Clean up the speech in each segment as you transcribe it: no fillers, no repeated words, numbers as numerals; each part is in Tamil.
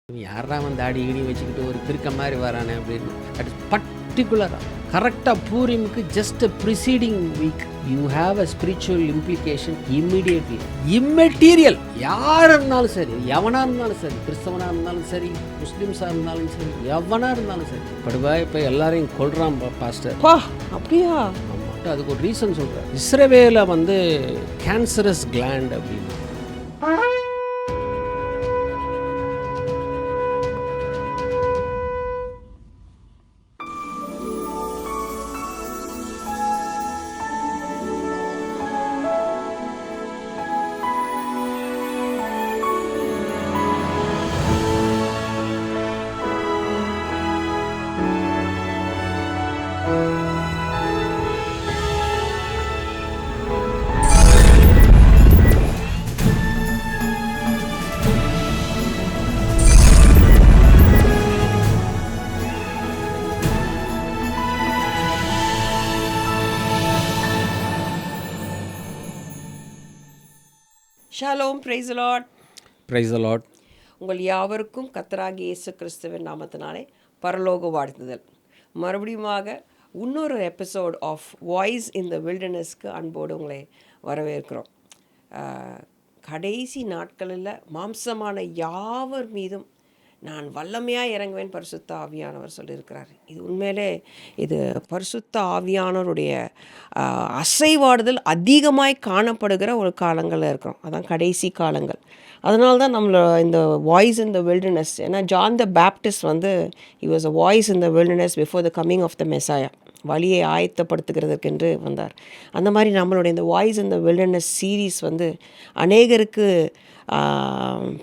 யாரா வந்து தாடி இடி வச்சுக்கிட்டு ஒரு கிறுக்க மாதிரி வரானே அப்படின்னு. தட் இஸ் பர்டிகுலராக கரெக்டாக பூரிமுக்கு just preceding week you have a spiritual implication immediately. Immaterial யார் இருந்தாலும் சரி, எவனாக இருந்தாலும் சரி, கிறிஸ்தவனாக இருந்தாலும் சரி, முஸ்லீம்ஸாக இருந்தாலும் சரி, எவனாக இருந்தாலும் சரி, படுவாய் இப்போ எல்லாரையும் கொள்றான் பாஸ்டர். அப்படியா? ஆமாம், அதுக்கு ஒரு ரீசன் சொல்கிறேன். இஸ்ரவேல வந்து கேன்சரஸ் கிளாண்ட் அப்படின்னு. Shalom, praise the Lord. Praise the Lord. உங்கள் யாவருக்கும் கர்த்தராகிய இயேசு கிறிஸ்துவின் நாமத்தினாலே பரலோக வாழ்த்துதல். மறுபடியுமாக இன்னொரு எபிசோட் ஆஃப் வாய்ஸ் இன் த வில்டர்னஸ்க்கு அன்போடு உங்களை வரவேற்கிறோம். கடைசி நாட்களில் மாம்சமான யாவர் மீதும் நான் வல்லமையாக இறங்குவேன் பரிசுத்த ஆவியானவர் சொல்லியிருக்கிறார். இது உண்மையிலே இது பரிசுத்த ஆவியானவருடைய அசைவாடுதல் அதிகமாய் காணப்படுகிற ஒரு காலங்களில் இருக்கிறோம். அதான் கடைசி காலங்கள். அதனால தான் நம்மளை இந்த வாய்ஸ் இன் த வில்டர்னஸ், ஏன்னா ஜான் த பேப்டிஸ்ட் வந்து he was a voice in the wilderness before the coming of the Messiah. வழியை ஆயத்தப்படுத்துகிறதுக்கென்று வந்தார். அந்த மாதிரி நம்மளுடைய இந்த வாய்ஸ் இன் த வில்டர்னஸ் சீரீஸ் வந்து அநேகருக்கு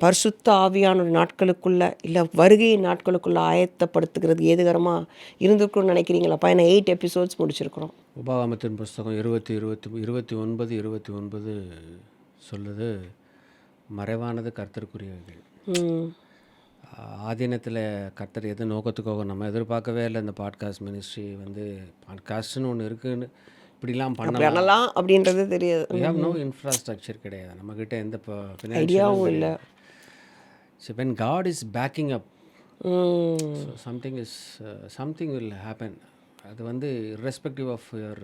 பரிசுத்த ஆவியான நாட்களுக்குள்ள இல்லை வருகை நாட்களுக்குள்ளே ஆயத்தப்படுத்துகிறது ஏதுகரமாக இருந்திருக்குன்னு நினைக்கிறீங்களாப்பா? ஏன்னா 8 எபிசோட்ஸ் முடிச்சிருக்கிறோம். உபாகமத்தின் புஸ்தகம் 29 சொல்லுது, மறைவானது கர்த்தருக்குரியவைகள். ஆதீனத்தில் கர்த்தர் எது நோக்கத்துக்காக நம்ம எதிர்பார்க்கவே இல்லை. இந்த பாட்காஸ்ட் மினிஸ்ட்ரி வந்து பாட்காஸ்ட்னு ஒன்று இருக்குன்னு இப்படிலாம் பண்ணலாம் அப்படின்றது தெரியாது. நோ இன்ஃப்ராஸ்ட்ரக்சர் கிடையாது நம்மக்கிட்ட, எந்த ஐடியாவும் இல்லை. So when God is backing up, so something will happen. அது வந்து irrespective of your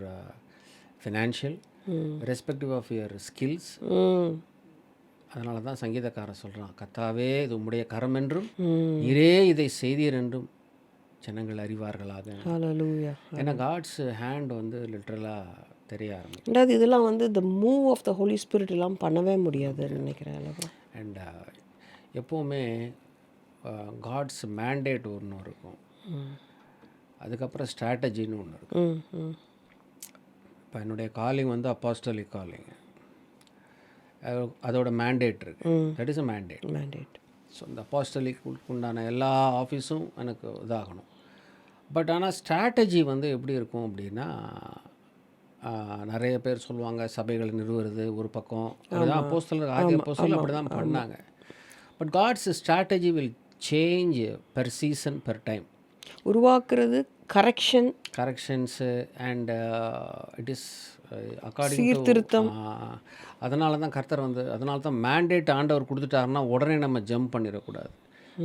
financial, irrespective of your skills. அதனால தான் சங்கீதக்காரன் சொல்கிறான், கர்த்தாவே இது உம்முடைய கரம் என்றும் நீரே இதை செய்தீர் என்றும் ஜனங்கள் அறிவார்களாக. ஏன்னா காட்ஸ் ஹேண்ட் வந்து லிட்ரலாக தெரிய ஆரம்பிக்கும். இதெல்லாம் வந்து the move of the Holy Spirit எல்லாம் பண்ணவே முடியாதுன்னு நினைக்கிறேன். அண்ட் எப்போவுமே காட்ஸ் மேண்டேட் ஒன்று இருக்கும், அதுக்கப்புறம் ஸ்ட்ராட்டஜின்னு ஒன்று இருக்கும். இப்போ என்னுடைய காலிங் வந்து அப்போஸ்டலிக் காலிங், அதோட மேண்டேட் இருக்குது. That is a mandate. So இந்த அப்போஸ்டலிக் உண்டான எல்லா ஆஃபீஸும் எனக்கு இதாகணும். பட் ஆனால் ஸ்ட்ராட்டஜி வந்து எப்படி இருக்கும் அப்படின்னா, நிறைய பேர் சொல்லுவாங்க சபைகளை நிறுவுறது ஒரு பக்கம், அப்படிதான் அப்போஸ்தலர் அப்படி தான் பண்ணாங்க. But God's strategy will change per season per time. உருவாக்குறது corrections and it is according சீர்திருத்தம். அதனால தான் கர்த்தர் வந்து, அதனால தான் மேண்டேட் ஆண்டவர் கொடுத்துட்டாருன்னா உடனே நம்ம ஜம்ப் பண்ணிடக்கூடாது.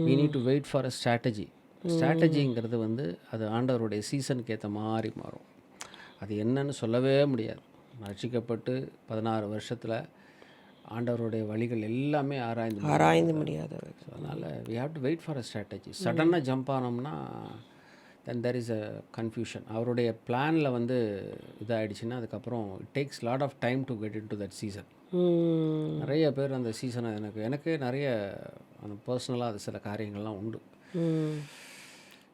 we need to wait for a strategy. ஸ்ட்ராட்டஜிங்கிறது வந்து அது ஆண்டவருடைய சீசனுக்கு ஏற்ற மாதிரி மாறும். அது என்னன்னு சொல்லவே முடியாது. ரட்சிக்கப்பட்டு 16 வருஷத்தில் ஆண்டவருடைய வழிகள் எல்லாமே ஆராய்ந்து முடியாது. அதனால் we have to wait for a strategy. சடனாக jump ஆனோம்னா then there is a confusion. அவருடைய பிளானில் வந்து இதாகிடுச்சுன்னா அதுக்கப்புறம் it takes lot of time to get into that season. நிறைய பேர் அந்த சீசனை எனக்கு நிறைய அந்த பர்சனலாக அது சில காரியங்கள்லாம் உண்டு.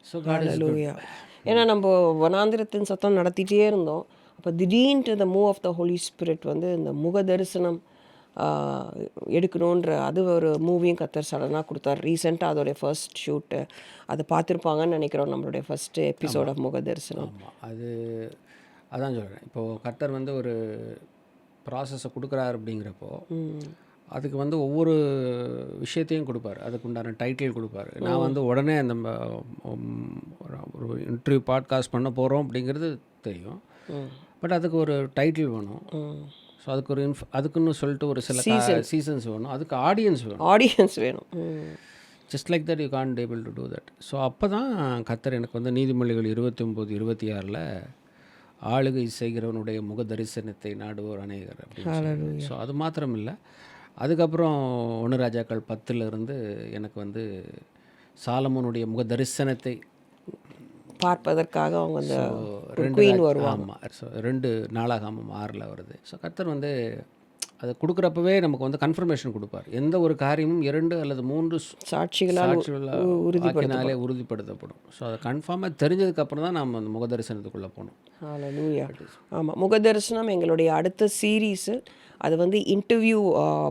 So God is good. ஏன்னா நம்ம வனாந்திரத்தின் சத்தம் நடத்திட்டே இருந்தோம். அப்போ திடீர்னு இந்த move of the Holy Spirit வந்து இந்த முக தரிசனம் எடுக்கணுன்ற அது ஒரு மூவியும் கர்த்தர் சடனாக கொடுத்தார். ரீசெண்டாக அதோடைய ஃபர்ஸ்ட் ஷூட்டு அதை பார்த்துருப்பாங்கன்னு நினைக்கிறோம், நம்மளுடைய ஃபர்ஸ்ட் எபிசோட் ஆஃப் முக தரிசனம். ஆமாம், அதான் சொல்கிறேன். இப்போது கர்த்தர் வந்து ஒரு ப்ராசஸை கொடுக்குறாரு அப்படிங்கிறப்போ அதுக்கு வந்து ஒவ்வொரு விஷயத்தையும் கொடுப்பார், அதுக்கு உண்டான டைட்டில் கொடுப்பார். நான் வந்து உடனே நம்ம ஒரு இன்டர்வியூ பாட்காஸ்ட் பண்ண போகிறோம் அப்படிங்கிறது தெரியும், பட் அதுக்கு ஒரு டைட்டில் வேணும். ஸோ அதுக்கு ஒரு அதுக்குன்னு சொல்லிட்டு ஒரு சில சீசன்ஸ் வேணும், அதுக்கு ஆடியன்ஸ் வேணும். Just like that you can't able to do that. So அப்போ தான் கர்த்தர் எனக்கு வந்து நீதிமொழிகள் 29:26 ஆளுகை செய்கிறவனுடைய முக தரிசனத்தை நாடுவோர் அநேகர் அப்படின்னு சொல்லி. ஸோ அது மாத்திரம் இல்லை, அதுக்கப்புறம் 1 ராஜாக்கள் 10 எனக்கு வந்து சாலமோனுடைய முக தரிசனத்தை பார்ப்பதற்காக அவங்க அந்த ஆமாம். ஸோ 2 நாளாகமம் 6 வருது. ஸோ கர்த்தர் வந்து அதை கொடுக்குறப்பவே நமக்கு வந்து கன்ஃபர்மேஷன் கொடுப்பார். எந்த ஒரு காரியமும் 2 அல்லது 3 சாட்சிகளால் வாக்கினாலே உறுதிப்படுத்தப்படும். ஸோ அதை கன்ஃபார்மாக தெரிஞ்சதுக்கப்புறம் தான் நம்ம அந்த முக தரிசனத்துக்குள்ளே போகணும். ஹல்லேலூயா. ஆமாம், முகதரிசனம் எங்களுடைய அடுத்த சீரீஸு. அது வந்து இன்டர்வியூ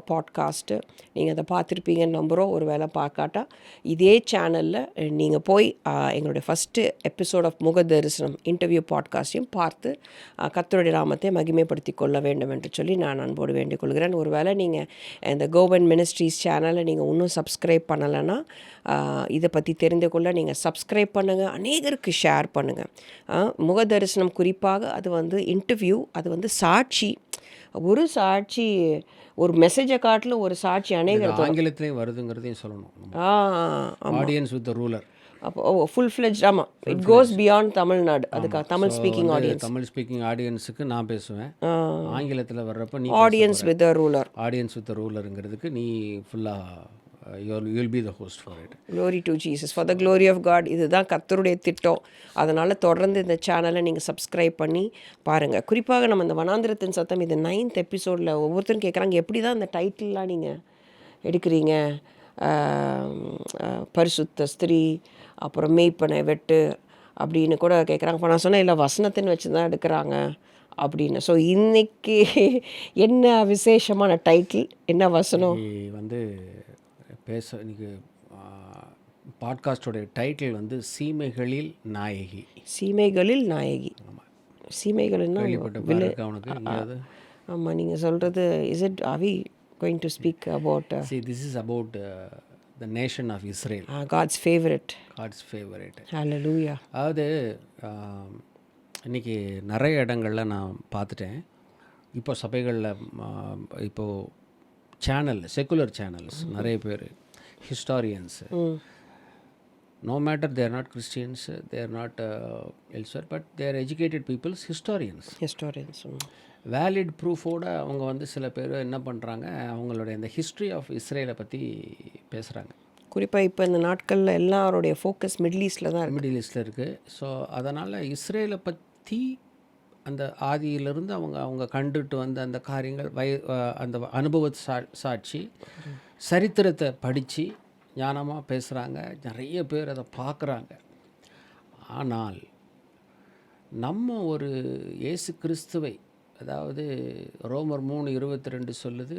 பாட்காஸ்ட்டு. நீங்கள் அதை பார்த்துருப்பீங்கன்னு நம்புகிறோம். ஒரு வேளை பார்க்காட்டா இதே சேனலில் நீங்கள் போய் எங்களுடைய ஃபஸ்ட்டு எபிசோட் ஆஃப் முகதரிசனம் இன்டர்வியூ பாட்காஸ்ட்டையும் பார்த்து கர்த்தருடைய நாமத்தை மகிமைப்படுத்தி கொள்ள வேண்டும் என்று சொல்லி நான் அன்போடு வேண்டிக் கொள்கிறேன். ஒரு வேளை நீங்கள் இந்த கவர்மெண்ட் மினிஸ்ட்ரீஸ் சேனலை நீங்கள் இன்னும் சப்ஸ்கிரைப் பண்ணலைன்னா இதை பற்றி தெரிந்து கொள்ள நீங்கள் சப்ஸ்கிரைப் பண்ணுங்கள், அநேகருக்கு ஷேர் பண்ணுங்கள். முகதரிசனம் குறிப்பாக அது வந்து இன்டர்வியூ, அது வந்து சாட்சி. ஒரு சாட்சி ஒரு மெசேஜை காட்டிலும் ஒரு சாட்சி அநேகர் ஆங்கிலத்திலையும் வருதுங்கிறதையும் சொல்லணும். Audience with ruler. அப்போ ஃபுல் ஃப்ளெஜ். ஆமாம், இட் கோஸ் பியாண்ட் தமிழ்நாடு. அதுக்காக Tamil speaking audience, Tamil speaking ஆடியன்ஸுக்கு நான் பேசுவேன். ஆங்கிலத்தில் வர்றப்ப நீ audience with ruler, audience with ரூலருங்கிறதுக்கு நீ ஃபுல்லாக you'll be the host for it. Glory to Jesus, for the glory of God. இதுதான் கர்த்தருடைய திட்டம். அதனால் தொடர்ந்து இந்த சேனலை நீங்கள் சப்ஸ்கிரைப் பண்ணி பாருங்கள். குறிப்பாக நம்ம இந்த வனாந்திரத்தின் சத்தம் இது 9th எபிசோடில் ஒவ்வொருத்தரும் கேட்குறாங்க, எப்படி தான் இந்த டைட்டில்லாம் நீங்கள் எடுக்கிறீங்க? பரிசுத்த ஸ்திரீ, அப்புறம் மேய்ப்பனை வெட்டு அப்படின்னு கூட கேட்குறாங்க. இப்போ நான் சொன்னேன் இல்லை, வசனத்தின் வச்சு தான் எடுக்கிறாங்க அப்படின்னு. ஸோ இன்னைக்கு என்ன விசேஷமான டைட்டில், என்ன வசனம் வந்து இன்னைக்கு பாட்காஸ்டோடைய டைட்டில் வந்து சீமைகளில் நாயகி. சீமைகளில் நாயகி. சீமைகள்னா ஆமாம், நீங்கள் சொல்கிறது is it are we going to speak about this is about the nation of Israel, God's favourite. Hallelujah. அதாவது இன்றைக்கி நிறைய இடங்களில் நான் பார்த்துட்டேன். இப்போ சபைகளில் இப்போது செக்குலர் சேனல்ஸ் நிறைய பேர் ஹிஸ்டாரியன்ஸு, no matter they are not Christians, they are not elsewhere, but they are educated people's historians. Valid ப்ரூஃபோடு அவங்க வந்து சில பேர் என்ன பண்ணுறாங்க, அவங்களுடைய இந்த ஹிஸ்ட்ரி ஆஃப் இஸ்ரேலை பற்றி பேசுகிறாங்க. குறிப்பாக இப்போ இந்த நாட்களில் எல்லாருடைய ஃபோக்கஸ் மிடில் ஈஸ்ட்டில் இருக்குது. ஸோ அதனால் இஸ்ரேலை பற்றி அந்த ஆதியிலிருந்து அவங்க கண்டுட்டு வந்த அந்த காரியங்கள் அந்த அனுபவ சாட்சி சரித்திரத்தை படித்து ஞானமாக பேசுகிறாங்க. நிறைய பேர் அதை பார்க்குறாங்க. ஆனால் நம்ம ஒரு இயேசு கிறிஸ்துவை, அதாவது ரோமர் 3:22 சொல்லுது,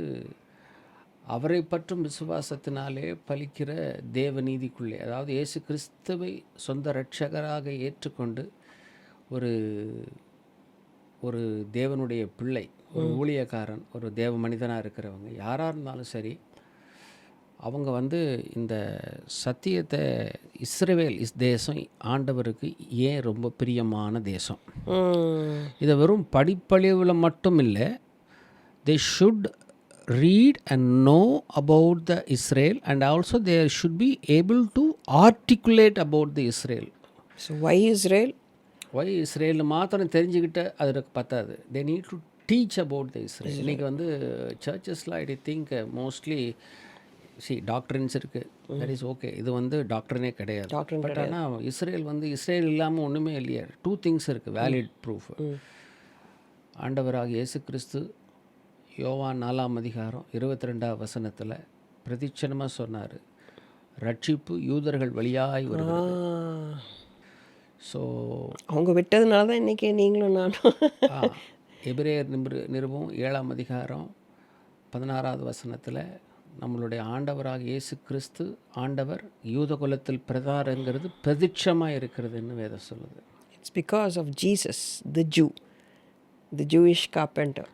அவரை பற்றும் விசுவாசத்தினாலே பலிக்கிற தேவநீதிக்குள்ளே, அதாவது இயேசு கிறிஸ்துவை சொந்த இரட்சகராக ஏற்றுக்கொண்டு ஒரு தேவனுடைய பிள்ளை, ஒரு ஊழியக்காரன், ஒரு தேவ மனிதனாக இருக்கிறவங்க யாராக இருந்தாலும் சரி, அவங்க வந்து இந்த சத்தியத்தை இஸ்ரவேல் தேசம் ஆண்டவருக்கு ஏன் ரொம்ப பிரியமான தேசம். இதை வெறும் படிப்பழிவில் மட்டும் இல்லை, they should read and know about the Israel, and also they should be able to articulate about the Israel. So why Israel? மாத்திரம் தெரிஞ்சுக்கிட்டு அதற்கு பத்தாது. they need to teach about the Israel. இன்றைக்கி வந்து சர்ச்சஸில் ஐ திங்க் மோஸ்ட்லி டாக்டரின்ஸ் இருக்குது, தட் இஸ் ஓகே. இது வந்து டாக்டரினே கிடையாது. பட் ஆனால் இஸ்ரேல் இல்லாமல் ஒன்றுமே இல்லையா. 2 things இருக்குது வேலிட் ப்ரூஃப். ஆண்டவராக இயேசு கிறிஸ்து யோவான் 4:22 பிரதிட்சணமாக சொன்னார், ரட்சிப்பு யூதர்கள் வழியாய் வருகிறது. ஸோ அவங்க விட்டதுனால தான் இன்றைக்கி நீங்களும் நானும். எபிரேயர் நிருபம் 7:16 நம்மளுடைய ஆண்டவராக இயேசு கிறிஸ்து ஆண்டவர் யூத குலத்தில் பிரதாரங்கிறது பிரதிட்சமாக இருக்கிறதுன்னு வேதம் சொல்லுது. It's because of Jesus the Jewish carpenter.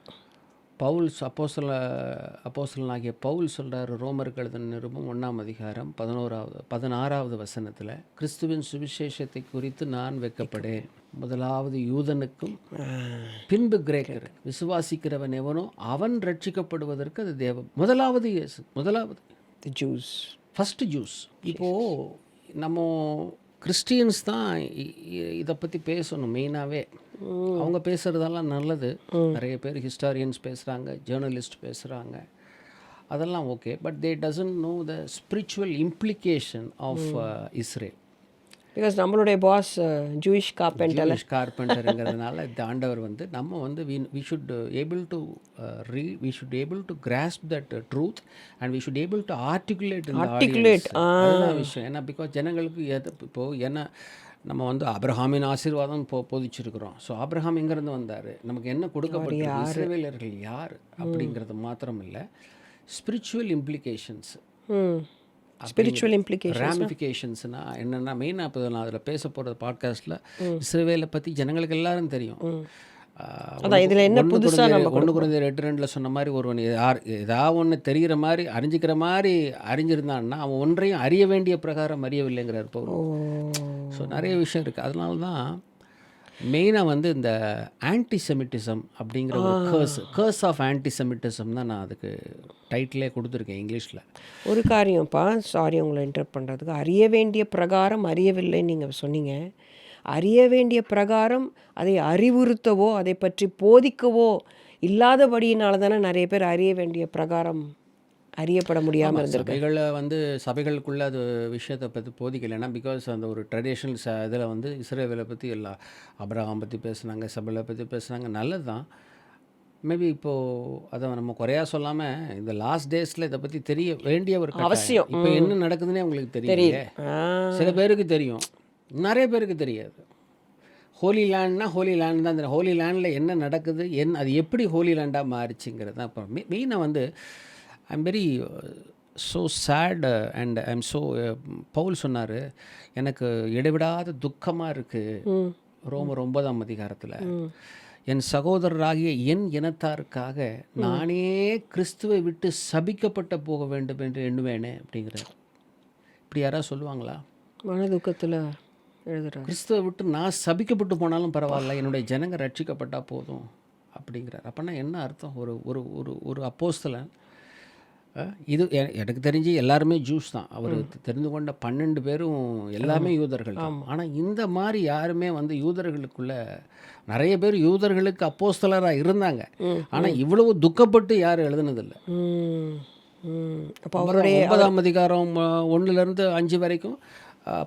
அப்போஸ்தலனாகிய பவுல் சொல்கிறார், ரோமருக்கு எழுதின நிருபம் 1:16 கிறிஸ்துவின் சுவிசேஷத்தை குறித்து நான் வெட்கப்படேன். முதலாவது யூதனுக்கும் பின்பு கிரேக்கர், விசுவாசிக்கிறவன் எவனோ அவன் ரட்சிக்கப்படுவதற்கு அது முதலாவது இயேசு, முதலாவது தி ஜூஸ். First juice. இப்போது நம்ம கிறிஸ்டியன்ஸ் தான் இதை பற்றி பேசணும் மெயினாகவே. அவங்க பேசுகிறதெல்லாம் நல்லது. நிறைய பேர் ஹிஸ்டாரியன்ஸ் பேசுகிறாங்க, ஜேர்னலிஸ்ட் பேசுகிறாங்க, அதெல்லாம் okay. But they doesn't know the spiritual implication of Israel. Because நம்மளுடைய பாஸ் ஜூயிஷ் கார்பெண்டர். கார்பெண்டருங்கிறதுனால இந்த ஆண்டவர் வந்து நம்ம வந்து we should able to we should able to grasp that truth and we should able to articulate அதுதான் விஷயம். ஏன்னா பிகாஸ் ஜனங்களுக்கு இப்போது என்ன நம்ம வந்து ஆபிரகாமின் ஆசீர்வாதம் போதிச்சிருக்கிறோம். ஸோ ஆபிரகாம் எங்கேருந்து வந்தார், நமக்கு என்ன கொடுக்கப்பட்டிருக்கு, இஸ்ரவேலர்கள் யார் அப்படிங்கிறது மாத்திரம் இல்லை, ஸ்பிரிச்சுவல் இம்ப்ளிகேஷன்ஸ், ஸ்பிரிச்சுவல் இம்ப்ளிகேஷன், ராமிஃபிகேஷன்ஸ்னா என்னென்னா மெயினாக இப்போ நான் அதில் பேச போகிற பாட்காஸ்ட்டில் இஸ்ரவேலை பற்றி ஜனங்களுக்கு எல்லாரும் தெரியும். அதான் இதில் என்ன புதுசாக நம்ம 1 Corinthiயர் 8:2 சொன்ன மாதிரி ஒருவன் ஏதாவது ஒன்று தெரிகிற மாதிரி அறிஞ்சிக்கிற மாதிரி அறிஞ்சிருந்தான்னா அவன் ஒன்றையும் அறிய வேண்டிய பிரகாரம் அறியவில்லைங்கிறார் பவுல். ஸோ நிறைய விஷயம் இருக்குது. அதனால தான் மெயினாக வந்து இந்த ஆன்டிசெமிட்டிசம் அப்படிங்கிற ஒரு கேர்ஸ் ஆஃப் ஆன்டிசெமிட்டிசம் தான் நான் அதுக்கு டைட்டிலே கொடுத்துருக்கேன் இங்கிலீஷில். ஒரு காரியம்ப்பா, சாரி உங்களை இன்டர்ப்ட் பண்ணுறதுக்கு, அறிய வேண்டிய பிரகாரம் அறியவில்லைன்னு நீங்கள் சொன்னீங்க. அறிய வேண்டிய பிரகாரம் அதை அறிவுறுத்தவோ அதை பற்றி போதிக்கவோ இல்லாதபடியினால தானே நிறைய பேர் அறிய வேண்டிய பிரகாரம் அறியப்பட முடியாமல் இருந்திருக்கு. சபைகளை வந்து சபைகளுக்குள்ளே அது விஷயத்தை பற்றி போதிக்கலைன்னா பிகாஸ் அந்த ஒரு ட்ரெடிஷ்னல் இதில் வந்து இஸ்ரேவேலை பற்றி எல்லாம் அபிரகாம் பற்றி பேசுனாங்க, சபைகளை பற்றி பேசுனாங்க, நல்லது தான். மேபி இப்போது அதை நம்ம குறையா சொல்லாமல் இந்த லாஸ்ட் டேஸில் இதை பற்றி தெரிய வேண்டிய ஒரு அவசியம். இப்போ என்ன நடக்குதுன்னே உங்களுக்கு தெரியல. சில பேருக்கு தெரியும், நிறைய பேருக்கு தெரியாது. ஹோலி லேண்ட்னா ஹோலி லேண்ட் தான் தெரியும். ஹோலி லேண்டில் என்ன நடக்குது, அது எப்படி ஹோலி லேண்டாக மாறிச்சுங்கிறது தான். இப்போ மெயினாக வந்து I'm very so sad and I'm so பவுல் சொன்னார், எனக்கு இடைவிடாத துக்கமாக இருக்குது ரோமர் 9ஆம் அதிகாரத்தில், என் சகோதரராகிய என் இனத்தாருக்காக நானே கிறிஸ்துவை விட்டு சபிக்கப்பட்ட போக வேண்டும் என்று எண்ணுவேனே அப்படிங்கிறார். இப்படி யாராவது சொல்லுவாங்களா? மன துக்கத்தில் எழுதுறாரு, கிறிஸ்துவை விட்டு நான் சபிக்கப்பட்டு போனாலும் பரவாயில்ல, என்னுடைய ஜனங்க ரட்சிக்கப்பட்டால் போதும் அப்படிங்கிறார். அப்படின்னா என்ன அர்த்தம்? ஒரு ஒரு ஒரு ஒரு அப்போஸ்தலன், இது எனக்கு தெரிஞ்சு எல்லாருமே ஜூஸ் தான். அவர் தெரிந்து கொண்ட 12 பேரும் எல்லாமே யூதர்கள் தான். ஆனால் இந்த மாதிரி யாருமே வந்து யூதர்களுக்குள்ள நிறைய பேர் யூதர்களுக்கு அப்போஸ்தலராக இருந்தாங்க. ஆனால் இவ்வளவு துக்கப்பட்டு யாரும் எழுதுனதில்லை. அப்போ அவருடைய 9ஆம் அதிகாரம் 1லேருந்து 5 வரைக்கும்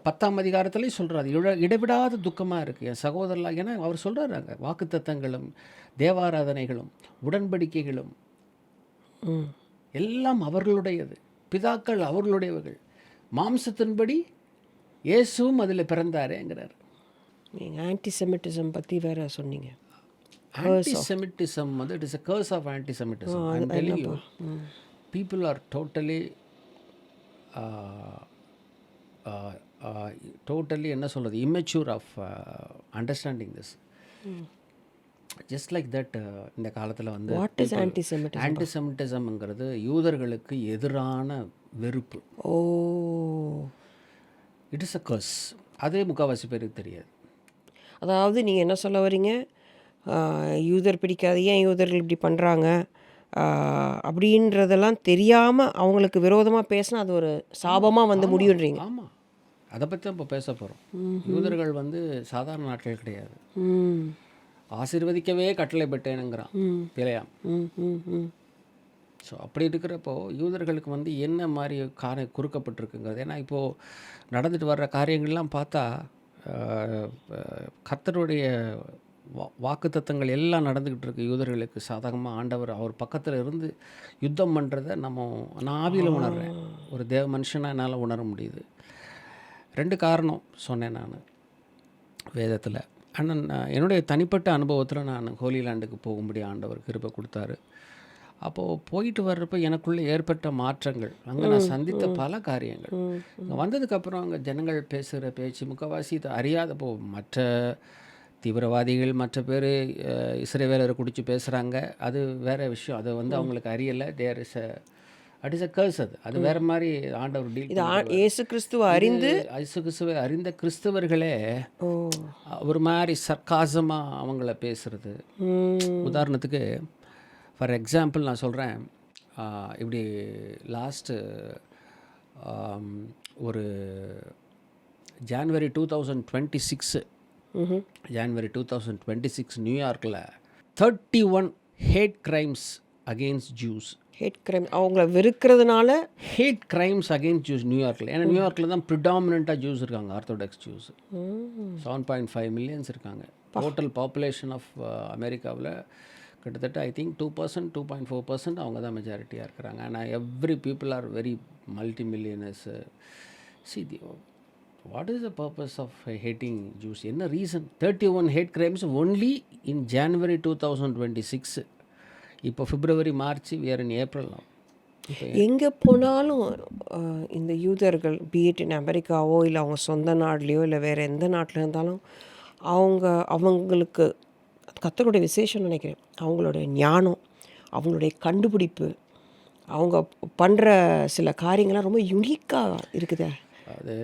10ஆம் அதிகாரத்துலேயும் சொல்கிறாரு, இடைவிடாத துக்கமாக இருக்குது என் சகோதரலாம். ஏன்னா அவர் சொல்கிறாங்க, வாக்குத்தத்தங்களும் தேவாராதனைகளும் உடன்படிக்கைகளும் எல்லாம் அவர்களுடையது, பிதாக்கள் அவர்களுடையவர்கள், மாம்சத்தின்படி இயேசுவும் அதில் பிறந்தாரேங்கிறார். நீங்கள் ஆன்டிசெமிட்டிசம் பற்றி வேறு சொன்னீங்க. ஆன்டிசெமிட்டிசம் வந்து it is a curse of antisemitism. I am telling you, people are totally என்ன சொல்கிறது, immature of understanding this. Just like that இந்த காலத்தில் வந்து ஆன்டிசெமிட்டிசம்ங்கிறது யூதர்களுக்கு எதிரான வெறுப்பு. It is a curse. அதே முக்கால்வாசி பேருக்கு தெரியாது. அதாவது நீங்கள் என்ன சொல்ல வரீங்க, யூதர் பிடிக்காது, ஏன் யூதர்கள் இப்படி பண்ணுறாங்க அப்படின்றதெல்லாம் தெரியாமல் அவங்களுக்கு விரோதமாக பேசினா அது ஒரு சாபமாக வந்து முடியுன்றீங்க. ஆமாம், அதை பற்றி இப்போ பேச போகிறோம். யூதர்கள் வந்து சாதாரண நாட்கள் கிடையாது. ஆசீர்வதிக்கவே கட்டளை பெற்றேனுங்கிறான் பிழையாம். ஸோ அப்படி இருக்கிறப்போ யூதர்களுக்கு வந்து என்ன மாதிரி குறுக்கப்பட்டிருக்குங்கிறது. ஏன்னா இப்போது நடந்துட்டு வர்ற காரியங்கள்லாம் பார்த்தா கர்த்தருடைய வாக்குத்தத்தங்கள் எல்லாம் நடந்துக்கிட்டு இருக்கு. யூதர்களுக்கு சாதகமாக ஆண்டவர் அவர் பக்கத்தில் இருந்து யுத்தம் பண்ணுறதை நான் ஆவியில் உணர்றேன். ஒரு தேவ மனுஷனாக என்னால் உணர முடியுது. 2 காரணம் சொன்னேன் நான் வேதத்தில். ஆனால் என்னுடைய தனிப்பட்ட அனுபவத்தில் நான் ஹோலி லேண்டுக்கு போகும்படி ஆண்டவர் கிருபை கொடுத்தாரு. அப்போது போயிட்டு வர்றப்போ எனக்குள்ளே ஏற்பட்ட மாற்றங்கள், அங்கே நான் சந்தித்த பல காரியங்கள், இங்கே வந்ததுக்கப்புறம் அங்கே ஜனங்கள் பேசுகிற பேச்சு முக்கால்வாசி இதை அறியாதப்போ மற்ற தீவிரவாதிகள் மற்ற பேர் இஸ்ரவேலரை குடிச்சு பேசுகிறாங்க, அது வேறு விஷயம். அது வந்து அவங்களுக்கு அறியலை. There is at is a curse. அது வேறு மாதிரி ஆண்டவர் டீல். இயேசு கிறிஸ்துவை அறிந்த கிறிஸ்தவர்களே ஒரு மாதிரி சர்க்காசமாக அவங்கள பேசுகிறது. உதாரணத்துக்கு ஃபார் எக்ஸாம்பிள் நான் சொல்கிறேன், இப்படி லாஸ்ட்டு ஒரு ஜான்வரி 2026 ஜான்வரி 2026 நியூயார்க்கில் 31 hate crimes against Jews. Hate crime அவங்கள வெறுக்கிறதுனால ஹேட் கிரைம்ஸ் அகெயின்ஸ்ட் ஜூஸ் நியூயார்க்கில். ஏன்னா நியூயார்க்கில் தான் ப்ரிடாமினண்ட்டாக ஜூஸ் இருக்காங்க, ஆர்த்தோடாக்ஸ் ஜூஸ். 7.5 மில்லியன்ஸ் இருக்காங்க. டோட்டல் பாப்புலேஷன் ஆஃப் அமெரிக்காவில் கிட்டத்தட்ட ஐ திங்க் 2%, 2.4% அவங்க தான் மெஜாரிட்டியாக இருக்கிறாங்க. ஆனால் every people are very multi millionaires. See what is the purpose of hating Jews? என்ன reason? 31 hate crimes only in January 2026. இப்போ February, March, we are in April. எங்கே போனாலும் இந்த யூதர்கள் பிஎட் இன் அமெரிக்காவோ இல்லை அவங்க சொந்த நாட்டிலையோ இல்லை வேறு எந்த நாட்டில் இருந்தாலும் அவங்களுக்கு கர்த்தருடைய விசேஷம் நினைக்கிறேன். அவங்களுடைய ஞானம், அவங்களுடைய கண்டுபிடிப்பு, அவங்க பண்ணுற சில காரியங்கள்லாம் ரொம்ப யுனிக்காக இருக்குதே. அது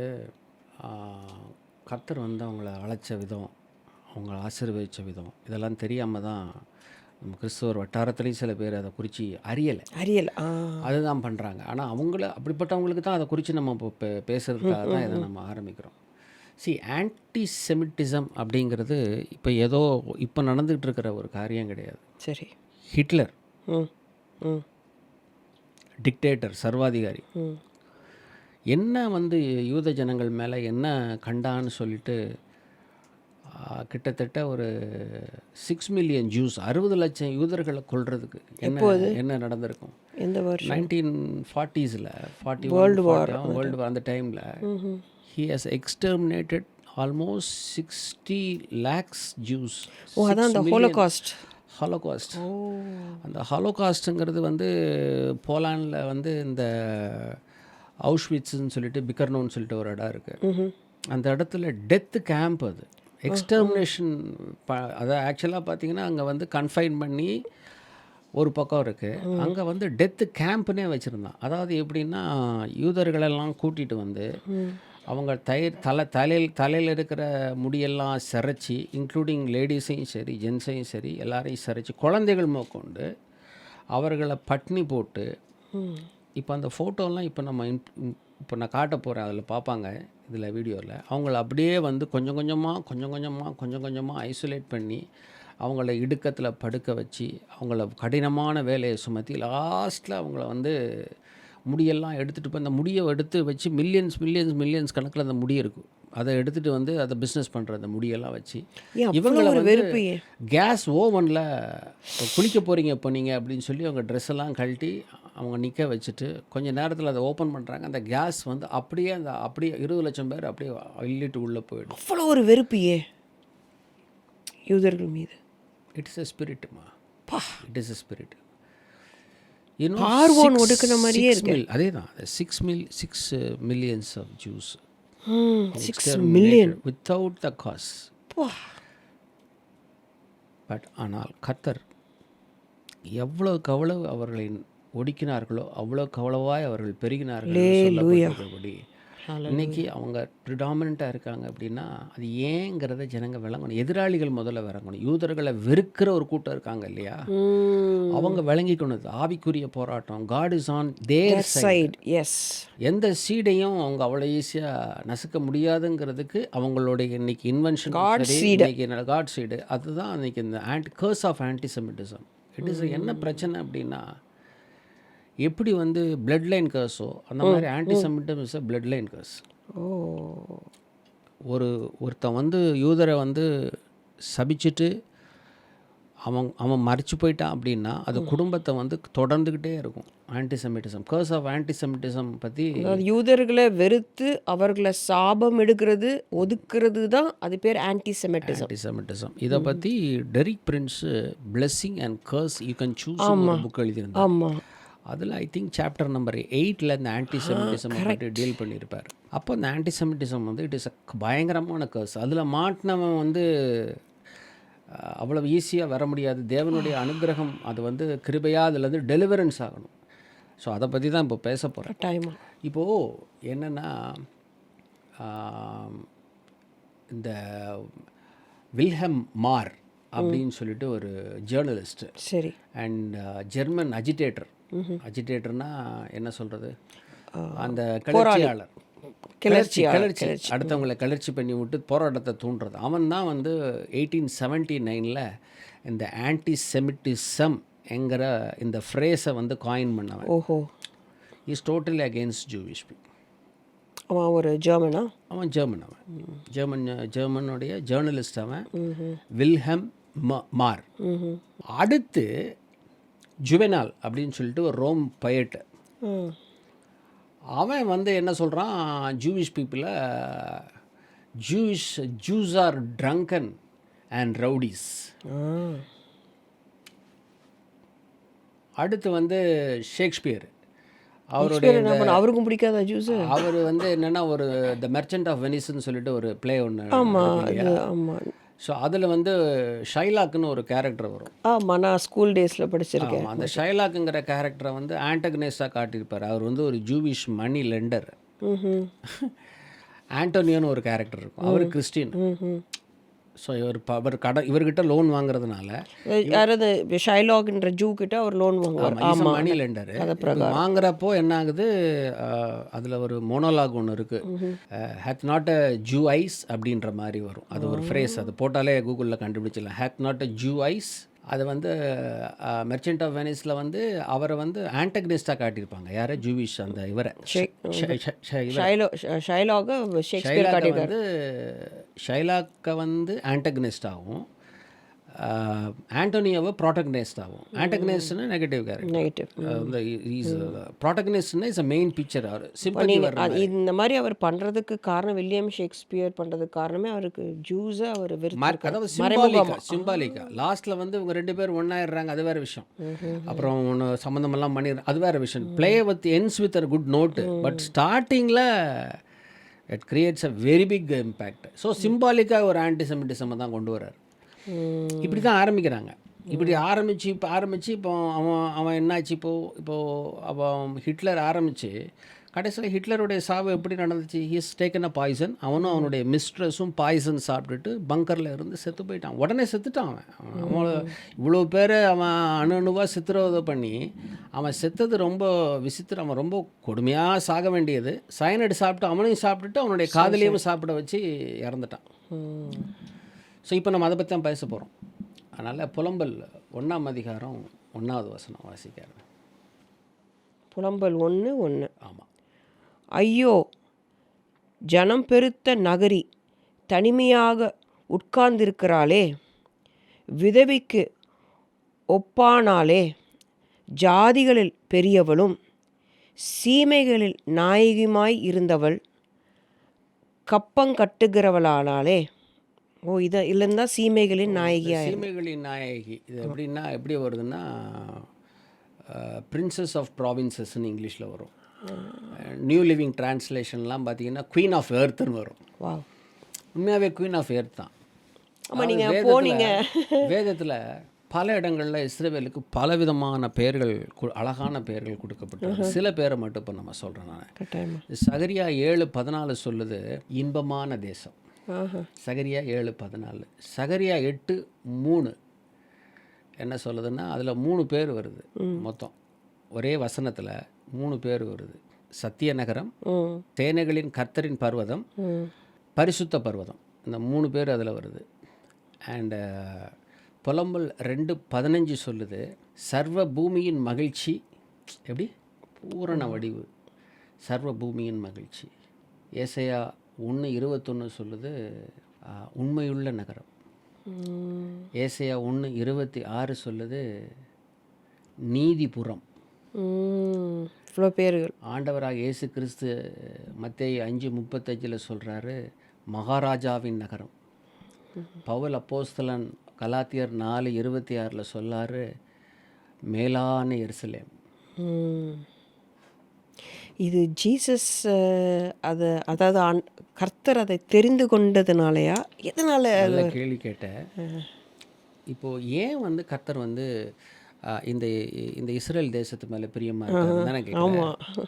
கர்த்தர் வந்து அவங்கள அழைச்ச விதம், அவங்கள ஆசீர்வதித்த விதம், இதெல்லாம் தெரியாமல் தான் நம்ம கிறிஸ்துவர் வட்டாரத்துலேயும் சில பேர் அதை குறித்து அறியலை. அதுதான் பண்ணுறாங்க. ஆனால் அப்படிப்பட்டவங்களுக்கு தான் அதை குறித்து நம்ம இப்போ பேசுகிறதுக்காக தான் இதை நம்ம ஆரம்பிக்கிறோம். ஆன்டி செமிட்டிசம் அப்படிங்கிறது இப்போ நடந்துகிட்டு இருக்கிற ஒரு காரியம் கிடையாது. சரி, ஹிட்லர் டிக்டேட்டர், சர்வாதிகாரி, என்ன வந்து யூத ஜனங்கள் மேலே என்ன கண்டான்னு சொல்லிட்டு கிட்டத்தட்ட ஒரு 6 மில்லியன் ஜூஸ், 60 லட்சம் யூதர்களை கொல்றதுக்கு என்ன நடந்திருக்கும்? எந்த வருஷம்? 1940s, வேர்ல்டு வார் அந்த டைமில் he has exterminated almost 60 lakhs Jews. அதான் அந்த ஹாலோகாஸ்ட். அந்த ஹாலோகாஸ்ட்டுங்கிறது வந்து போலாண்டில் வந்து இந்த அவுஷ்விட்ஸ்ன்னு சொல்லிட்டு பிகர்னோன்னு சொல்லிட்டு ஒரு இடம் இருக்குது. அந்த இடத்துல டெத்து கேம்ப், அது எக்ஸ்டர்மினேஷன். அதை ஆக்சுவலாக பார்த்தீங்கன்னா அங்கே வந்து கன்ஃபைன் பண்ணி ஒரு பக்கம் இருக்குது, அங்கே வந்து டெத்து கேம்ப்னே வச்சுருந்தான். அதாவது எப்படின்னா யூதர்களெல்லாம் கூட்டிகிட்டு வந்து அவங்க தலையில் இருக்கிற முடியெல்லாம் சிரைச்சி, இன்க்ளூடிங் லேடிஸையும் சரி ஜென்ஸையும் சரி எல்லாரையும் சிரைச்சி, குழந்தைகள் மேற்கொண்டு அவர்களை பட்னி போட்டு. இப்போ அந்த ஃபோட்டோலாம் இப்போ நான் காட்ட போகிறேன், அதில் பார்ப்பாங்க இதில் வீடியோவில். அவங்கள அப்படியே வந்து கொஞ்சம் கொஞ்சமாக ஐசோலேட் பண்ணி அவங்கள இடுக்கத்தில் படுக்க வச்சு அவங்கள கடினமான வேலையை சுமத்தி லாஸ்ட்டில் அவங்கள வந்து முடியெல்லாம் எடுத்துகிட்டு போய் அந்த முடியை எடுத்து வச்சு மில்லியன்ஸ் கணக்கில் அந்த முடி இருக்கும், அதை எடுத்துகிட்டு வந்து அதை பிஸ்னஸ் பண்ணுற அந்த முடியெல்லாம் வச்சு இவங்களை வந்து கேஸ் ஓவனில் குளிக்க போகிறீங்க இப்போ நீங்கள் அப்படின்னு சொல்லி அவங்க ட்ரெஸ் எல்லாம் கழட்டி அவங்க நிற்க வச்சுட்டு கொஞ்சம் நேரத்தில் அதை ஓப்பன் பண்ணுறாங்க. அந்த கேஸ் வந்து அப்படியே 20 லட்சம் பேர் அப்படியே அள்ளிட்டு உள்ளே போயிடும். அவ்வளோ ஒரு வெறுப்பையே யூதர்கள் மீது. இட் இஸ் எ ஸ்பிரிட்டுமா, இட் இஸ் எ ஸ்பிரிட். ஒடுக்கின மாதிரியே இருக்கு. அதே தான் 6 millions of Jews, 6 million without the cause. But ஆனால் கர்த்தர் எவ்வளவுக்கு அவ்வளவு அவர்களை ஒடுக்கினார்களோ அவ்வளோக்கு அவ்வளவாய் அவர்கள் பெருகினார்கள். இன்னைக்கு அவங்க ப்ரிடாமினண்ட்டாக இருக்காங்க அப்படின்னா அது ஏங்கிறத ஜனங்க விளங்கணும். எதிராளிகள் முதல்ல விளங்கணும். யூதர்களை வெறுக்கிற ஒரு கூட்டம் இருக்காங்க இல்லையா, அவங்க விளங்கிக்கணும். ஆவிக்குரிய போராட்டம். God is on their side. எந்த சீடையும் அவங்க அவ்வளோ ஈஸியாக நசுக்க முடியாதுங்கிறதுக்கு அவங்களுடைய இன்னைக்கு இன்வென்ஷன் காட் சீடு. அதுதான் இன்னைக்கு இந்த கர்ஸ் ஆஃப் ஆன்டிசெமிட்டிசம். இட் இஸ் என்ன பிரச்சனை அப்படின்னா, எப்படி வந்து பிளட் லைன் கர்ஸோ அந்த மாதிரி ஆன்டிசெமிட்டிசம் இஸ் பிளட் லைன் கர்ஸ். ஒருத்தன் வந்து யூதரை வந்து சபிச்சுட்டு அவன் மறிச்சு போயிட்டான் அப்படின்னா அது குடும்பத்தை வந்து தொடர்ந்துக்கிட்டே இருக்கும். ஆன்டிசெமிட்டிசம், கர்ஸ் ஆஃப் ஆன்டிசெமிட்டிசம் பற்றி, யூதர்களை வெறுத்து அவர்களை சாபம் எடுக்கிறது ஒதுக்குறது தான் அது பேர் ஆன்டிசெமிட்டிசம். இதை பற்றி Derek Prince blessing and கர்ஸ் you can choose book எழுதியிருந்தார். ஆமாம், அதில் ஐ திங்க் சாப்டர் நம்பர் 8 இந்த ஆன்டிசெமிட்டிசம் பற்றி டீல் பண்ணியிருப்பார். அப்போ இந்த ஆன்டிசெமிட்டிசம் வந்து இட் இஸ் அ பயங்கரமான கர்ஸ். அதில் மாட்டினவன் வந்து அவ்வளோ ஈஸியாக வர முடியாது. தேவனுடைய அனுகிரகம் அது வந்து கிருபையாக அதுலேருந்து டெலிவரன்ஸ் ஆகணும். ஸோ அதை பற்றி தான் இப்போ பேச போகிறேன். இப்போது என்னென்னா, இந்த வில்ஹெம் மார் அப்படின்னு சொல்லிட்டு ஒரு ஜேர்னலிஸ்ட்டு, சரி, அண்ட் ஜெர்மன் அஜிடேட்டர்னா என்ன சொல்கிறது, அந்த கிளர்ச்சியாளர் கிளர்ச்சியாளர் கிளர்ச்சி அடுத்தவங்களை கிளர்ச்சி பண்ணி விட்டு போராட்டத்தை தூண்டுறது. அவன் தான் வந்து 1879 இந்த ஆன்டிசெமிட்டிசம் என்கிற இந்த ஃப்ரேஸை வந்து காயின் பண்ணவன். ஓஹோ. Is totally against Jewish people. அவன் ஒரு ஜெர்மனா? அவன் ஜெர்மனுடைய ஜேர்னலிஸ்ட் அவன், வில்ஹெம் மார். அடுத்து ஜுவெனால் அப்படின்னு சொல்லிட்டு ஒரு ரோம் பயட்டு, அவன் வந்து என்ன சொல்கிறான், ஜூவிஷ் பீப்புளை Jews are drunken and rowdies. அடுத்து வந்து ஷேக்ஸ்பியர், அவருக்கும் பிடிக்காத ஜூஸ். அவர் வந்து என்னென்னா ஒரு த மெர்ச்சன்ட் ஆஃப் வெனிஸ்ன்னு சொல்லிட்டு ஒரு பிளே ஒன்று. ஆமாம். ஸோ அதில் வந்து ஷைலாக்குன்னு ஒரு கேரக்டர் வரும். ஆமாம், நான் ஸ்கூல் டேஸில் படிச்சிருக்கேன். அந்த ஷைலாக்குங்கிற கேரக்டரை வந்து ஆண்டகனைஸ்டாக காட்டியிருப்பார். அவர் வந்து ஒரு ஜூவிஷ் மணி லெண்டர். ஆண்டோனியோன்னு ஒரு கேரக்டர் இருக்கும், அவர் கிறிஸ்டின். ஸோ இவர்கிட்ட லோன் வாங்குறதுனால, யாராவது ஷைலாக்ன்ற ஜூ கிட்ட அவர் லோன் வாங்குவார். ஆமாம், மணி லெண்டர். வாங்குறப்போ என்ன ஆகுது, அதில் ஒரு மோனோலாக் ஒன்று இருக்குது, hath not a Jew eyes அப்படின்ற மாதிரி வரும். அது ஒரு ஃப்ரேஸ், அது போட்டாலே கூகுளில் கண்டுபிடிச்சிடலாம். Hath not a Jew eyes. அது வந்து மெர்ச்சன்ட் ஆஃப் வெனிஸில் வந்து அவரை வந்து ஆண்டகனிஸ்டாக காட்டியிருப்பாங்க. யாரை, ஜூவிஷ் அந்த இவரை ஷைலாக்கை வந்து ஆண்டகனிஸ்டாகவும் ஆண்டோனியோவை ப்ராட்டகனிஸ்டாகவும். ஆண்டகனிஸ்ட்னா நெகட்டிவ் கேரக்டர், இந்த ப்ராட்டகனிஸ்ட்னா இஸ் அ மெயின் பிக்சர். அவர் சிம்பத்தி இந்த மாதிரி அவர் பண்ணுறதுக்கு காரணம், வில்லியம் ஷேக்ஸ்பியர் பண்ணுறதுக்கு காரணமே அவருக்கு ஜூஸை அவர் அதாவது சிம்பாலிக்கா. லாஸ்ட்டில் வந்து இவங்க 2 பேர் ஒன்றாயிடுறாங்க, அது வேறு விஷயம். அப்புறம் ஒன்று சம்மந்தமெல்லாம் பண்ணி, அது வேறு விஷயம். Play with ends with a good note, but ஸ்டார்டிங்கில் it creates a very big impact. So சிம்பாலிக்காக ஒரு ஆன்டிசெமிட்டிசமை தான் கொண்டு வர்றார். இப்படி தான் ஆரம்பிக்கிறாங்க. இப்படி ஆரம்பித்து இப்போ அவன் என்னாச்சு, இப்போது அவன் ஹிட்லர் ஆரம்பித்து கடைசியில் ஹிட்லருடைய சாவு எப்படி நடந்துச்சு, ஹீஸ் டேக்கன் அ பாய்சன். அவனும் அவனுடைய மிஸ்ட்ரஸும் பாய்சன் சாப்பிட்டுட்டு பங்கரில் இருந்து செத்து போயிட்டான். உடனே செத்துட்டான். அவன் இவ்வளோ பேர் அவன் அணுவாக சித்திரவதை பண்ணி அவன் செத்தது ரொம்ப விசித்திரம். அவன் ரொம்ப கொடுமையாக சாக வேண்டியது. சயனைடு சாப்பிட்டு அவனையும் சாப்பிட்டுட்டு அவனுடைய காதலியும் சாப்பிட வச்சு இறந்துட்டான். ஸோ இப்போ நம்ம அதை பற்றி தான் பேச போகிறோம். அதனால் புலம்பல் 1ஆம் அதிகாரம் 1வது வசனம் வாசிக்கிறேன். புலம்பல் 1:1. ஆமாம். ஐயோ, ஜனம் பெருத்த நகரி தனிமையாக உட்கார்ந்திருக்கிறாளே, விதவிக்கு ஒப்பானாலே, ஜாதிகளில் பெரியவளும் சீமைகளில் நாயகியுமாய் இருந்தவள் கப்பங்கட்டுகிறவளானாலே. ஓ, இல்லைன்னு தான் சீமைகளின் நாயகியா. சீமைகளின் நாயகி இது எப்படின்னா எப்படி வருதுன்னா, பிரின்சஸ் ஆஃப் ப்ராவின்சஸ்ன்னு இங்கிலீஷில் வரும். நியூ லிவிங் டிரான்ஸ்லேஷன்லாம் பார்த்தீங்கன்னா குவீன் ஆஃப் எர்த்துன்னு வரும். வா, உண்மையாகவே குவீன் ஆஃப் எர்த் தான். ஆமாம், நீங்கள் போனீங்க. வேதத்தில் பல இடங்களில் இஸ்ரவேலுக்கு பலவிதமான பெயர்கள், அழகான பெயர்கள் கொடுக்கப்பட்டது. சில பேரை மட்டும் இப்போ நம்ம சொல்கிறேன். நான் சகரியா 7:14 சொல்லுது, இன்பமான தேசம். சகரியா 7:14. சகரியா 8:3 என்ன சொல்லுதுன்னா, அதில் 3 பேர் வருது. மொத்தம் ஒரே வசனத்தில் 3 பேர் வருது. சத்திய நகரம், சேனைகளின் கர்த்தரின் பர்வதம், பரிசுத்த பர்வதம். இந்த 3 பேர் அதில் வருது. அண்டு புலம்பல் 2:15 சொல்லுது, சர்வ பூமியின் மகிழ்ச்சி. எப்படி? பூரண வடிவு, சர்வ பூமியின் மகிழ்ச்சி. ஏசாயா 1:21 சொல்லுது, உண்மையுள்ள நகரம். ஏசாயா 1:26 சொல்லுது, நீதிபுரம். இவ்வளோ பேர்கள். ஆண்டவராக இயேசு கிறிஸ்து மத்தேயு 5:35 சொல்கிறாரு, மகாராஜாவின் நகரம். பவுல் அப்போஸ்தலன் கலாத்தியர் 4:26 சொல்லாரு, மேலான எருசலேம். இது ஜீசஸ் அதாவது கர்த்தர் அதை தெரிந்து கொண்டதுனாலயா, எதனால்? கேள்வி கேட்டேன். இப்போது ஏன் வந்து கர்த்தர் வந்து இந்த இந்த இஸ்ரேல் தேசத்து மேலே பிரியமாக இருக்காருன்னு தானே கேட்குறேன்.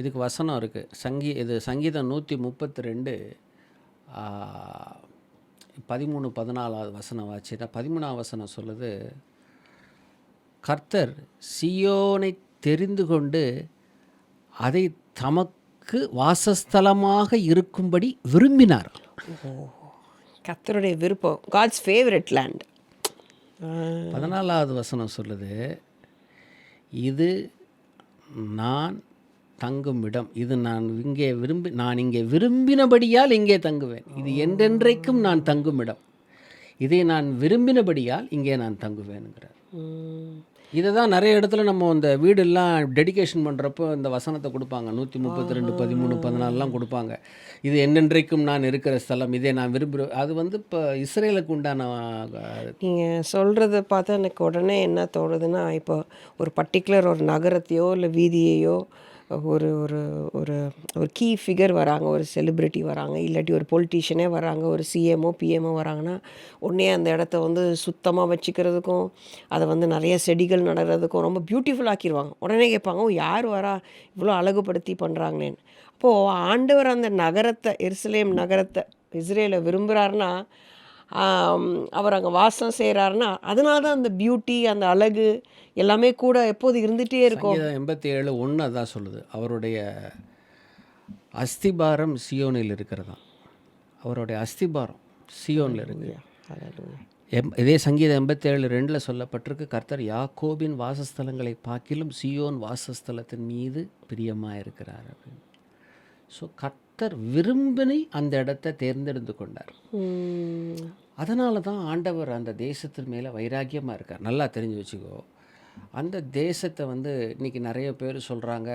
இதுக்கு வசனம் இருக்குது. இது சங்கீதம் 132 13-14 வசனம் வாச்சுன்னா 13ஆம் வசனம் சொல்லுது, கர்த்தர் சியோனை தெரிந்து கொண்டு அதை தமக்கு வாசஸ்தலமாக இருக்கும்படி விரும்பினார். கர்த்தருடைய விருப்பம், காட்ஸ் ஃபேவரட் லேண்ட். 14வது வசனம் சொல்லுது, இது நான் தங்கும் இடம், இது நான் இங்கே விரும்பினபடியால் இங்கே தங்குவேன், இது என்றென்றைக்கும் நான் தங்கும் இடம், இதை நான் விரும்பினபடியால் இங்கே நான் தங்குவேனுங்கிறார். இதை தான் நிறைய இடத்துல நம்ம இந்த வீடெல்லாம் டெடிகேஷன் பண்ணுறப்போ இந்த வசனத்தை கொடுப்பாங்க. 132, 13, 14 கொடுப்பாங்க. இது என்னென்றைக்கும் நான் இருக்கிற ஸ்தலம், இதை நான் விரும்புகிறேன். அது வந்து இப்போ இஸ்ரேலுக்கு உண்டான. நீங்கள் சொல்கிறத பார்த்தா எனக்கு உடனே என்ன தோணுதுன்னா, இப்போ ஒரு பர்டிகுலர் ஒரு நகரத்தையோ இல்லை வீதியையோ ஒரு ஒரு ஒரு ஒரு கீ ஃபிகர் வராங்க, ஒரு செலிப்ரிட்டி வராங்க, இல்லாட்டி ஒரு பொலிட்டீஷியனே வராங்க, ஒரு சிஎம்ஓ பிஎம்ஓ வராங்கன்னா உடனே அந்த இடத்த வந்து சுத்தமாக வச்சுக்கிறதுக்கும் அதை வந்து நிறைய செடிகள் நடுறதுக்கும் ரொம்ப பியூட்டிஃபுல் ஆக்கிடுவாங்க. உடனே கேட்பாங்க, ஓ யார் வரா இவ்வளோ அழகுபடுத்தி பண்ணுறாங்களேன்னு. அப்போது ஆண்டவர் அந்த நகரத்தை, எருசலேம் நகரத்தை, இஸ்ரேலை விரும்புகிறாருன்னா, அவர் அங்கே வாசம் செய்கிறாருன்னா, அதனால தான் அந்த பியூட்டி, அந்த அழகு எல்லாமே கூட எப்போது இருந்துகிட்டே இருக்கும். 87:1 அதான் சொல்லுது, அவருடைய அஸ்திபாரம் சியோனில் இருக்கிறதா. அவருடைய அஸ்திபாரம் சியோனில் இருக்கு. இதே சங்கீதம் 87:2 சொல்லப்பட்டிருக்கு, கர்த்தர் யாக்கோபின் வாசஸ்தலங்களை பார்க்கிலும் சியோன் வாசஸ்தலத்தின் மீது பிரியமாக இருக்கிறார் அப்படின்னு. ஸோ கர்த்தர் விரும்பினி அந்த இடத்தை தேர்ந்தெடுத்து கொண்டார். அதனால தான் ஆண்டவர் அந்த தேசத்தின் மேலே வைராக்கியமாக இருக்கார். நல்லா தெரிஞ்சு வச்சுக்கோ, அந்த தேசத்தை வந்து இன்றைக்கி நிறைய பேர் சொல்கிறாங்க,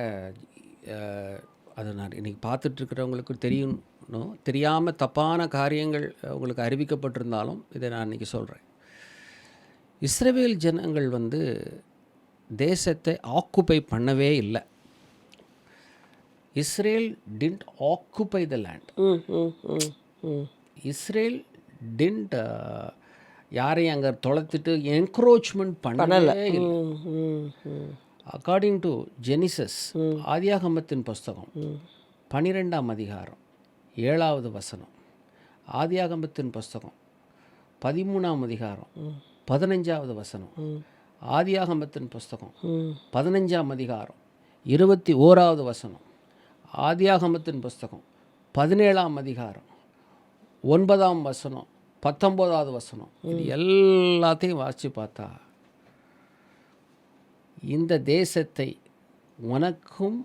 அதை நான் இன்றைக்கி பார்த்துட்ருக்கிறவங்களுக்கு தெரியணும், தெரியாமல் தப்பான காரியங்கள் உங்களுக்கு அறிவிக்கப்பட்டிருந்தாலும் இதை நான் இன்றைக்கி சொல்கிறேன். இஸ்ரவேல் ஜனங்கள் வந்து தேசத்தை ஆக்குப்பை பண்ணவே இல்லை. Israel tint occupy the land. Israel tint யாரையும் அங்கே தொலைத்துட்டு என்க்ரோச்மெண்ட் பண்ணவே இல்லை. அக்கார்டிங் டு ஜெனிசஸ், ஆதியாகமத்தின் புஸ்தகம் 12ஆம் அதிகாரம் 7வது வசனம், ஆதியாகமத்தின் புஸ்தகம் 13ஆம் அதிகாரம் 15வது வசனம், ஆதியாகமத்தின் புஸ்தகம் 15ஆம் அதிகாரம் 21வது வசனம், ஆதியாகமத்தின் புஸ்தகம் 17ஆம் அதிகாரம் 9ஆம் வசனம், 19வது வசனம், இது எல்லாத்தையும் வாசித்து பார்த்தா இந்த தேசத்தை உனக்கும்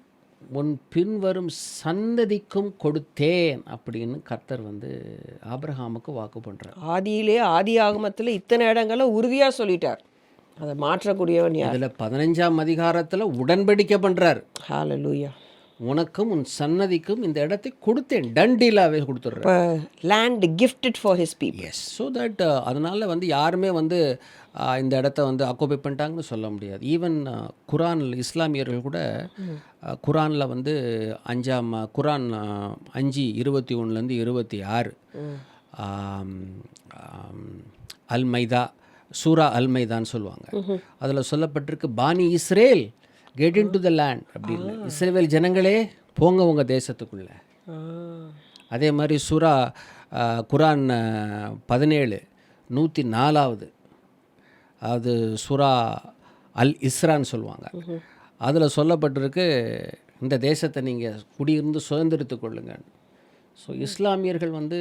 உன் பின்வரும் சந்ததிக்கும் கொடுத்தேன் அப்படின்னு கர்த்தர் வந்து ஆபிரகாமுக்கு வாக்கு பண்ணுறார். ஆதி ஆகமத்தில் இத்தனை இடங்களை உறுதியாக சொல்லிட்டார், அதை மாற்றக்கூடியவன் யார்? அதில் 15ஆம் அதிகாரத்தில் உடன்படிக்கை பண்ணுறார். ஹல்லேலூயா. உனக்கும் உன் சன்னதிக்கும் இந்த இடத்தை கொடுத்தேன், டண்டீலாகவே கொடுத்துட்றேன். இப்போ land gifted for his people. Yes. So that அதனால் வந்து யாருமே வந்து இந்த இடத்த வந்து ஆக்குபை பண்ணிட்டாங்கன்னு சொல்ல முடியாது. ஈவன் குரானில் இஸ்லாமியர்கள் கூட குரானில் வந்து குரான் 5:21 26 அல் மைதா, சூரா அல் மைதான்னு சொல்லுவாங்க. அதில் சொல்லப்பட்டிருக்கு, பானி Israel get into the land அப்படின்னு. இஸ்ரேல் ஜனங்களே போங்க உங்கள் தேசத்துக்குள்ளே. அதே மாதிரி சூரா குரான் 17:104, அது சூரா அல் இஸ்ரான்னு சொல்லுவாங்க. அதில் சொல்லப்பட்டிருக்கு, இந்த தேசத்தை நீங்கள் குடியிருந்து சுதந்திரித்து கொள்ளுங்க. ஸோ இஸ்லாமியர்கள் வந்து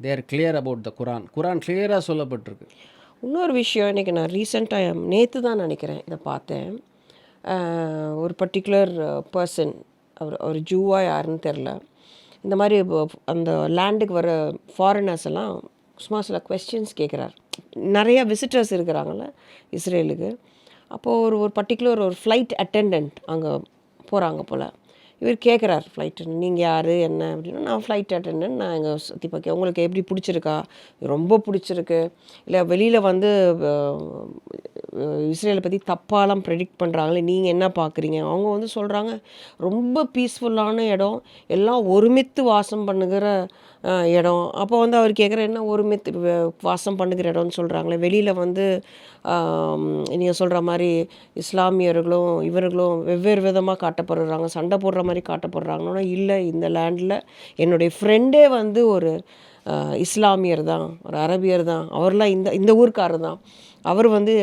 தேர் கிளியர் அபவுட் த குரான் கிளியராக சொல்லப்பட்டிருக்கு. இன்னொரு விஷயம், இன்றைக்கி நான் ரீசெண்டாக நேற்று தான் நினைக்கிறேன் இதை பார்த்தேன். ஒரு பர்டிகுலர் பர்சன், அவர் ஜூவா யாருன்னு தெரில, இந்த மாதிரி அந்த லேண்டுக்கு வர ஃபாரினர்ஸ் எல்லாம் சும்மா சில கொஸ்டின்ஸ் கேட்குறாரு. நிறையா விசிட்டர்ஸ் இருக்கிறாங்கள்ல இஸ்ரேலுக்கு. அப்போது ஒரு பர்டிகுலர் ஒரு ஃப்ளைட் அட்டெண்டன்ட் அங்கே போகிறாங்க போல். இவர் கேட்குறார், ஃப்ளைட் நீங்கள் யார் என்ன அப்படின்னா, நான் ஃப்ளைட் அட்டெண்டன்ட், நான் எங்கள் சுற்றி பார்க்க, உங்களுக்கு எப்படி பிடிச்சிருக்கா, ரொம்ப பிடிச்சிருக்கு, இல்லை வெளியில் வந்து இஸ்ரேலை பற்றி தப்பாலாம் ப்ரெடிக்ட் பண்ணுறாங்களே, நீங்கள் என்ன பார்க்குறீங்க? அவங்க வந்து சொல்கிறாங்க, ரொம்ப பீஸ்ஃபுல்லான இடம், எல்லாம் ஒருமித்து வாசம் பண்ணுகிற இடம். அப்போ வந்து அவர் கேட்குற, என்ன ஒருமித்து வாசம் பண்ணுகிற இடம்னு சொல்கிறாங்களே, வெளியில் வந்து நீங்கள் சொல்கிற மாதிரி இஸ்லாமியர்களும் இவர்களும் வெவ்வேறு விதமாக காட்டப்படுறாங்க, சண்டை போடுற மாதிரி காட்டப்படுறாங்கன்னா, இல்லை, இந்த லேண்டில் என்னுடைய ஃப்ரெண்டே வந்து ஒரு இஸ்லாமியர் தான், ஒரு அரபியர் தான், அவர்லாம் இந்த இந்த ஊர்க்காரர் தான், அவர் வந்து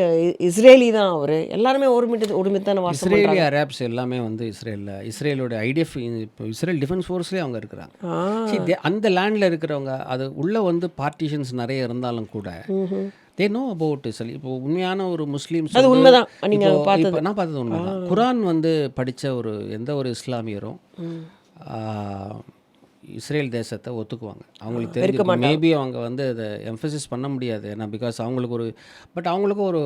இஸ்ரேலி தான், அவர் எல்லாருமே ஒருமித்தான வாசம் இஸ்ரேலி பண்ணுறாங்க. அரேப்ஸ் எல்லாமே வந்து இஸ்ரேலோட ஐடிஎஃப் இப்போ இஸ்ரேல் டிஃபென்ஸ் ஃபோர்ஸ்லேயே அவங்க இருக்கிறாங்க. அந்த லேண்டில் இருக்கிறவங்க அது உள்ளே வந்து பார்ட்டிஷன்ஸ் நிறைய இருந்தாலும் கூட தே நோ அபவுட் இஸ்ரேல். இப்போ உண்மையான ஒரு முஸ்லீம்ஸ் அது உண்மைதான். நீங்கள் நான் பார்த்தது பார்த்தது உண்மைதான். குரான் வந்து படித்த எந்த ஒரு இஸ்லாமியரும் இஸ்ரேல் தேசத்தை ஒத்துக்குவாங்க. அவங்களுக்கு தெரிஞ்சு மேபி அவங்க வந்து அதை எம்ஃபசிஸ் பண்ண முடியாது. ஏன்னா பிகாஸ் அவங்களுக்கு பட் அவங்களுக்கு ஒரு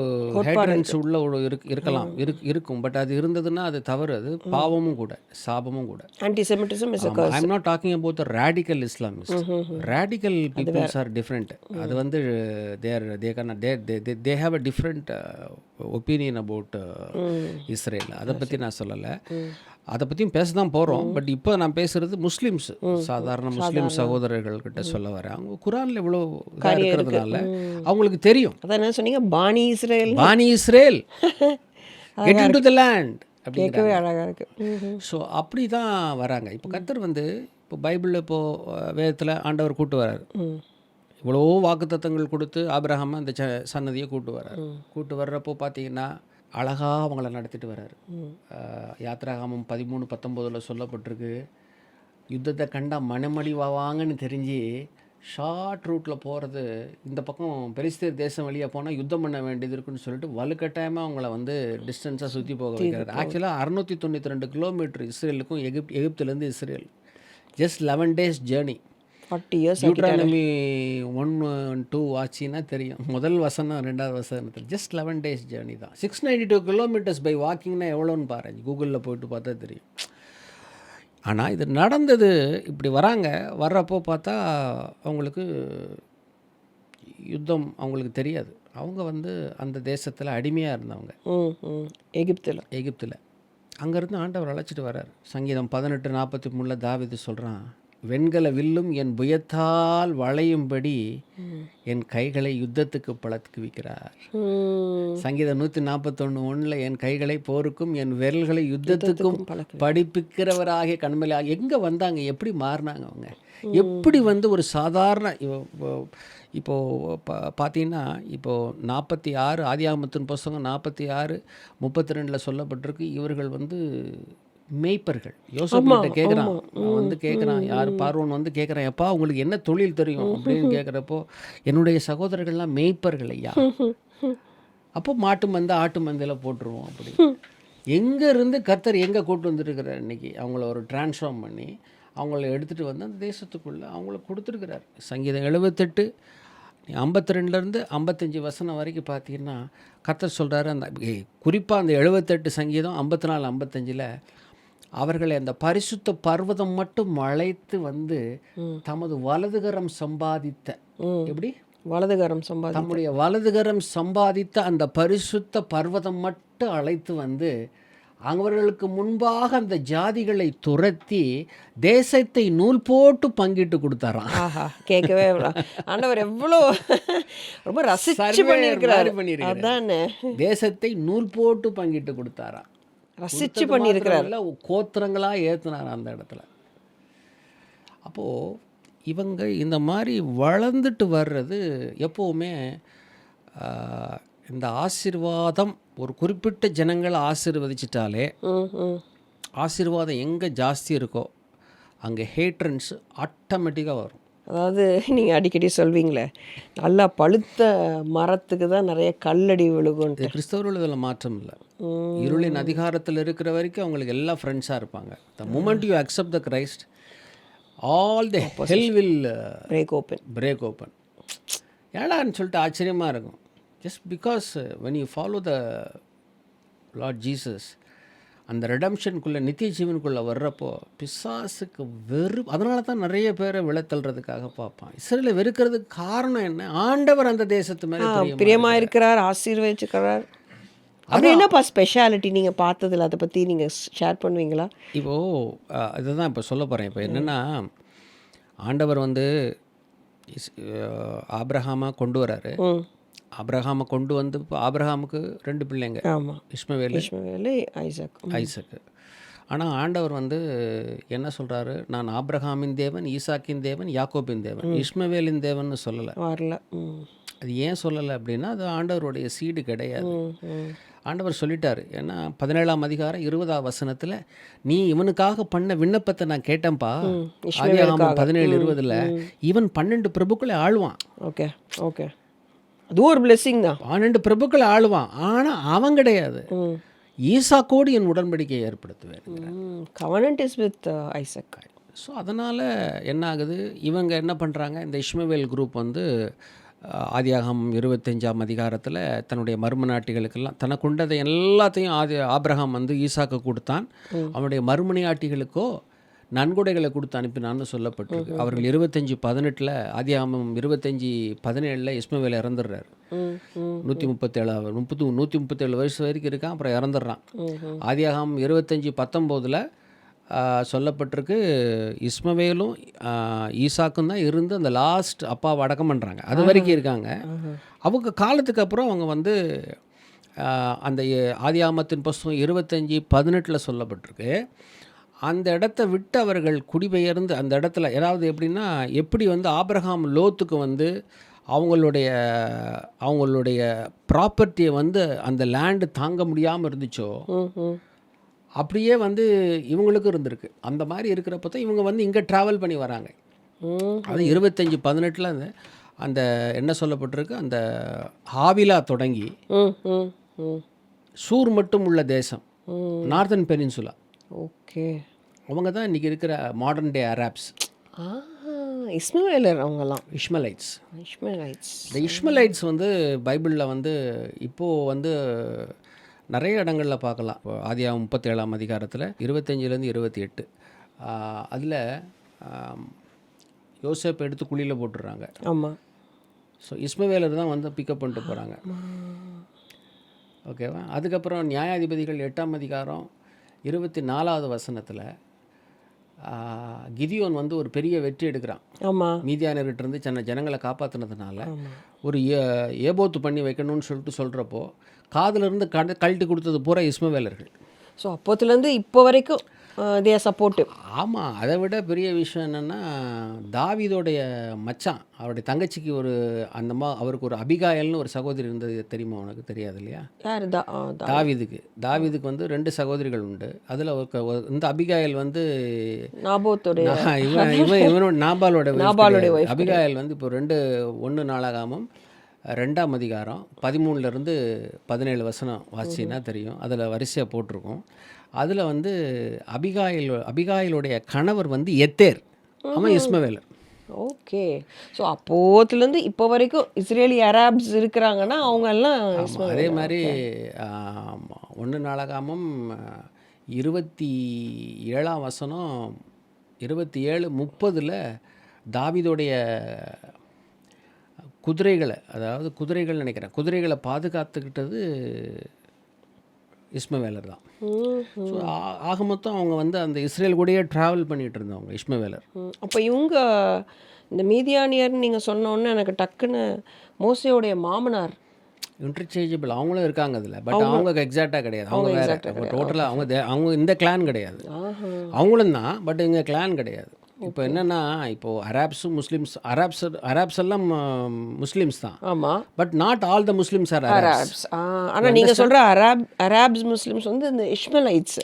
ஹேட்ரன்ஸ் உள்ள இருக்கலாம் இருக்கும். பட் அது இருந்ததுன்னா அது தவறு, அது பாவமும் கூட, சாபமும் கூட. Antisemitism is I am not talking about the radical Islamist. Radical peoples are different. அது வந்து they have a different opinion about Israel. அதை பற்றி நான் சொல்லலை, அதை பற்றியும் பேச தான் போகிறோம். பட் இப்போ நான் பேசுகிறது முஸ்லீம்ஸ், சாதாரண முஸ்லீம் சகோதரர்கள்கிட்ட சொல்ல வரேன். அவங்க குரானில் இவ்வளோ இதாக இருக்கிறதுனால அவங்களுக்கு தெரியும். அதான் என்ன சொன்னீங்க, பானி Israel get into the land, கேட்கவே அழகாக இருக்குது. ஸோ அப்படி தான் வராங்க. இப்போ கர்த்தர் வந்து இப்போ பைபிளில் இப்போது வேதத்தில் ஆண்டவர் கூட்டு வர்றாரு. இவ்வளோ வாக்குத்தத்தங்கள் கொடுத்து ஆபிரகாம் அந்த சன்னதியை கூட்டு வர்றப்போ பார்த்தீங்கன்னா அழகாக அவங்கள நடத்திட்டு வர்றாரு. யாத்ராகமம் 13:19 சொல்லப்பட்டிருக்கு, யுத்தத்தை கண்டா மனமடி வாங்கன்னு தெரிஞ்சு ஷார்ட் ரூட்டில் போகிறது, இந்த பக்கம் பெலிஸ்தீர் தேசம் வழியாக போனால் யுத்தம் பண்ண வேண்டியது இருக்குன்னு சொல்லிட்டு வலுக்கட்டாயமாக அவங்கள வந்து டிஸ்டன்ஸாக சுற்றி போக வைக்கிறாரு. ஆக்சுவலாக 692 கிலோமீட்டர் இஸ்ரேலுக்கும் எகிப்துலேருந்து Israel, just 11 days journey. 40 years Deuteronomy 1-2 ஆச்சுன்னா தெரியும். முதல் வசனம் 2வது வசனத்தில் ஜஸ்ட் 11 days ஜேர்னி தான். 692 கிலோமீட்டர்ஸ் பை வாக்கிங்னா எவ்வளோன்னு பாருங்க, கூகுளில் போய்ட்டு பார்த்தா தெரியும். ஆனால் இது நடந்தது இப்படி வர்றப்போ பார்த்தா அவங்களுக்கு யுத்தம் அவங்களுக்கு தெரியாது. அவங்க வந்து அந்த தேசத்தில் அடிமையாக இருந்தவங்க, எகிப்தில். அங்கேருந்து ஆண்டவர் அழைச்சிட்டு வர்றார். சங்கீதம் 18:43 தாவீது சொல்கிறான், வெண்கல வில்லும் என் புயத்தால் வளையும்படி என் கைகளை யுத்தத்துக்கு பழக்குவிக்கிறார். சங்கீதம் 141:1 என் கைகளை போருக்கும் என் விரல்களை யுத்தத்துக்கும் படிப்பிக்கிறவராகிய கண்மலையாக. எங்கே வந்தாங்க, எப்படி மாறினாங்க அவங்க, எப்படி வந்து ஒரு சாதாரண இப்போது பார்த்தீங்கன்னா இப்போது 46 ஆதியாகமத்தின் புஸ்தகம் 46:32 சொல்லப்பட்டிருக்கு. இவர்கள் வந்து மேய்ப்பர்கள். யோசேப்பு கேட்குறான், யார் பார்வோன் வந்து கேட்குறான், எப்பா உங்களுக்கு என்ன தொழில் தெரியும் அப்படின்னு கேட்குறப்போ, என்னுடைய சகோதரர்கள்லாம் மேய்ப்பர்கள் ஐயா. அப்போ மாட்டு மந்தை ஆட்டு மந்தையில் போட்டுருவோம். அப்படி எங்கேருந்து கர்த்தர் எங்கே கூட்டு வந்துருக்கிறார் இன்றைக்கி, அவங்கள ஒரு டிரான்ஸ்ஃபார்ம் பண்ணி அவங்கள எடுத்துகிட்டு வந்து அந்த தேசத்துக்குள்ளே அவங்கள கொடுத்துருக்கிறார். சங்கீதம் 78 52 55 வசனம் வரைக்கும் பார்த்தீங்கன்னா கர்த்தர் சொல்கிறாரு. அந்த குறிப்பாக அந்த 78 சங்கீதம் 54 55 அவர்களை அந்த பரிசுத்த பர்வதம் மட்டும் அழைத்து வந்து தமது வலதுகரம் சம்பாதித்த, எப்படி தம்முடைய வலதுகரம் சம்பாதித்த அந்த பரிசுத்த பர்வதம் மட்டும் அழைத்து வந்து அவர்களுக்கு முன்பாக அந்த ஜாதிகளை துரத்தி தேசத்தை நூல் போட்டு பங்கிட்டு கொடுத்தாராம். கேட்கவே ஆண்டவர் எவ்வளோ ரொம்ப ரசிச்சு பண்ணியிருக்கிறாரு. தேசத்தை நூல் போட்டு பங்கிட்டு கொடுத்தாராம், ரசிச்சு பண்ணியிருக்கிறார். கோத்திரங்களாக ஏற்றுனார் அந்த இடத்துல. அப்போது இவங்க இந்த மாதிரி வளர்ந்துட்டு வர்றது எப்போவுமே இந்த ஆசீர்வாதம் ஒரு குறிப்பிட்ட ஜனங்களை ஆசீர்வதிச்சிட்டாலே ஆசீர்வாதம் எங்கே ஜாஸ்தி இருக்கோ அங்கே ஹேட்ரன்ஸ் ஆட்டோமேட்டிக்காக வரும். அதாவது நீங்கள் அடிக்கடி சொல்வீங்களே, நல்லா பழுத்த மரத்துக்கு தான் நிறைய கல்லடி விழுகும். கிறிஸ்தவர்கள் இதில் மாற்றம் இல்லை. இருளின் அதிகாரத்தில் இருக்கிற வரைக்கும் அவங்களுக்கு எல்லாம் ஃப்ரெண்ட்ஸாக இருப்பாங்க. The moment you accept the Christ, all the hell will break open. ஏடான்னு சொல்லிட்டு ஆச்சரியமாக இருக்கும். Just because when you follow the Lord Jesus, அந்த ரெடம்ஷனுக்குள்ளே நித்திய ஜீவனுக்குள்ளே வர்றப்போ பிசாசுக்கு அதனால தான் நிறைய பேரை விளத்தல்றதுக்காக பார்ப்பான். இஸ்ரேலை வெறுக்கிறதுக்கு காரணம் என்ன, ஆண்டவர் அந்த தேசத்து மேலே பிரியமாக இருக்கிறார், ஆசீர்வதிச்சுக்கிறார். அது என்னப்பா ஸ்பெஷாலிட்டி நீங்கள் பார்த்ததில்ல, அதை பற்றி நீங்கள் ஷேர் பண்ணுவீங்களா? இப்போது இதுதான் இப்போ சொல்ல போகிறேன். இப்போ என்னென்னா, ஆண்டவர் வந்து ஆபிரகாமாக கொண்டு வராரு. ஆபிரகாமை கொண்டு வந்து இப்போ ஆபிரகாமுக்கு 2 பிள்ளைங்க, இஸ்மவேல், ஐசக்கு. ஆனால் ஆண்டவர் வந்து என்ன சொல்கிறாரு, நான் ஆபிரகாமின் தேவன், ஈசாக்கின் தேவன், யாக்கோபின் தேவன், இஸ்மவேலின் தேவன் சொல்லலை. வரல. அது ஏன் சொல்லலை அப்படின்னா அது ஆண்டவருடைய சீடு கிடையாது. ஆண்டவர் சொல்லிட்டாரு. ஏன்னா 17ஆம் அதிகாரம் 20ஆம் வசனத்தில் நீ இவனுக்காக பண்ண விண்ணப்பத்தை நான் கேட்டேன்ப்பா. ஆதியாகமம் 17:20 இவன் 12 பிரபுக்களை ஆளுவான். ஓகே ஓகே, அதுவும் ஒரு பிளெஸிங் தான். 12 பிரபுக்களை ஆளுவான். ஆனால் அவன் கிடையாது. ஈசாக்கோடு என் உடன்படிக்கையை ஏற்படுத்துவேன். Covenant is with Isaac. So அதனால் என்ன ஆகுது, இவங்க என்ன பண்ணுறாங்க, இந்த இஸ்மவேல் குரூப் வந்து ஆதியாகமம் 25ஆம் அதிகாரத்தில் தன்னுடைய மறுமனாட்டிகளுக்கெல்லாம் தனக்குண்டதை எல்லாத்தையும் ஆபிரகாம் வந்து ஈசாக்கு கொடுத்தான். அவனுடைய மறுமனையாட்டிகளுக்கோ நன்கொடைகளை கொடுத்து அனுப்பினான்னு சொல்லப்பட்டிருக்கு. அவர்கள் 25:18 ஆதியாகமம் 25:17 இஸ்மவேல் இறந்துடுறாரு. 137 வயசு வரைக்கும் இருக்கான், அப்புறம் இறந்துடுறான். ஆதியாகமம் 25:19 சொல்லப்பட்டிருக்கு, இஸ்மவேலும் ஈசாக்கும் தான் இருந்து அந்த லாஸ்ட் அப்பாவை அடக்கம் பண்ணுறாங்க. அது வரைக்கும் இருக்காங்க. அவங்க காலத்துக்கு அப்புறம் அவங்க வந்து அந்த ஆதியாகமத்தின் புஸ்தகம் 25:18 சொல்லப்பட்டிருக்கு, அந்த இடத்த விட்டு அவர்கள் குடிபெயர்ந்து அந்த இடத்துல, ஏதாவது எப்படின்னா எப்படி வந்து ஆபிரகாம் லோத்துக்கு வந்து அவங்களுடைய ப்ராப்பர்ட்டியை வந்து அந்த லேண்டு தாங்க முடியாமல் இருந்துச்சோ அப்படியே வந்து இவங்களுக்கும் இருந்திருக்கு. அந்த மாதிரி இருக்கிறப்ப தான் இவங்க வந்து இங்கே ட்ராவல் பண்ணி வராங்க. அது 25:18 அந்த என்ன சொல்லப்பட்டிருக்கு, அந்த ஹாவிலா தொடங்கி சூர் மட்டும் உள்ள தேசம், நார்தன் பெனின்சுலா. ஓகே, அவங்க தான் இன்றைக்கி இருக்கிற மாடர்ன் டே அராப்ஸ். இஸ்மவேலர் அவங்கெல்லாம் இஷ்மலைட்ஸ். இந்த இஷ்மலைட்ஸ் வந்து பைபிளில் வந்து இப்போது வந்து நிறைய இடங்களில் பார்க்கலாம். ஆதியாகமம் 37ஆம் அதிகாரத்தில் 25 28 அதில் யோசேப்பை எடுத்து குழியில் போட்டுடுறாங்க. ஆமாம். ஸோ இஸ்மவேலர் தான் வந்து பிக்கப் பண்ணிட்டு போகிறாங்க. ஓகேவா. அதுக்கப்புறம் நியாயாதிபதிகள் 8ஆம் அதிகாரம் 24வது வசனத்தில் கிதியோன் வந்து ஒரு பெரிய வெற்றி எடுக்கிறான். ஆமாம். மீதியானர்கிட்ட இருந்து சின்ன ஜனங்களை காப்பாற்றினதுனால ஒரு ஏபோத்து பண்ணி வைக்கணும்னு சொல்கிறப்போ காதிலிருந்து கழட்டி கொடுத்தது பூரா இஸ்மவேலர்கள். ஸோ அப்போத்துலேருந்து இப்போ வரைக்கும் தே ஆர் சப்போர்ட்டிவ். ஆமாம். அதை விட பெரிய விஷயம் என்னென்னா, தாவீதோடைய மச்சான், அவருடைய தங்கச்சிக்கு ஒரு அவருக்கு ஒரு அபிகாயல்னு ஒரு சகோதரி இருந்தது. தெரியுமா உனக்கு? தெரியாது இல்லையா? யார்? தாவீதுக்கு வந்து 2 சகோதரிகள் உண்டு. அதில் இந்த அபிகாயல் வந்து நாபோத்துடைய இவனோட நாபாலோட வைஃப். அபிகாயல் வந்து இப்போ 1 நாளாகாமம் 2ஆம் அதிகாரம் 13 17 வசனம் வாசினா தெரியும். அதில் வரிசையாக போட்டிருக்கோம். அதில் வந்து அபிகாயிலுடைய கணவர் வந்து எத்தேர், அவன் இஸ்மவேலர். ஓகே. ஸோ அப்போத்துலேருந்து இப்போ வரைக்கும் இஸ்ரேலி அராப்ஸ் இருக்கிறாங்கன்னா அவங்க எல்லாம் அதே மாதிரி 1 நாளாகாமம் 27ஆம் வசனம் 27:30 தாவீதோடைய குதிரைகள் நினைக்கிறேன், குதிரைகளை பாதுகாத்துக்கிட்டது இஸ்மவேலர் தான். ஸோ ஆக மொத்தம் அவங்க வந்து அந்த இஸ்ரேல் கூடயே ட்ராவல் பண்ணிகிட்டு இருந்தவங்க இஸ்மவேலர். அப்போ இவங்க இந்த மீதியானியர்னு நீங்கள் சொன்னோன்னு எனக்கு டக்குன்னு மோசேயோடைய மாமனார் இன்டர்சேஞ்சபிள் அவங்களும் இருக்காங்க அதில். பட் அவங்க எக்ஸாக்டாக கிடையாது. அவங்க வேறு டோட்டலாக அவங்க இந்த கிளான் கிடையாது. அவங்களும் தான், பட் இங்கே கிளான் கிடையாது. இப்போ என்னென்னா, இப்போது அராப்ஸ் எல்லாம் முஸ்லீம்ஸ் தான். ஆமாம். But not all the Muslims are Arabs. ஆனால் நீங்கள் சொல்கிற அராப்ஸ் முஸ்லீம்ஸ் வந்து இந்த Ishmaelites.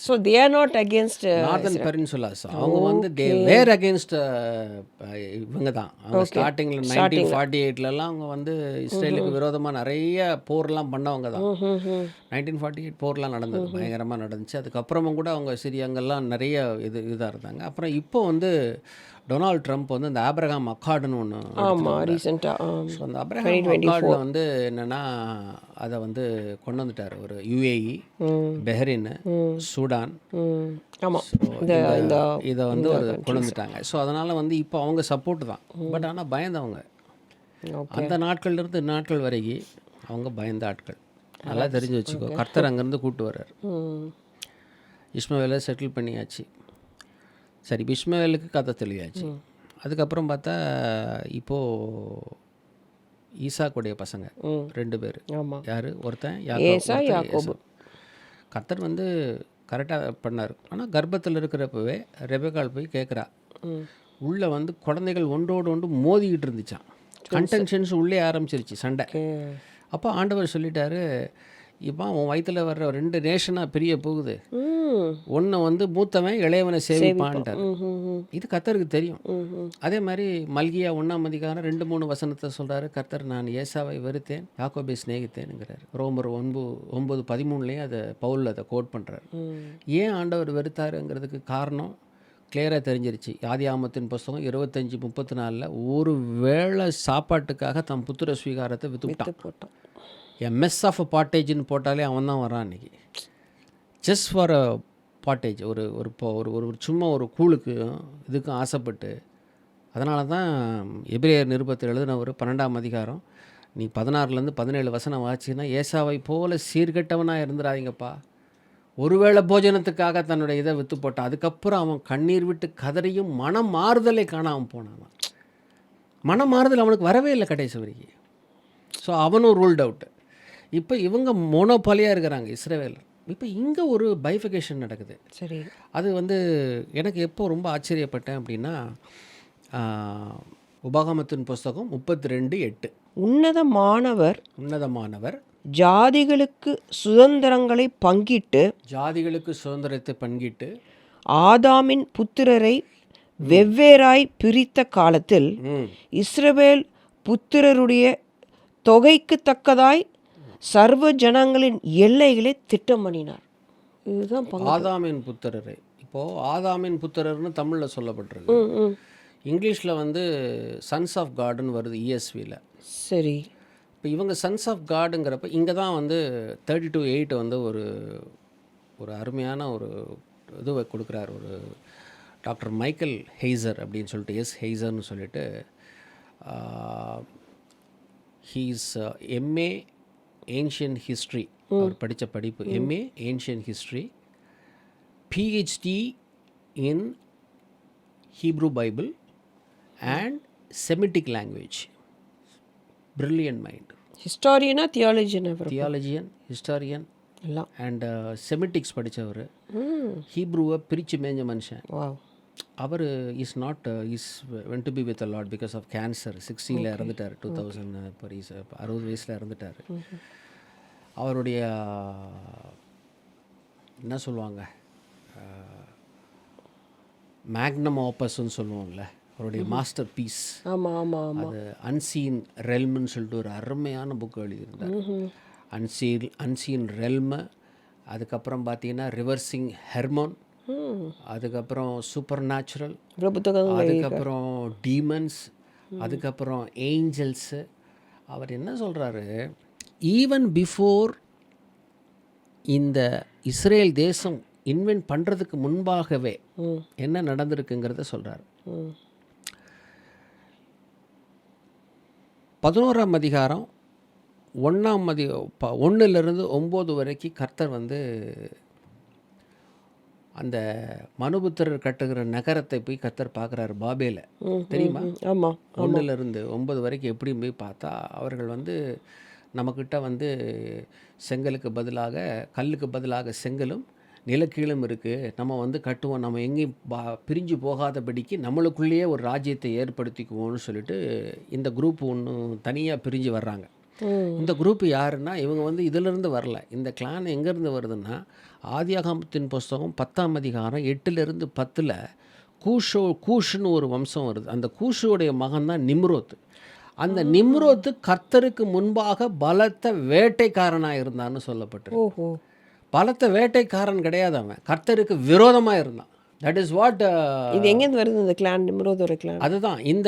So they are not against northern peninsulas. அவங்க வந்து தே வேர் அகேன்ஸ்ட் இவங்க தான். அவங்க ஸ்டார்டிங்கில் 1948லலாம் அவங்க வந்து இஸ்ரேலுக்கு விரோதமாக நிறைய போர்லாம் பண்ணவங்க தான். 1948 போர்லாம் நடந்தது, பயங்கரமாக நடந்துச்சு. அதுக்கப்புறமும் கூட அவங்க சிரியாங்கெல்லாம் நிறைய இதாக இருந்தாங்க. அப்புறம் இப்போ வந்து டொனால்ட் ட்ரம்ப் வந்து இந்த ஆப்ரஹாம் அக்கார்டுன்னு ஒன்று, ஸோ அந்த ஆப்ரஹாம் அக்கார்டில் வந்து என்னென்னா அதை வந்து கொண்டு வந்துட்டார். ஒரு UAE, பெஹ்ரைன், சூடான், இதை வந்து ஒரு கொண்டு வந்துட்டாங்க. ஸோ அதனால் வந்து இப்போ அவங்க சப்போர்ட் தான். பட் ஆனால் பயந்தவங்க அந்த நாட்கள்லேருந்து நாட்கள் வரைக்கும் அவங்க பயந்த ஆட்கள். நல்லா தெரிஞ்சு வச்சுக்கோ. கர்த்தர் அங்கேருந்து கூப்பிட்டு வர்றார். இஸ்மவேலை செட்டில் பண்ணியாச்சு. சரி, இஸ்மவேலுக்கு கதை தெளிவாச்சு. அதுக்கப்புறம் பார்த்தா இப்போது ஈசாக்குடைய பசங்க 2 பேர். யார்? ஒருத்தன் யாக்கோபு. கர்த்தர் வந்து கரெக்டாக பண்ணார். ஆனால் கர்ப்பத்தில் இருக்கிறப்பவே ரெபெக்காள் போய் கேட்குறா. உள்ளே வந்து குழந்தைகள் ஒன்றோடு ஒன்று மோதிக்கிட்டு இருந்துச்சான். கன்டென்ஷன்ஸ் உள்ளே ஆரம்பிச்சிருச்சு சண்டை. அப்போ ஆண்டவர் சொல்லிட்டாரு, இப்போ உன் வயிற்றுல வர்ற 2 நேஷனாக பிரிய போகுது, ஒன்று வந்து மூத்தவன் இளையவனை சேவிப்பான்ட்டார். இது கர்த்தருக்கு தெரியும். அதே மாதிரி மல்கியா 1ஆம் அதிகாரம் 2-3 வசனத்தை சொல்கிறாரு. கர்த்தர் நான் ஏசாவை வெறுத்தேன், யாக்கோபை சிநேகித்தேனுங்கிறார். ரோமர் 9:13 அதை பவுல் அதை கோட் பண்ணுறாரு. ஏன் ஆண்டவர் வெறுத்தாருங்கிறதுக்கு காரணம் கிளியராக தெரிஞ்சிருச்சு. ஆதியாகமத்தின் புஸ்தகம் 25:34 ஒரு வேளை சாப்பாட்டுக்காக தன் புத்திர ஸ்வீகாரத்தை வித்துட்டான். மெஸ் ஆஃப் அ பாட்டேஜ்னு போட்டாலே அவன் தான் வரான் அன்றைக்கி. ஜஸ்ட் ஃபார் அ பாட்டேஜ், ஒரு ஒரு ஒரு சும்மா ஒரு கூழுக்கு இதுக்கும் ஆசைப்பட்டு. அதனால தான் எபிரேயர் நிருபத்தில் எழுதின ஒரு 12ஆம் அதிகாரம் நீ 16-17 வசனம் வாசின்னா, ஏசாவை போல சீர்கெட்டவனாக இருந்துடாதீங்கப்பா. ஒருவேளை போஜனத்துக்காக தன்னுடைய இதை விற்று போட்டான். அதுக்கப்புறம் அவன் கண்ணீர் விட்டு கதறியும் மனம் மாறுதலை காணாமல் போனான். மனம் மாறுதல் அவனுக்கு வரவே இல்லை கடைசி வரைக்கும். ஸோ அவனும் ரூல்ட் அவுட்டு. இப்போ இவங்க மோனோபாலியாக இருக்கிறாங்க இஸ்ரவேலர். இப்போ இங்கே ஒரு பைஃபிகேஷன் நடக்குது. சரி. அது வந்து எனக்கு எப்போ ரொம்ப ஆச்சரியப்பட்டேன் அப்படின்னா, உபாகமத்தின் புஸ்தகம் 32:8 உன்னதமானவர் ஜாதிகளுக்கு சுதந்திரங்களை பங்கிட்டு ஆதாமின் புத்திரரை வெவ்வேறாய் பிரித்த காலத்தில் இஸ்ரவேல் புத்திரருடைய தொகைக்கு தக்கதாய் சர்வ ஜனங்களின் எல்லைகளை திட்டம் பண்ணினார். இதுதான் ஆதாமின் புத்திரரை. இப்போது ஆதாமின் புத்திரர்னு தமிழில் சொல்லப்பட்டிருக்கு. இங்கிலீஷில் வந்து சன்ஸ் ஆஃப் காடுன்னு வருது ESVயில். சரி. இப்போ இவங்க சன்ஸ் ஆஃப் காடுங்கிறப்ப இங்கே தான் வந்து 32:8 வந்து ஒரு அருமையான ஒரு இது கொடுக்குறார். ஒரு டாக்டர் மைக்கேல் ஹெய்சர் அப்படின்னு சொல்லிட்டு, ஹெய்சர்னு சொல்லிட்டு, ஹீஸ் MA ஏன்ஷியன்ட் ஹிஸ்ட்ரி அவர் படித்த படிப்பு. MA ancient history, PhD in Hebrew Bible and Semitic language. Brilliant mind. ஹிஸ்டாரியனா தியாலஜியன், ஹிஸ்டாரியன் எல்லாம். அண்ட் செமிட்டிக்ஸ் படித்தவர். ஹீப்ரூவை பிரித்து மேஞ்ச மனுஷன். அவர் went to be with the Lord because of cancer. 60ல் இறந்துட்டார். 2000 பரிஸ் 60 வயசில் இறந்துட்டார். அவருடைய என்ன சொல்லுவாங்க, மேக்னம் ஆப்பஸ்ன்னு சொல்லுவோம்ல, அவருடைய மாஸ்டர் பீஸ். அது அன்சீன் ரெல்ம்னு சொல்லிட்டு ஒரு அருமையான புக் எழுதியிருந்தார். அன்சீன் ரெல்மு, அதுக்கப்புறம் பார்த்தீங்கன்னா ரிவர்சிங் ஹெர்மோன், அதுக்கப்புறம் சூப்பர் நேச்சுரல், அதுக்கப்புறம் டீமன்ஸ், அதுக்கப்புறம் ஏஞ்சல்ஸு. அவர் என்ன சொல்கிறாரு, ஈவன் பிஃபோர் இந்த இஸ்ரேல் தேசம் இன்வென்ட் பண்ணுறதுக்கு முன்பாகவே என்ன நடந்திருக்குங்கிறத சொல்கிறார். 11ஆம் அதிகாரம் 1-9 வரைக்கும் கர்த்தர் வந்து அந்த மனுபுத்திரர் கட்டுகிற நகரத்தை போய் கர்த்தர் பார்க்குறாரு பாபேல. தெரியுமா? 1-9 வரைக்கும் எப்படி போய் பார்த்தா, அவர்கள் வந்து நம்மக்கிட்ட வந்து செங்கலுக்கு பதிலாக கல்லுக்கு பதிலாக செங்கலும் நிலக்கீழும் இருக்குது, நம்ம வந்து கட்டுவோம், நம்ம எங்கேயும் பிரிஞ்சு போகாதபடிக்கு நம்மளுக்குள்ளேயே ஒரு ராஜ்யத்தை ஏற்படுத்திக்குவோம்னு சொல்லிட்டு இந்த குரூப் ஒன்று தனியாக பிரிஞ்சு வர்றாங்க. இந்த குரூப் யாருன்னா, இவங்க வந்து இதிலிருந்து வரல. இந்த கிளான் எங்கேருந்து வருதுன்னா, ஆதியாகமத்தின் புஸ்தகம் 10ஆம் அதிகாரம் 8-10 கூஷுன்னு ஒரு வம்சம் வருது. அந்த கூஷுடைய மகன் தான் நிம்ரோத். அந்த நிம்ரோத்து கர்த்தருக்கு முன்பாக பலத்த வேட்டைக்காரனாக இருந்தான்னு சொல்லப்பட்டிருக்கு. பலத்த வேட்டைக்காரன் கிடையாது, அவன் கர்த்தருக்கு விரோதமாக இருந்தான். That is what. இது எங்கேருந்து வருது இந்த கிளான், நிம்ரோதோட கிளான்? அதுதான் இந்த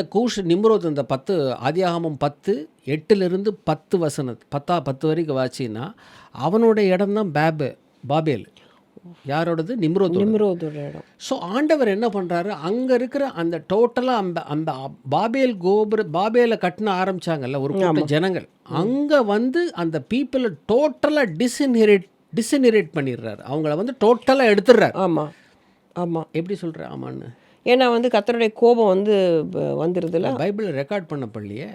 நிம்ரோத். இந்த 10 ஆதியாகமம் 10:8-10 வசனம் 10 வரைக்கும் வாச்சின்னா அவனோட இடம் தான் பாபேல். யாரோடது? நிம்ரோதோட இடம். ஸோ ஆண்டவர் என்ன பண்ணுறாரு, அங்கே இருக்கிற அந்த டோட்டலாக அந்த பாபேலை கட்டின ஆரம்பித்தாங்கல்ல ஒரு கூட்டம் ஜனங்கள், அங்கே வந்து அந்த பீப்புளை டோட்டலாக டிஸ்இன்ஹெரிட் பண்ணிடுறாரு. அவங்கள வந்து டோட்டலாக எடுத்துடுறாரு. ஆமாம் ஆமாம். எப்படி சொல்கிறேன் ஆமான்னு? ஏன்னா வந்து கர்த்தருடைய கோபம் வந்து வந்துடுதுல. பைபிளில் ரெக்கார்ட் பண்ணப்படலையே.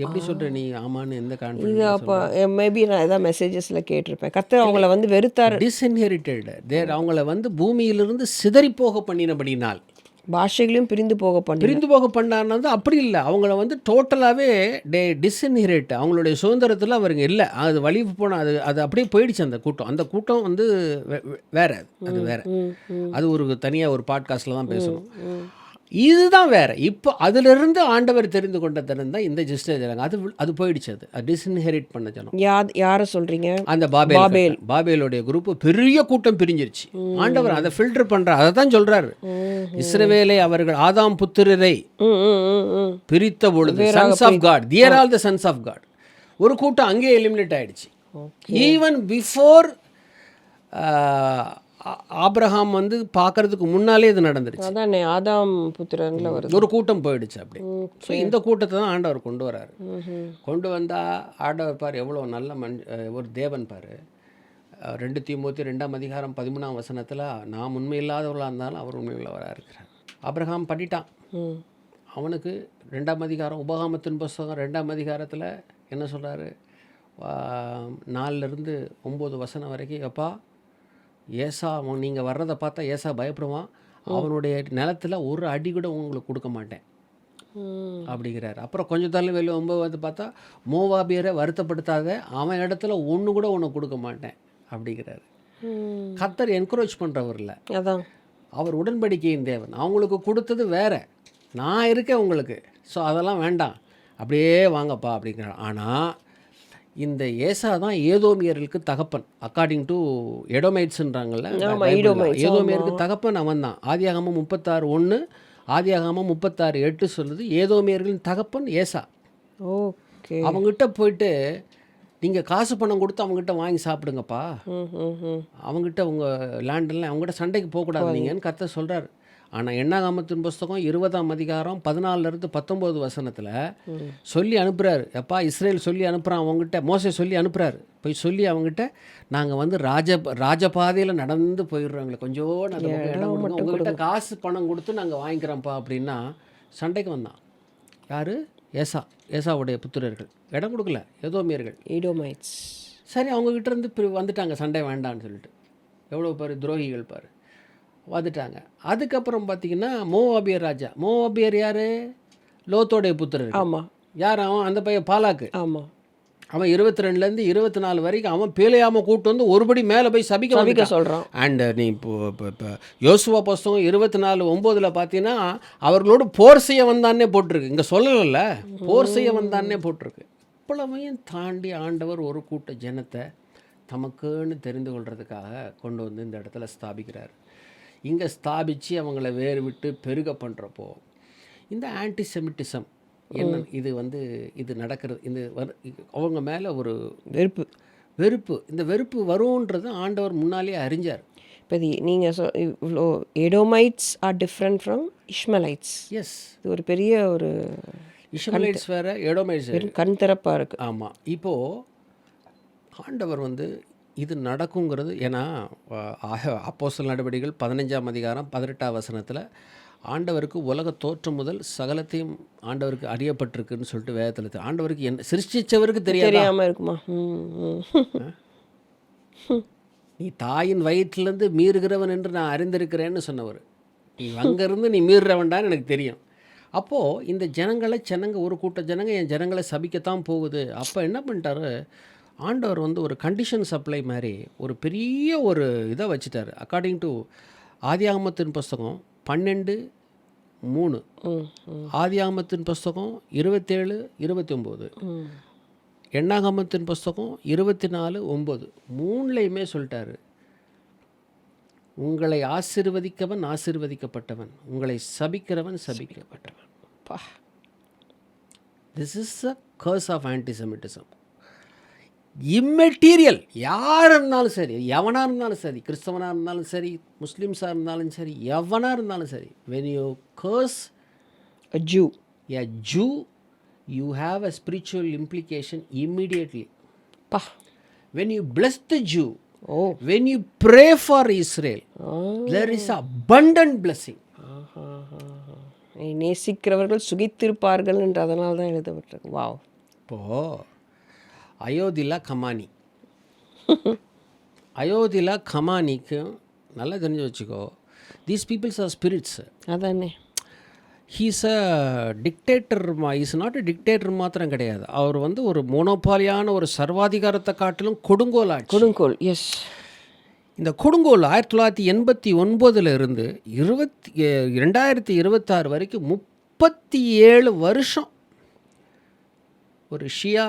எப்படி சொல்கிற நீ ஆமான்னு எந்த இது கான்ஃபிடன்ஸ்? அப்போ மேபி நான் ஏதாவது மெசேஜஸில் கேட்டிருப்பேன். கர்த்தர் அவங்கள வந்து வெறுத்தார். டிஸ்இன்ஹெரிட்டட் தேர், அவங்கள வந்து பூமியிலிருந்து சிதறி போக பண்ணினபடினால், பாஷைகளையும் பிரிந்து போக பண்ணி. பிரிந்து போக பண்ணான்னு வந்து அப்படி இல்லை, அவங்கள வந்து டோட்டலாகவே டிஸ்இன்ஹெரிட், அவங்களுடைய சுதந்திரத்தில் அவருங்க இல்லை. அது வழி போன அது அது அப்படியே போயிடுச்சு. அந்த கூட்டம் வந்து வேற, அது வேற. அது ஒரு தனியாக ஒரு பாட்காஸ்ட்டில் தான் பேசணும். இதுதான் வேற. இப்போ அதிலிருந்து ஆண்டவர் தெரிந்து கொண்ட ஜனம் தான் இந்த ஜிஸ்டர் ஜனங்க. அது போயிடுச்சு. அது டிஸ்இன்ஹெரிட் பண்ண ஜனம். யாரை சொல்கிறீங்க? அந்த பாபேலுடைய குரூப் பெரிய கூட்டம் பிரிஞ்சிருச்சு. ஆண்டவர் அதை ஃபில்டர் பண்றார். அதை தான் சொல்றாரு, இஸ்ரவேலை அவர்கள் ஆதாம் புத்திரரை பிரித்த பொழுது sons of God, they're all the sons of God. ஒரு கூட்டம் அங்கேயே எலிமினேட் ஆயிடுச்சு. ஈவன் பிஃபோர் ஆபிரகாம் வந்து பார்க்கறதுக்கு முன்னாலே இது நடந்துருச்சு. அதானே ஆதாம் புத்திரன்ல வருது. ஒரு கூட்டம் போயிடுச்சு அப்படி. ஸோ இந்த கூட்டத்தை தான் ஆண்டவர் கொண்டு வராரு. கொண்டு வந்தால் ஆண்டவர் பார் எவ்வளோ நல்ல ஒரு தேவன் பாரு. 2 தீமோத்தேயு 2:13 நாம் உண்மை இல்லாதவர்களாக இருந்தாலும் அவர் உண்மையுள்ளவராக இருக்கிறார். ஆபிரகாம் பண்ணிட்டான். அவனுக்கு 2 உபகாமத்தின் புஸ்தகம் 2 என்ன சொல்கிறாரு? 4-9 வரைக்கும், அப்பா ஏசா நீங்கள் வர்றதை பார்த்தா ஏசா பயப்படுவான், அவனுடைய நிலத்தில் ஒரு அடி கூட உங்களுக்கு கொடுக்க மாட்டேன் அப்படிங்கிறாரு. அப்புறம் கொஞ்சம் தள்ளி வெளியே 9 பார்த்தா, மோவாபியரை வருத்தப்படுத்தாத, அவன் இடத்துல ஒன்று கூட உனக்கு கொடுக்க மாட்டேன் அப்படிங்கிறாரு. கர்த்தர் என்கரேஜ் பண்ணுறவர் இல்லை, அதான் அவர் உடன்படிக்கையின் தேவன். அவங்களுக்கு கொடுத்தது வேற, நான் இருக்கேன் உங்களுக்கு, ஸோ அதெல்லாம் வேண்டாம், அப்படியே வாங்கப்பா அப்படிங்கிறார். ஆனால் இந்த ஏசா தான் ஏதோமியர்களுக்கு தகப்பன். அக்கார்டிங் டு எடோமைட்ஸ்ன்றாங்கல்ல, ஏதோமியருக்கு தகப்பன் அவன் தான். ஆதியாகமம் 36:1, ஆதியாகமம் 36:8 சொல்லுது, ஏதோமியர்களின் தகப்பன் ஏசா. ஓகே. அவங்ககிட்ட போயிட்டு நீங்கள் காசு பணம் கொடுத்து அவங்ககிட்ட வாங்கி சாப்பிடுங்கப்பா, அவங்ககிட்ட உங்கள் லேண்டெல்லாம் அவங்ககிட்ட சண்டைக்கு போகக்கூடாது நீங்கன்னு கர்த்தர் சொல்கிறார். ஆனால் எண்ணாகமத்தின் புஸ்தகம் 20:19 சொல்லி அனுப்புகிறாரு. எப்பா இஸ்ரேல் சொல்லி அனுப்புகிறான் அவங்ககிட்ட, மோசே சொல்லி அனுப்புகிறாரு. போய் சொல்லி அவங்ககிட்ட, நாங்கள் வந்து ராஜபாதையில் நடந்து போயிடுறோங்களே, கொஞ்சம் இடம் கொடுங்க, உங்கள்கிட்ட காசு பணம் கொடுத்து நாங்கள் வாங்கிக்கிறோம்ப்பா அப்படின்னா சண்டைக்கு வந்தான். யார்? ஏசாவுடைய புத்திரர்கள் இடம் கொடுக்கல, ஏதோமியர்கள், எடோமைட்ஸ். சரி அவங்ககிட்ட இருந்து வந்துட்டாங்க, சண்டை வேண்டான்னு சொல்லிட்டு. எவ்வளோ பேர் துரோகிகள் பாரு, வந்துட்டாங்க. அதுக்கப்புறம் பார்த்தீங்கன்னா மோவாபியர் ராஜா. மோவாபியர் யார்? லோத்தோடைய புத்திரர். ஆமாம். யார் அவன்? அந்த பையன் பாலாக்கு. ஆமாம். அவன் 22 24 வரைக்கும் அவன் பேலையாம கூட்டு வந்து ஒருபடி மேலே போய் சபிக்க சொல்கிறான். அண்ட் நீ இப்போ யோசுவா புஸ்தகம் 24:9 பார்த்தீங்கன்னா அவர்களோடு போர் செய்ய வந்தானே போட்டிருக்கு. இங்கே சொல்லலைல்ல, போர் செய்ய வந்தானே போட்டிருக்கு. இவ்வளவையும் தாண்டி ஆண்டவர் ஒரு கூட்ட ஜனத்தை தமக்குன்னு தெரிந்து கொள்றதுக்காக கொண்டு வந்து இந்த இடத்துல ஸ்தாபிக்கிறார். இங்கே ஸ்தாபித்து அவங்கள வேறு விட்டு பெருக பண்ணுறப்போ இந்த ஆன்டிசெமிட்டிசம் என்ன, இது வந்து இது நடக்கிறது, இந்த அவங்க மேலே ஒரு வெறுப்பு இந்த வெறுப்பு வரும்ன்றது ஆண்டவர் முன்னாலே அறிஞ்சார். இப்போ நீங்கள் இவ்வளோ எடோமைட்ஸ் ஆர் டிஃப்ரெண்ட் ஃப்ரம் இஷ்மலைட்ஸ். எஸ், இது ஒரு பெரிய ஒரு இஷ்மலைட்ஸ் வேறு, எடோமைட்ஸ் கண் திறப்பாக இருக்குது. ஆமாம். இப்போது ஆண்டவர் வந்து இது நடக்குங்கிறது, ஏன்னா அப்போஸ்தலர் நடவடிக்கைகள் 15:18 ஆண்டவருக்கு உலக தோற்றம் முதல் சகலத்தையும் ஆண்டவருக்கு அறியப்பட்டிருக்குன்னு சொல்லிட்டு வேதத்தில். ஆண்டவருக்கு என்ன சிருஷ்டிச்சவருக்கு தெரியாமல் இருக்குமா? நீ தாயின் வயிற்றிலேருந்து மீறுகிறவன் என்று நான் அறிந்திருக்கிறேன்னு சொன்னவர். நீ அங்கேருந்து நீ மீறுறவன்டான்னு எனக்கு தெரியும். அப்போது இந்த ஜனங்க ஒரு கூட்ட ஜனங்க என் ஜனங்களை சபிக்கத்தான் போகுது. அப்போ என்ன பண்ணிட்டாரு ஆண்டவர் வந்து ஒரு கண்டிஷன் சப்ளை மாதிரி ஒரு பெரிய ஒரு இதை வச்சுட்டார். அக்கார்டிங் டு ஆதியாகமத்தின் புஸ்தகம் 12:3, ஆதியாகமத்தின் புஸ்தகம் 27:29, எண்ணாகமத்தின் புஸ்தகம் 24:9, 3லையுமே சொல்லிட்டாரு, உங்களை ஆசீர்வதிக்கவன் ஆசீர்வதிக்கப்பட்டவன், உங்களை சபிக்கிறவன் சபிக்கப்பட்டவன். This is a curse of antisemitism. Immaterial யார் இருந்தாலும் சரி, எவனாக இருந்தாலும் சரி, கிறிஸ்தவனாக இருந்தாலும் சரி, முஸ்லீம்ஸாக இருந்தாலும் சரி, எவனாக இருந்தாலும் சரி, when you curse a Jew, you have a spiritual implication immediately. When you bless the Jew, when you pray for Israel, there is abundant blessing. நேசிக்கிறவர்கள் சுகித்திருப்பார்கள் என்று அதனால தான் எழுதப்பட்டிருக்கு. வாவ். இப்போது அயோத்திலா கமானி அயோத்திலா கமானிக்கும் நல்லா தெரிஞ்சு வச்சுக்கோ, தீஸ் பீப்புள்ஸ் ஆர் ஸ்பிரிட்ஸ். அதானே. He's a dictator. Is not a dictator மாத்திரம் கிடையாது, அவர் வந்து ஒரு மோனோபாலியான ஒரு சர்வாதிகாரத்தை காட்டிலும் கொடுங்கோல் ஆட்சி. கொடுங்கோல். எஸ். இந்த கொடுங்கோல் 1989 இருந்து 2026 வரைக்கும் 37 வருஷம் ஒரு ஷியா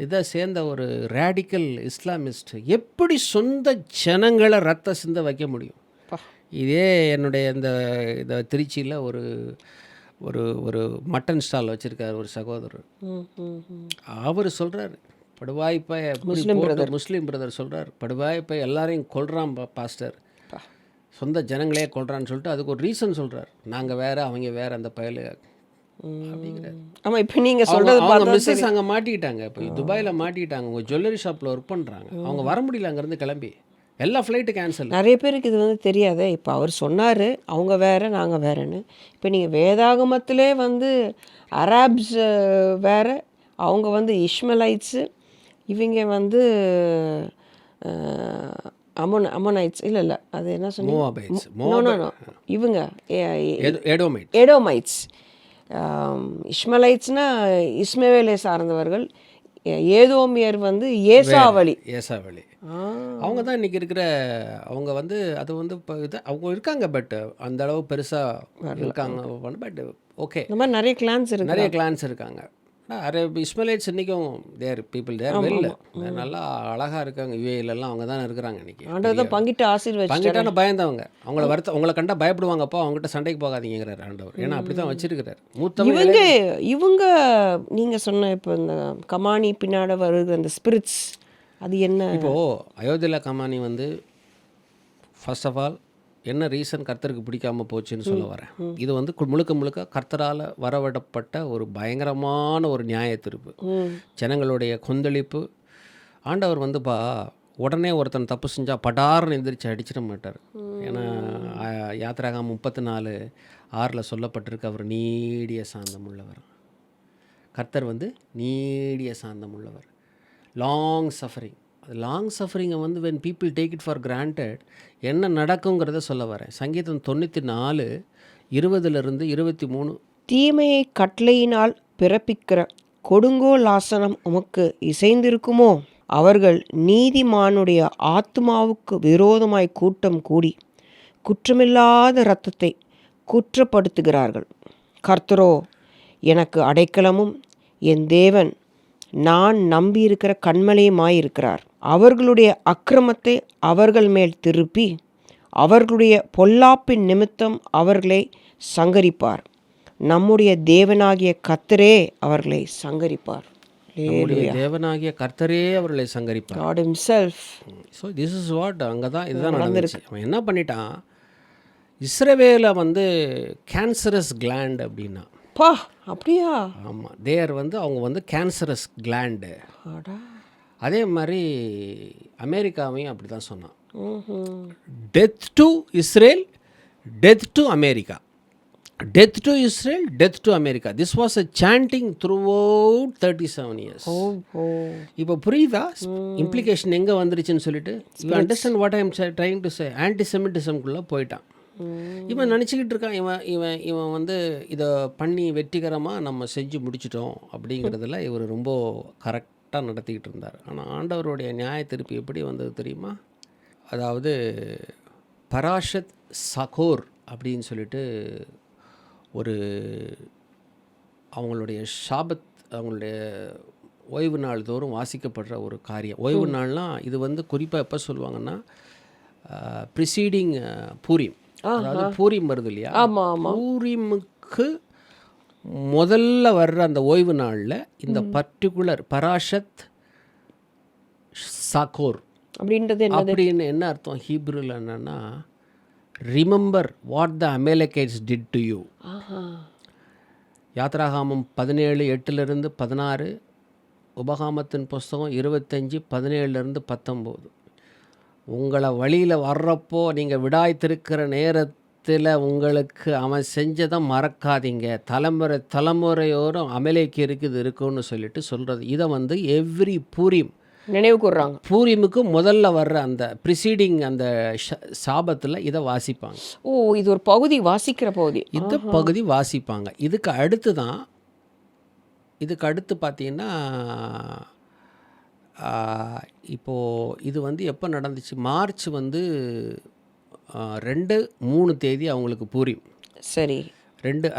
இதை சேர்ந்த ஒரு ரேடிக்கல் இஸ்லாமிஸ்ட் எப்படி சொந்த ஜனங்களை ரத்த சிந்த வைக்க முடியும்? இதே என்னுடைய இந்த திருச்சியில் ஒரு ஒரு ஒரு மட்டன் ஸ்டால் வச்சுருக்கார் ஒரு சகோதரர். அவர் சொல்கிறார், படுவாய்ப்பை முஸ்லீம் பிரதர் சொல்கிறார், படுவாய்ப்பை எல்லாரையும் கொல்றான் பாஸ்டர், சொந்த ஜனங்களே கொல்றான்னு சொல்லிட்டு அதுக்கு ஒரு ரீசன் சொல்கிறார். நாங்கள் வேறு அவங்க வேறு அந்த பயலு அப்படிங்கிறார். ஆமாம். இப்போ நீங்கள் சொல்கிறது அவங்க மிஸ்ஸஸ் அங்கே மாட்டிக்கிட்டாங்க, இப்போ துபாயில் மாட்டிக்கிட்டாங்க, உங்கள் ஜுவல்லரி ஷாப்பில் ஒர்க் பண்ணுறாங்க, அவங்க வர முடியல அங்கேருந்து கிளம்பி, எல்லா ஃப்ளைட்டு கேன்சல். நிறைய பேருக்கு இது வந்து தெரியாதே. இப்போ அவர் சொன்னார் அவங்க வேறு நாங்கள் வேறுன்னு. இப்போ நீங்கள் வேதாகமத்திலே வந்து அராப்ஸ் வேறு, அவங்க வந்து இஷ்மலைட்ஸு, இவங்க வந்து அமோனைட்ஸ் இல்லை அது என்ன சொன்னீங்க? இவங்க எடோமைட்ஸ். இஷ்மலைட்ஸ்னால் இஸ்மவேலை சார்ந்தவர்கள், ஏதோமியர் வந்து ஏசாவளி. அவங்க தான் இன்றைக்கி இருக்கிற அவங்க வந்து அது வந்து இப்போ இது அவங்க இருக்காங்க, பட் அந்த அளவு பெருசாக இருக்காங்க. பட் ஓகே, இந்த மாதிரி நிறைய கிளான்ஸ் இருக்காங்க. இஸ்மலைட்ஸ் இன்றைக்கும் தேர் பீப்புள் தேர் வெல், நல்லா அழகாக இருக்காங்க. யுஏஇலெல்லாம் அவங்க தான் இருக்கிறாங்க இன்றைக்கி. ஆண்டவர் பங்கிட்டு பங்கிட்டான பயந்தவங்க, உங்களை கண்டா பயப்படுவாங்கப்பா, அவங்ககிட்ட சண்டைக்கு போகாதீங்கிறார் ஆண்டவர். ஏன்னா அப்படி தான் வச்சிருக்கிறார். இவங்க நீங்கள் சொன்ன இப்போ இந்த கமானி பின்னாடி வருகிற அந்த ஸ்பிரிட்ஸ், அது என்ன? இப்போது அயோத்தியில் கமானி வந்து ஃபர்ஸ்ட் ஆஃப் ஆல் என்ன ரீசன் கர்த்தருக்கு பிடிக்காமல் போச்சுன்னு சொல்ல வரேன். இது வந்து முழுக்க கர்த்தரால் வரவிடப்பட்ட ஒரு பயங்கரமான ஒரு நியாய தீர்ப்பு, ஜனங்களுடைய கொந்தளிப்பு. ஆண்டவர் வந்துப்பா உடனே ஒருத்தன் தப்பு செஞ்சால் படார்னு எந்திரிச்சு அடிச்சிட மாட்டார். ஏன்னா யாத்திராகமம் 34:6 சொல்லப்பட்டிருக்கு, அவர் நீடிய சாந்தம் உள்ளவர். கர்த்தர் வந்து நீடிய சாந்தம் உள்ளவர், லாங் சஃபரிங். லாங் சஃபரிங்கை வந்து when people take it for granted என்ன நடக்குங்கிறத சொல்ல வரேன். சங்கீதம் 94:20-23. தீமையை கட்டளையினால் பிறப்பிக்கிற கொடுங்கோல் ஆசனம் உமக்கு இசைந்திருக்குமோ? அவர்கள் நீதிமானுடைய ஆத்மாவுக்கு விரோதமாய் கூட்டம் கூடி குற்றமில்லாத இரத்தத்தை குற்றப்படுத்துகிறார்கள். கர்த்தரோ எனக்கு அடைக்கலமும் என் தேவன் நான் நம்பியிருக்கிற கண்மலையுமாயிருக்கிறார். அவர்களுடைய அக்கிரமத்தை அவர்கள் மேல் திருப்பி அவர்களுடைய பொல்லாப்பின் நிமித்தம் அவர்களை சங்கரிப்பார். நம்முடைய தேவனாகிய கர்த்தரே அவர்களை சங்கரிப்பார். தேவனாகிய கர்த்தரே அவர்களை சங்கரிப்பார். God himself. So this is what அங்கே தான் இதுதான் நடந்துச்சு. அவன் என்ன பண்ணிட்டான், இஸ்ரவேலை வந்து கேன்சரஸ் கிளாண்ட் அப்படின்னா. பா அப்படியா? ஆமாம், தேர் வந்து அவங்க வந்து கேன்சரஸ் கிளாண்டு. அதே மாதிரி அமெரிக்காவையும் அப்படி தான் சொன்னான். Death to Israel, death to America, death to Israel, death to America. This was a chanting throughout 37 years. இப்போ புரியுதா இம்ப்ளிகேஷன் எங்கே வந்துருச்சுன்னு சொல்லிட்டு? You understand what I am trying to say? ஆன்டிசெமிட்டிசம்குள்ளே போயிட்டான். இவன் நினச்சிக்கிட்டு இருக்கான், இவன் வந்து இதை பண்ணி வெற்றிகரமாக நம்ம செஞ்சு முடிச்சிட்டோம் அப்படிங்கிறதுல இவர் ரொம்ப கரெக்டாக நடத்திக்கிட்டு இருந்தார். ஆனால் ஆண்டவருடைய நியாய தீர்ப்பு எப்படி வந்தது தெரியுமா? அதாவது பராஷத் சகோர் அப்படின்னு சொல்லிட்டு ஒரு அவங்களுடைய ஷாபத், அவங்களுடைய ஓய்வு நாள் தோறும் வாசிக்கப்படுற ஒரு காரியம். ஓய்வு நாள்னால் இது வந்து குறிப்பாக எப்போ சொல்லுவாங்கன்னா ப்ரிசீடிங் பூரிம். அதாவது பூரிம் வருது இல்லையா, பூரிமுக்கு முதல்ல வர்ற அந்த ஓய்வு நாளில் இந்த பர்டிகுலர் பராஷத் சாகோர் அப்படின்னு என்ன அர்த்தம் ஹீப்ரூவில் என்னன்னா, remember what the Amalekites did to you. யாத்ராகாமம் 17:8-16, உபகாமத்தின் புஸ்தகம் 25:17-19. உங்களை வழியில் வர்றப்போ நீங்கள் விடாய்த்திருக்கிற நேரத்தில் தேசத்தில் உங்களுக்கு அவன் செஞ்சதை மறக்காதீங்க, தலைமுறையோரும் அமலேக்கு இருக்குன்னு சொல்லிட்டு சொல்கிறது. இதை வந்து எவ்ரி பூரிம் நினைவு கூர்றாங்க. பூரிமுக்கு முதல்ல வர்ற அந்த ப்ரிசீடிங் அந்த சாபத்தில் இதை வாசிப்பாங்க. ஓ, இது ஒரு பகுதி வாசிக்கிற பகுதி. இந்த பகுதி வாசிப்பாங்க. இதுக்கு அடுத்து பார்த்தீங்கன்னா இப்போது இது வந்து எப்போ நடந்துச்சு, மார்ச் வந்து 2-3 தேதி அவங்களுக்கு பூரிம். சரி.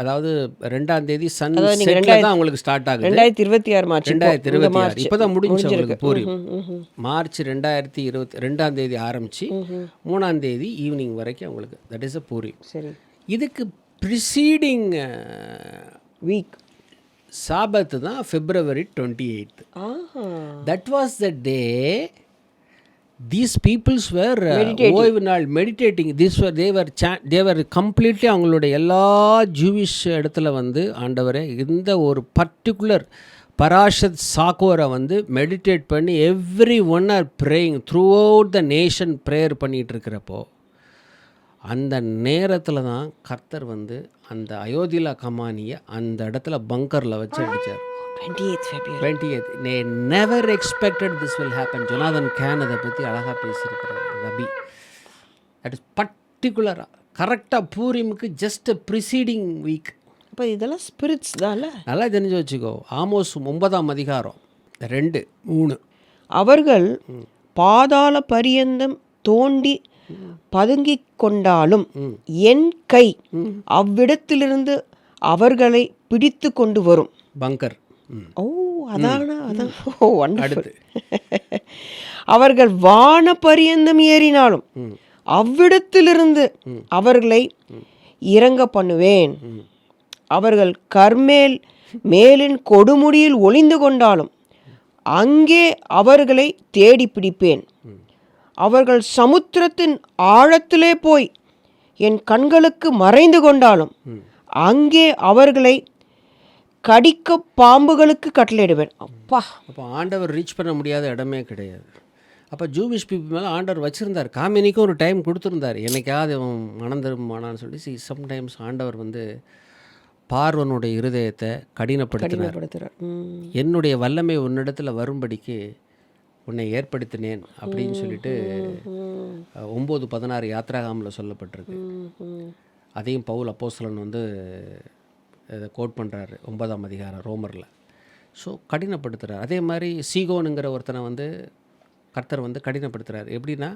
அதாவது 2ஆம் தேதி சன் அதாவது நீங்க செட்டில் தான் அவங்களுக்கு ஸ்டார்ட் ஆகுது. 2026 மார்ச். 2026 இப்போ தான் முடிஞ்சு அவங்களுக்கு பூரிம். மார்ச் 2ஆம் தேதி ஆரம்பித்து 3ஆம் தேதி ஈவினிங் வரைக்கும் அவங்களுக்கு தட் இஸ் அ பூரிம். சரி. இதுக்கு ப்ரிசீடிங் வீக் சாபத்து தான் February 28. That was the day these peoples were ஓய்வு நாள் மெடிடேட்டிங். they were completely அவங்களுடைய எல்லா ஜூவிஷ் இடத்துல வந்து ஆண்டவரே இந்த ஒரு பர்டிகுலர் பராஷத் சாக்கோரை வந்து மெடிடேட் பண்ணி every one R praying through out the nation prayer பண்ணிகிட்டு இருக்கிறப்போ அந்த நேரத்தில் தான் கர்த்தர் வந்து அந்த அயோத்தியா கமானியை அந்த இடத்துல பங்கரில் வச்சு அடித்தார். 28th. They never expected this will happen. Jonathan can அதை பற்றி அழகாக பேசியிருக்கிறார் ரபி. தட் இஸ் பர்டிகுலராக கரெக்டாக பூரிமுக்கு ஜஸ்ட் ப்ரிசீடிங் வீக். அப்போ இதெல்லாம் ஸ்பிரிட்ஸ் தான். நல்லா தெரிஞ்சு வச்சுக்கோ. ஆமோஸ் 9ஆம் அதிகாரம் 2-3. அவர்கள் பாதாள பரியந்தம் தோண்டி பதுங்கிக் கொண்டாலும் என் கை அவ்விடத்திலிருந்து அவர்களை பிடித்து கொண்டு வரும். பங்கர். ஓ, அதான். ஓ, வண்டர்ஃபுல். அவர்கள் வான பரியந்தம் ஏறினாலும் அவ்விடத்திலிருந்து அவர்களை இறங்க பண்ணுவேன். அவர்கள் கர்மேல் மேலின் கொடுமுடியில் ஒளிந்து கொண்டாலும் அங்கே அவர்களை தேடி பிடிப்பேன். அவர்கள் சமுத்திரத்தின் ஆழத்திலே போய் என் கண்களுக்கு மறைந்து கொண்டாலும் அங்கே அவர்களை கடிக்க பாம்புகளுக்கு கட்டளையிடுவேன். அப்போ ஆண்டவர் ரீச் பண்ண முடியாத இடமே கிடையாது. அப்போ ஜூவிஷ் பீப்புள் மேலே ஆண்டவர் வச்சுருந்தார். காமினிக்கும் ஒரு டைம் கொடுத்துருந்தார், என்னைக்காவது அவன் மனம் திரும்புவானான்னு சொல்லி. சம்டைம்ஸ் ஆண்டவர் வந்து பார்வனுடைய இருதயத்தை கடினப்படுத்தினார். என்னுடைய வல்லமை உன்னிடத்தில் வரும்படிக்கு உன்னை ஏற்படுத்தினேன் அப்படின்னு சொல்லிட்டு 9:16 யாத்ராகாமில் சொல்லப்பட்டிருக்கு. அதையும் பவுல் அப்போஸ்தலன் வந்து இதை கோட் பண்ணுறாரு 9ஆம் அதிகாரம் ரோமரில். ஸோ கடினப்படுத்துகிறார். அதே மாதிரி சீகோனுங்கிற ஒருத்தனை வந்து கர்த்தர் வந்து கடினப்படுத்துகிறார். எப்படின்னா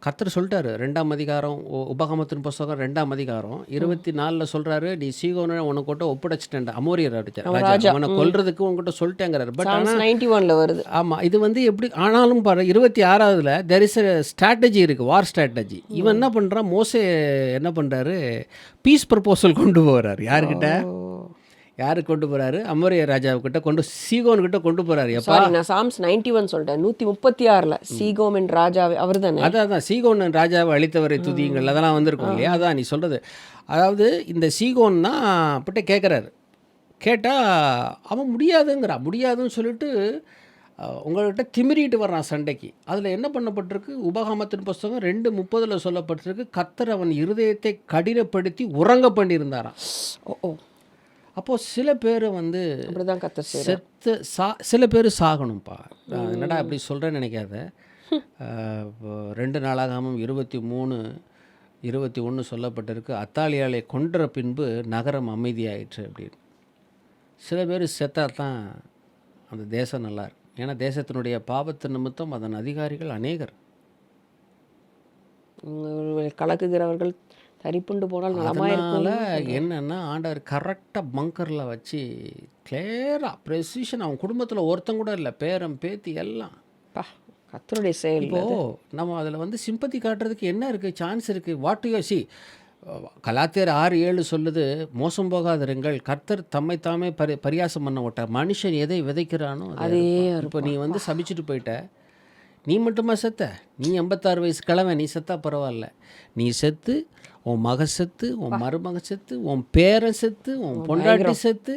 கர்த்தர் சொல்லிட்டாரு 2ஆம் அதிகாரம் உபகமத்தின் புஸ்தகம் 2ஆம் அதிகாரம் 24 சொல்கிறாரு, நீ சீகோனை உனக்கு கொட்ட ஒப்படைச்சிட்டேன், அமோரியர் ராஜா அவனை கொல்றதுக்கு உங்ககிட்ட சொல்லிட்டேங்கிறாரு. பட் ஆனால் 91 வருது. ஆமாம், இது வந்து எப்படி ஆனாலும் பாரு 26வதுல தெர் இஸ் a ஸ்ட்ராட்டஜி இருக்குது, வார் ஸ்ட்ராட்டஜி. இவன் என்ன பண்ணுறான், மோசே என்ன பண்ணுறாரு, பீஸ் ப்ரப்போசல் கொண்டு போகிறார். யாருக்கு கொண்டு போகிறாரு, அமோரிய ராஜாவுக்கிட்ட சீகோன்கிட்ட கொண்டு போகிறாரு. எப்பா நான் சாம்ஸ் 91 சொல்லிட்டேன், 136ல் சீகோமின் ராஜாவை அவர் தானே. அதான் சீகோன் ராஜாவை அழித்தவரை துதியுங்கள், அதெல்லாம் வந்திருக்கும் இல்லையா. அதான் நீ சொல்கிறது. அதாவது இந்த சீகோன்னா அப்பட்ட கேட்குறாரு. கேட்டால் அவன் முடியாதுன்னு சொல்லிட்டு உங்கள்கிட்ட திமிரிட்டு வர்றான் சண்டைக்கு. அதில் என்ன பண்ணப்பட்டிருக்கு, உபகாமத்தின் புஸ்தகம் 2:30 சொல்லப்பட்டிருக்கு, கர்த்தர் அவன் இருதயத்தை கடினப்படுத்தி உறங்க பண்ணியிருந்தாராம். அப்போது சில பேர் வந்து செத்து சில பேர் சாகணும்ப்பா. என்னடா அப்படி சொல்கிறேன்னு நினைக்காத. 2 நாளாகாமம் 23-21 சொல்லப்பட்டிருக்கு, அத்தாலியாலை கொன்ற பின்பு நகரம் அமைதியாயிற்று அப்படின்னு. சில பேர் செத்தா தான் அந்த தேசம் நல்லா இருக்கு. ஏன்னா தேசத்தினுடைய பாவத்து நிமித்தம் அதன் அதிகாரிகள் அநேகர். கலக்குகிறவர்கள் தரிப்புண்டு போனால் அதனால் என்னென்னா ஆண்டவர் கரெக்டாக பங்கரில் வச்சு கிளியராக ப்ரெசிஷன், அவன் குடும்பத்தில் ஒருத்தன் கூட இல்லை, பேரம் பேத்தி எல்லாம் கர்த்தருடைய செயல். இப்போது நம்ம அதில் வந்து சிம்பத்தி காட்டுறதுக்கு என்ன இருக்குது, சான்ஸ் இருக்குது. வாட் யூ சி, கலாத்தியர் 6:7 சொல்லுது, மோசம் போகாதிருங்கள், கர்த்தர் தம்மை தாமே பரியாசம் பண்ண விட்டார், மனுஷன் எதை விதைக்கிறானோ அதே. இப்போ நீ வந்து சபிச்சுட்டு போயிட்ட, நீ மட்டுமா செத்த, நீ 86 வயசு கிழவன், நீ செத்தா பரவாயில்ல. நீ செத்து, உன் மக செத்து, உன் மருமக செத்து, உன் பேரன் செத்து, உன் பொண்டாட்டி செத்து,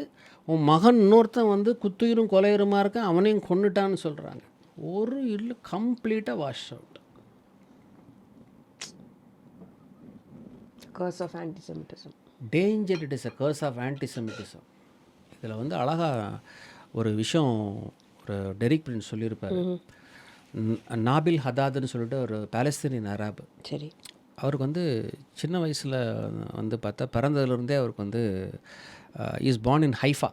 உன் மகன் இன்னொருத்தன் வந்து குத்துயிரும் கொலையுருமா இருக்கான், அவனையும் கொண்டுட்டான்னு சொல்கிறாங்க. ஒரு இல்லை, கம்ப்ளீட்டாக wash out. Curse of antisemitism. Danger, it is a curse of antisemitism. இதில் வந்து அழகாக ஒரு விஷயம் ஒரு டெரிக் பிரின்ஸ் சொல்லியிருப்பார். நாபில் ஹதாதுன்னு சொல்லிட்டு ஒரு பாலஸ்தீனியன் அராபு. சரி. அவருக்கு வந்து சின்ன வயசில் வந்து பார்த்தா பிறந்ததுலேருந்தே அவருக்கு வந்து இஸ் பார்ன் இன் ஹைஃபா,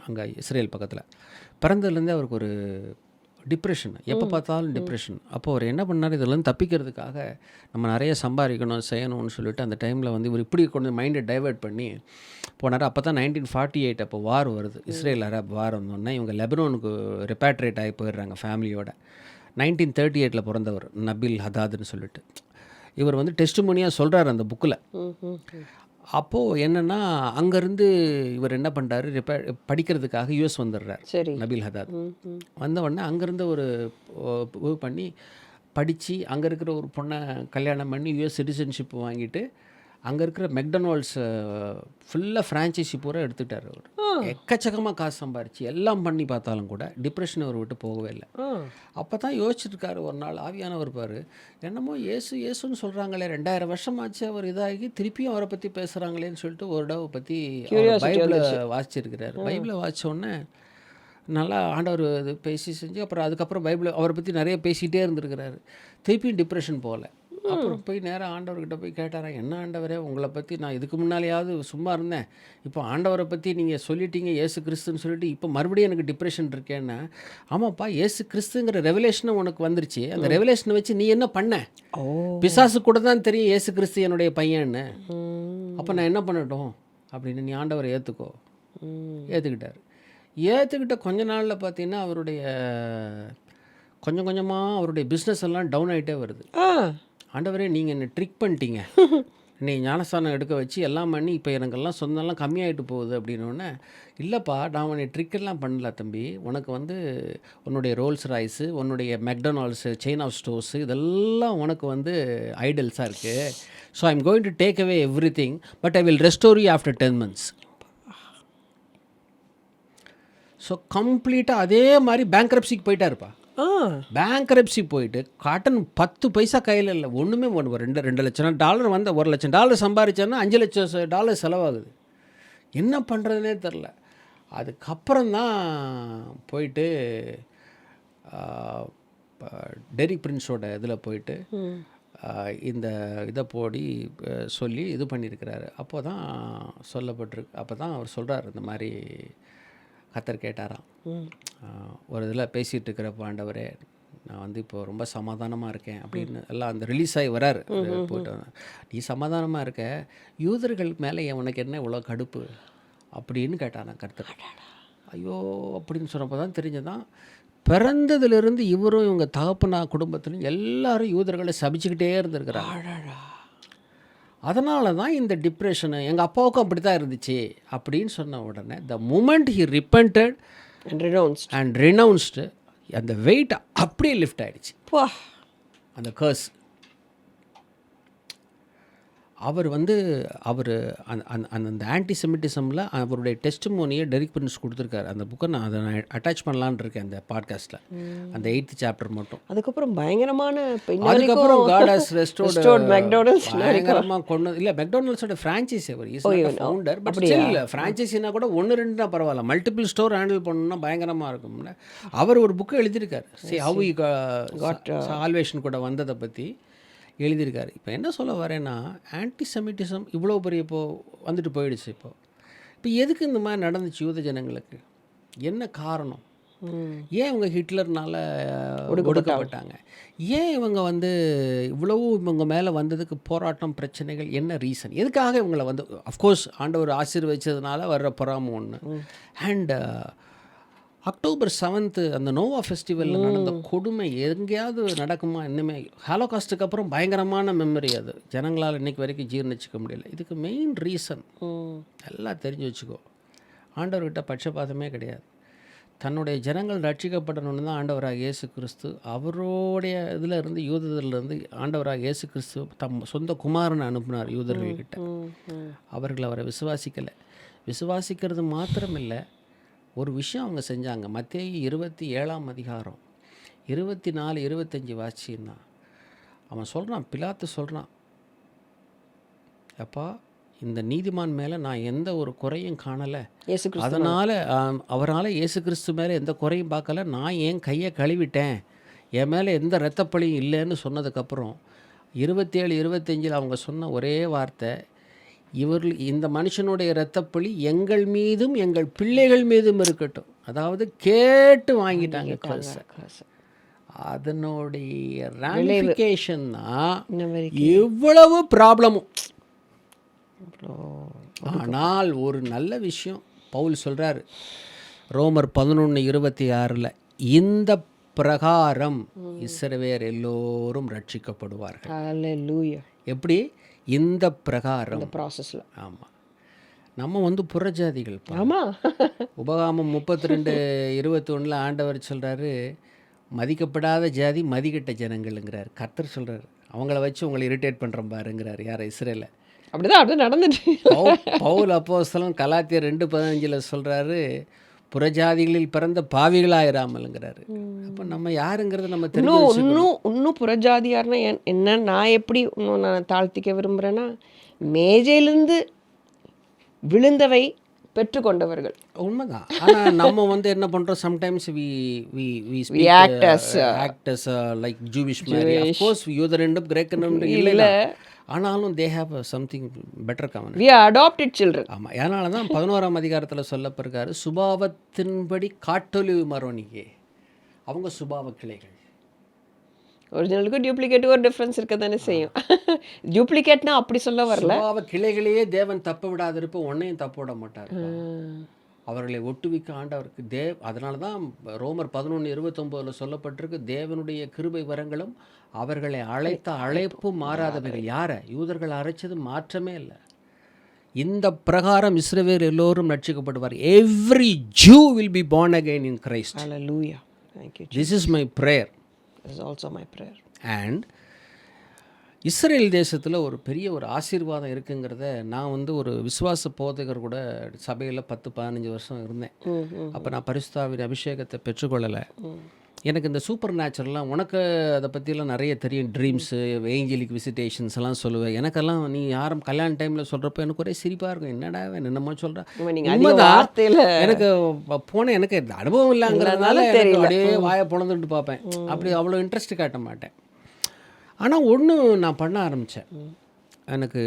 அங்கே இஸ்ரேல் பக்கத்தில். பிறந்ததுலேருந்தே அவருக்கு ஒரு டிப்ரெஷன், எப்போ பார்த்தாலும் டிப்ரெஷன். அப்போது அவர் என்ன பண்ணார், இதெல்லாம் தப்பிக்கிறதுக்காக நம்ம நிறைய சம்பாதிக்கணும் செய்யணும்னு சொல்லிட்டு அந்த டைமில் வந்து இவர் இப்படி கொண்டு மைண்டை டைவெர்ட் பண்ணி போனார். அப்போ தான் 1948 அப்போ வார் வருது, இஸ்ரேல் அரப் வார் வந்தோடனே இவங்க லெபனானுக்கு ரிப்பேட்ரேட் ஆகி போயிடுறாங்க ஃபேமிலியோட. 1938 பிறந்தவர் நபில் ஹதாதுன்னு சொல்லிட்டு. இவர் வந்து டெஸ்டிமோனியாக சொல்கிறார் அந்த புக்கில். அப்போது என்னென்னா அங்கேருந்து இவர் என்ன பண்ணுறாரு, படிக்கிறதுக்காக யூஎஸ் வந்துடுறார். சரி. நபில் ஹதாத் வந்த உடனே அங்கேருந்து ஒரு இது பண்ணி படித்து அங்கே இருக்கிற ஒரு பொண்ணை கல்யாணம் பண்ணி யூஎஸ் சிட்டிசன்ஷிப் வாங்கிட்டு அங்கே இருக்கிற மெக்டொனால்ட்ஸ் ஃபுல்லாக ஃப்ரான்ச்சைசி பூரா எடுத்துக்கிட்டார் அவர். எக்கச்சக்கமாக காசு சம்பாரிச்சு எல்லாம் பண்ணி பார்த்தாலும் கூட டிப்ரெஷன் அவர் விட்டு போகவே இல்லை. அப்போ தான் யோசிச்சுருக்காரு ஒரு நாள், ஆவியானவர் பாரு, என்னமோ ஏசுன்னு சொல்கிறாங்களே, 2000 வருஷமாச்சு அவர் இதாகி திருப்பியும் அவரை பற்றி பேசுகிறாங்களேன்னு சொல்லிட்டு ஒரு தடவை பற்றி பைபிளை வாசிச்சிருக்கிறார். பைபிளை வாசித்தோடனே நல்லா ஆண்டவர் இது பேசி செஞ்சு அப்புறம் அதுக்கப்புறம் பைபிளை அவரை பற்றி நிறைய பேசிகிட்டே இருந்திருக்கிறாரு. திருப்பியும் டிப்ரெஷன் போகல. அப்புறம் போய் நேராக ஆண்டவர்கிட்ட போய் கேட்டாரான், என்ன ஆண்டவரே, உங்களை பற்றி நான் இதுக்கு முன்னாலேயாவது சும்மா இருந்தேன், இப்போ ஆண்டவரை பற்றி நீங்கள் சொல்லிட்டீங்க இயேசு கிறிஸ்துன்னு சொல்லிட்டு இப்போ மறுபடியும் எனக்கு டிப்ரெஷன் இருக்கேன்னா. ஆமாப்பா, இயேசு கிறிஸ்துங்கிற ரெவலேஷனும் உனக்கு வந்துருச்சு, அந்த ரெவலேஷனை வச்சு நீ என்ன பண்ண? பிசாசு கூட தான் தெரியும் இயேசு கிறிஸ்து என்னுடைய பையன்னு, அப்போ நான் என்ன பண்ணட்டும் அப்படின்னு, நீ ஆண்டவரை ஏற்றுக்கோ. ஏற்றுக்கிட்டார். ஏற்றுக்கிட்ட கொஞ்ச நாளில் பார்த்தீங்கன்னா அவருடைய கொஞ்சம் கொஞ்சமாக அவருடைய பிஸ்னஸ் எல்லாம் டவுன் ஆகிட்டே வருது. ஆண்டவரே, நீங்கள் என்னை ட்ரிக் பண்ணிட்டீங்க, நீ ஞானஸ்தானம் எடுக்க வச்சு எல்லாம் பண்ணி இப்போ எனக்கெல்லாம் சொந்தம்லாம் கம்மியாகிட்டு போகுது அப்படின்னோடனே, இல்லைப்பா, நான் உன்னை ட்ரிக்கெல்லாம் பண்ணல தம்பி, உனக்கு வந்து உன்னுடைய ரோல்ஸ் ராய்ஸு, உன்னுடைய மெக்டொனால்ட்ஸு, செயின் ஆஃப் ஸ்டோர்ஸு, இதெல்லாம் உனக்கு வந்து ஐடல்ஸாக இருக்குது. So I am going to take away every thing, but I will restore you after 10 months. So கம்ப்ளீட்டாக அதே மாதிரி பேங்க்ரப்சிக்கு போயிட்டாருப்பா. பேங்க்ரப்சி போயிட்டு காட்டன் 10 பைசா கையில் இல்லை, ஒன்றுமே ஒன்று. $2 லட்சம் வந்து $1 லட்சம் சம்பாதிச்சேன்னா $5 லட்சம் செலவாகுது. என்ன பண்ணுறதுனே தெரில. அதுக்கப்புறம் தான் போயிட்டு டெரிக் பிரின்ஸோட இதில் போயிட்டு இந்த இதை போடி சொல்லி இது பண்ணியிருக்கிறாரு. அப்போ தான் சொல்லப்பட்டிருக்கு. அப்போ தான் அவர் சொல்கிறார், இந்த மாதிரி கர்த்தர் கேட்டாராம், ஒரு இதில் பேசிகிட்டு இருக்கிறப்ப, ஆண்டவரே, நான் வந்து இப்போ ரொம்ப சமாதானமாக இருக்கேன் அப்படின்னு எல்லாம் அந்த ரிலீஸ் ஆகி வராரு. போய்ட்டு, நீ சமாதானமாக இருக்க, யூதர்கள் மேலே உனக்கு என்ன இவ்வளோ கடுப்பு அப்படின்னு கேட்டானா கர்த்தர். ஐயோ அப்படின்னு சொன்னப்போ தான் தெரிஞ்சதான், பிறந்ததுலேருந்து இவரும் இவங்க தகப்பனா குடும்பத்திலும் எல்லாரும் யூதர்களை சபிச்சுக்கிட்டே இருந்திருக்கிறாங்க. அதனால தான் இந்த டிப்ரெஷனு எங்கள் அப்பாவுக்கும் அப்படி தான் இருந்துச்சு அப்படின்னு சொன்ன உடனே, the moment he repented and ரினவுன்ஸ்டு, அந்த வெயிட் அப்படியே லிஃப்ட் ஆகிடுச்சு. அந்த கர்ஸ் அவர் வந்து அந்த ஆன்டிசெமிட்டிசமில் அவருடைய டெஸ்டிமோனியை டெரிக் பிரின்ஸ் கொடுத்துருக்காரு. அந்த புக்கை நான் அட்டாச் பண்ணலான்னு இருக்கேன் அந்த பாட்காஸ்ட்டில், அந்த 8th சாப்டர் மட்டும். அதுக்கப்புறம் பயங்கரமான, அதுக்கப்புறம் காட் ஹஸ் ரெஸ்டோர்ட் மெக்டொனால்ட்ஸ் பயங்கரமாக கொண்டு, இல்லை மெக்டொனால்ட்ஸோட ஃப்ரான்ச்சைசி அவர் இஸ் ஃபவுண்டர், பட் ஸ்டில் ஃப்ரான்ச்சைசினா கூட 1-2 தான் பரவாயில்ல, மல்டிபிள் ஸ்டோர் ஹேண்டில் பண்ணணும்னா பயங்கரமாக இருக்கும்ல. அவர் ஒரு புக்கு எழுதியிருக்காரு, ஹவ் யூ காட் சால்வேஷன் கூட வந்ததை பற்றி எழுதியிருக்காரு. இப்போ என்ன சொல்ல வரேன்னா, ஆன்டிசெமிட்டிசம் இவ்வளோ பெரிய இப்போது வந்துட்டு போயிடுச்சு. இப்போ எதுக்கு இந்த மாதிரி நடந்துச்சு யூத ஜனங்களுக்கு? என்ன காரணம்? ஏன் இவங்க ஹிட்லர்னால ஒடுக்கப்பட்டாங்க? ஏன் இவங்க வந்து இவ்வளவு இவங்க மேலே வந்ததுக்கு போராட்டம், பிரச்சனைகள், என்ன ரீசன்? எதுக்காக இவங்களை வந்து, அஃப்கோர்ஸ் ஆண்டவர் ஆசீர்வதிச்சதுனால வர்ற பொறாமை ஒன்று. அண்ட் October 7th அந்த நோவா ஃபெஸ்டிவலில் நடந்த கொடுமை எங்கேயாவது நடக்குமா? இன்னுமே ஹாலோகாஸ்ட்டுக்கு அப்புறம் பயங்கரமான மெமரி அது, ஜனங்களால் இன்றைக்கி வரைக்கும் ஜீர்ணிச்சிக்க முடியல. இதுக்கு மெயின் ரீசன் எல்லாம் தெரிஞ்சு வச்சுக்கோ, ஆண்டவர்கிட்ட பட்சபாதமே கிடையாது. தன்னுடைய ஜனங்கள் ரட்சிக்கப்படணும்னு தான் ஆண்டவராக இயேசு கிறிஸ்து அவருடைய இதில் இருந்து, யூதர்லேருந்து ஆண்டவராக இயேசு கிறிஸ்து தம் சொந்த குமாரனை அனுப்புனார் யூதர்கள்கிட்ட. அவர்கள் அவரை விசுவாசிக்கலை. விசுவாசிக்கிறது மாத்திரமில்லை, ஒரு விஷயம் அவங்க செஞ்சாங்க. மத்தேயு 27ஆம் அதிகாரம் 24-25 வாசின்னா அவன் சொல்கிறான், பிலாத்து சொல்கிறான், அப்பா இந்த நீதிமான் மேலே நான் எந்த ஒரு குறையும் காணலை, இயேசு கிறிஸ்து அதனால் அவரால் இயேசு கிறிஸ்து மேலே எந்த குறையும் பார்க்கல, நான் என் கையை கழுவிட்டேன், என் மேலே எந்த இரத்தப்பழியும் இல்லைன்னு சொன்னதுக்கப்புறம் 27 25 அவங்க சொன்ன ஒரே வார்த்தை, இந்த மனுஷனுடைய இரத்தப்பழி எங்கள் மீதும் எங்கள் பிள்ளைகள் மீதும் இருக்கட்டும். அதாவது கேட்டு வாங்கிட்டாங்க காசை. அதனுடைய ராமிஃபிகேஷன் தான் இன்ன வரைக்கும் எவ்வளவு ப்ராப்ளமும். ஆனால் ஒரு நல்ல விஷயம் பவுல் சொல்கிறார் ரோமர் 11:26, இந்த பிரகாரம் இஸ்ரவேலர் எல்லோரும் ரட்சிக்கப்படுவார்கள். ஹல்லேலூயா. எப்படி? இந்த பிரகாரம். இந்த ப்ராசஸில். ஆமாம், நம்ம வந்து புறஜாதிகள். ஆமாம். உபகாமம் 32:21 ஆண்டவர் சொல்கிறாரு, மதிக்கப்படாத ஜாதி மதிக்கட்ட ஜனங்கள்ங்கிறார். கர்த்தர் சொல்கிறார், அவங்கள வச்சு உங்களை இரிட்டேட் பண்ணுறேன் பாருங்கிறார். யாரை? இஸ்ரேலை. அப்படி நடந்துட்டு பவுல் அப்போஸ்தலன் கலாத்தியர் 2:15 சொல்கிறாரு, புறஜாதிகளில் பிறந்த பாவிகளாயிராமலுங்கிறாரு. அப்போ நம்ம யாருங்கிறது நம்ம தெரிஞ்சு இன்னும் புறஜாதியார்னா என்ன, நான் எப்படி இன்னும் நான் தாழ்த்திக்க விரும்புகிறேன்னா, மேஜையிலிருந்து விழுந்தவை பெற்றுக்கொண்டவர்கள். உண்மைதான். ஆனால் நம்ம வந்து என்ன பண்ணுறோம், sometimes we act as like Jewish Mary. Of course யூதரெண்டும் கிரேக்கரெண்டும் இல்லை, ஆனாலும் they have something better common. We are adopted children. ஆமாம், அதனால தான் 11ஆம் அதிகாரத்தில் சொல்லப்பட்டிருக்காரு, சுபாவத்தின்படி காட்டொலிவு மரோனிகே, அவங்க சுபாவ கிளைகள். ஒரிஜினலுக்கும் டியூப்ளிகேட்டுக்கும் ஒரு டிஃப்ரென்ஸ் இருக்க தானே செய்யும். டியூப்ளிகேட்னா அப்படி சொல்ல வரல. சுபாவ கிளைகளையே தேவன் தப்ப விடாதிருப்ப உன்னையும் தப்ப விட மாட்டார். அவர்களை ஒட்டுவிக்க ஆண்டவருக்கு அதனால தான் ரோமர் 11:29 சொல்லப்பட்டிருக்கு, தேவனுடைய கிருபை வரங்களும் அவர்களை அழைத்த அழைப்பும் மாறாதவைகள். யாரை? யூதர்கள் அழைச்சது மாற்றமே இல்லை. இந்த பிரகாரம் இஸ்ரவேல் எல்லோரும் ரட்சிக்கப்படுவார். Every Jew will be born again in Christ. Hallelujah. Thank you. This is my prayer. This is also my prayer. And Israel தேசத்தில் ஒரு பெரிய ஒரு ஆசீர்வாதம் இருக்குங்கிறத நான் வந்து ஒரு விசுவாச போதகர் கூட சபையில் 10-15 வருஷம் இருந்தேன். அப்போ நான் பரிசுத்தாவின் அபிஷேகத்தை பெற்றுக்கொள்ளலை. எனக்கு இந்த சூப்பர் நேச்சுரல்லாம், உனக்கு அதை பற்றிலாம் நிறைய தெரியும், ட்ரீம்ஸு, ஏஞ்சலிக் விசிட்டேஷன்ஸ் எல்லாம் சொல்லுவேன். எனக்கெல்லாம் நீ யாரும் கல்யாண டைமில் சொல்கிறப்ப எனக்கு ஒரே சிரிப்பாக இருக்கும், என்னடா என்னமோ சொல்கிறேன். எனக்கு போன எனக்கு அனுபவம் இல்லைங்கிறதுனால அப்படியே வாயை பொழந்துட்டு பார்ப்பேன், அப்படி அவ்வளோ இன்ட்ரெஸ்ட் காட்ட மாட்டேன். ஆனால் ஒன்று நான் பண்ண ஆரம்பித்தேன். எனக்கு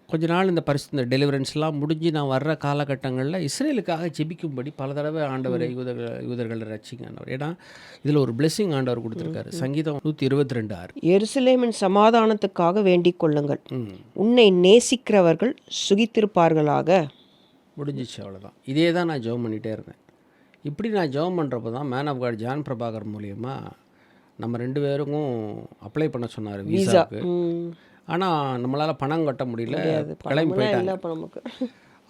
கொஞ்ச நாள் இந்த இந்த டெலிவரன்ஸ்லாம் முடிஞ்சு நான் வர்ற காலகட்டங்களில் இஸ்ரேலுக்காக ஜெபிக்கும்படி பல தடவை ஆண்டவரை யூதர்களை ரட்சிங்க. ஏன்னா இதில் ஒரு பிளெஸிங் ஆண்டவர் கொடுத்துருக்காரு. சங்கீதம் 122:6, எருசலேமின் சமாதானத்துக்காக வேண்டிக் கொள்ளுங்கள், உன்னை நேசிக்கிறவர்கள் சுகித்திருப்பார்களாக. முடிஞ்சிச்சு, அவ்வளோதான். இதே தான் நான் ஜெபம் பண்ணிகிட்டே இருந்தேன். இப்படி நான் ஜெபம் பண்ணுறப்போ தான் man of God John Prabhakar மூலியமாக நம்ம 2 பேருக்கும் அப்ளை பண்ண சொன்னார் விசாவுக்கு. ஆனால் நம்மளால் பணம் கட்ட முடியல, கிளம்பி போயிட்டாங்க.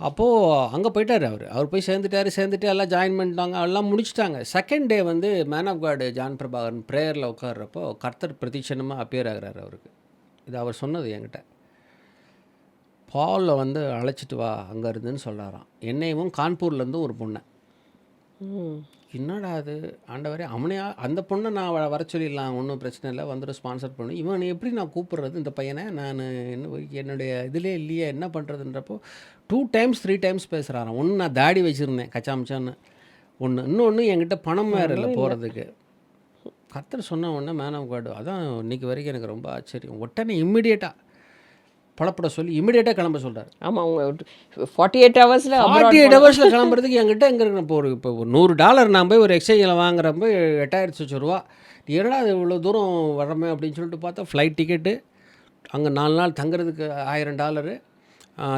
அப்போது அங்கே போயிட்டார் அவர் போய் சேர்ந்துட்டு எல்லாம் ஜாயின் பண்ணிட்டாங்க, எல்லாம் முடிச்சுட்டாங்க. செகண்ட் டே வந்து man of God John Prabhakaran ப்ரேயரில் உட்கார்றப்போ கர்த்தர் பிரதிட்சணமாக அப்பியர் ஆகிறார் அவருக்கு. இது அவர் சொன்னது என்கிட்ட. பாலில் வந்து அழைச்சிட்டு வா அங்கே இருந்துன்னு சொல்கிறாராம். என்னையும் கான்பூர்லேருந்து ஒரு பொண்ணை. என்னடா அது ஆண்டவரே, அவனையா அந்த பொண்ணை நான் வர சொல்லிடலாம், ஒன்றும் பிரச்சனை இல்லை, வந்துட்டு ஸ்பான்சர் பண்ணு. இவன் எப்படி நான் கூப்பிட்றது இந்த பையனை, நான் என்னுடைய இதிலே இல்லையே, என்ன பண்ணுறதுன்றப்போ 2 times 3 times பேசுகிறாராம். ஒன்று நான் தாடி வச்சுருந்தேன் கச்சாமிச்சான்னு, இன்னொன்று என்கிட்ட பணம் வேறு இல்லை போகிறதுக்கு. கர்த்தர் சொன்ன உடனே மேன் ஆஃப் காட், அதான் இன்றைக்கி வரைக்கும் எனக்கு ரொம்ப ஆச்சரியம். உடனே இம்மிடியேட்டாக பழப்பட சொல்லி இமிடியேட்டாக கிளம்ப சொல்கிறார். ஆமாம், 48 ஹவர்ஸில் கிளம்புறதுக்கு என்கிட்ட எங்கே இருக்கு, இப்போ ஒரு $100 நான் போய் ஒரு எக்ஸ்சேஞ்சில் வாங்குறப்போ 8,000 ரூபா. என்னடா அது இவ்வளோ தூரம் வரமே அப்படின்னு சொல்லிட்டு பார்த்தா ஃப்ளைட் டிக்கெட்டு, அங்கே 4 நாள் தங்குறதுக்கு $1000,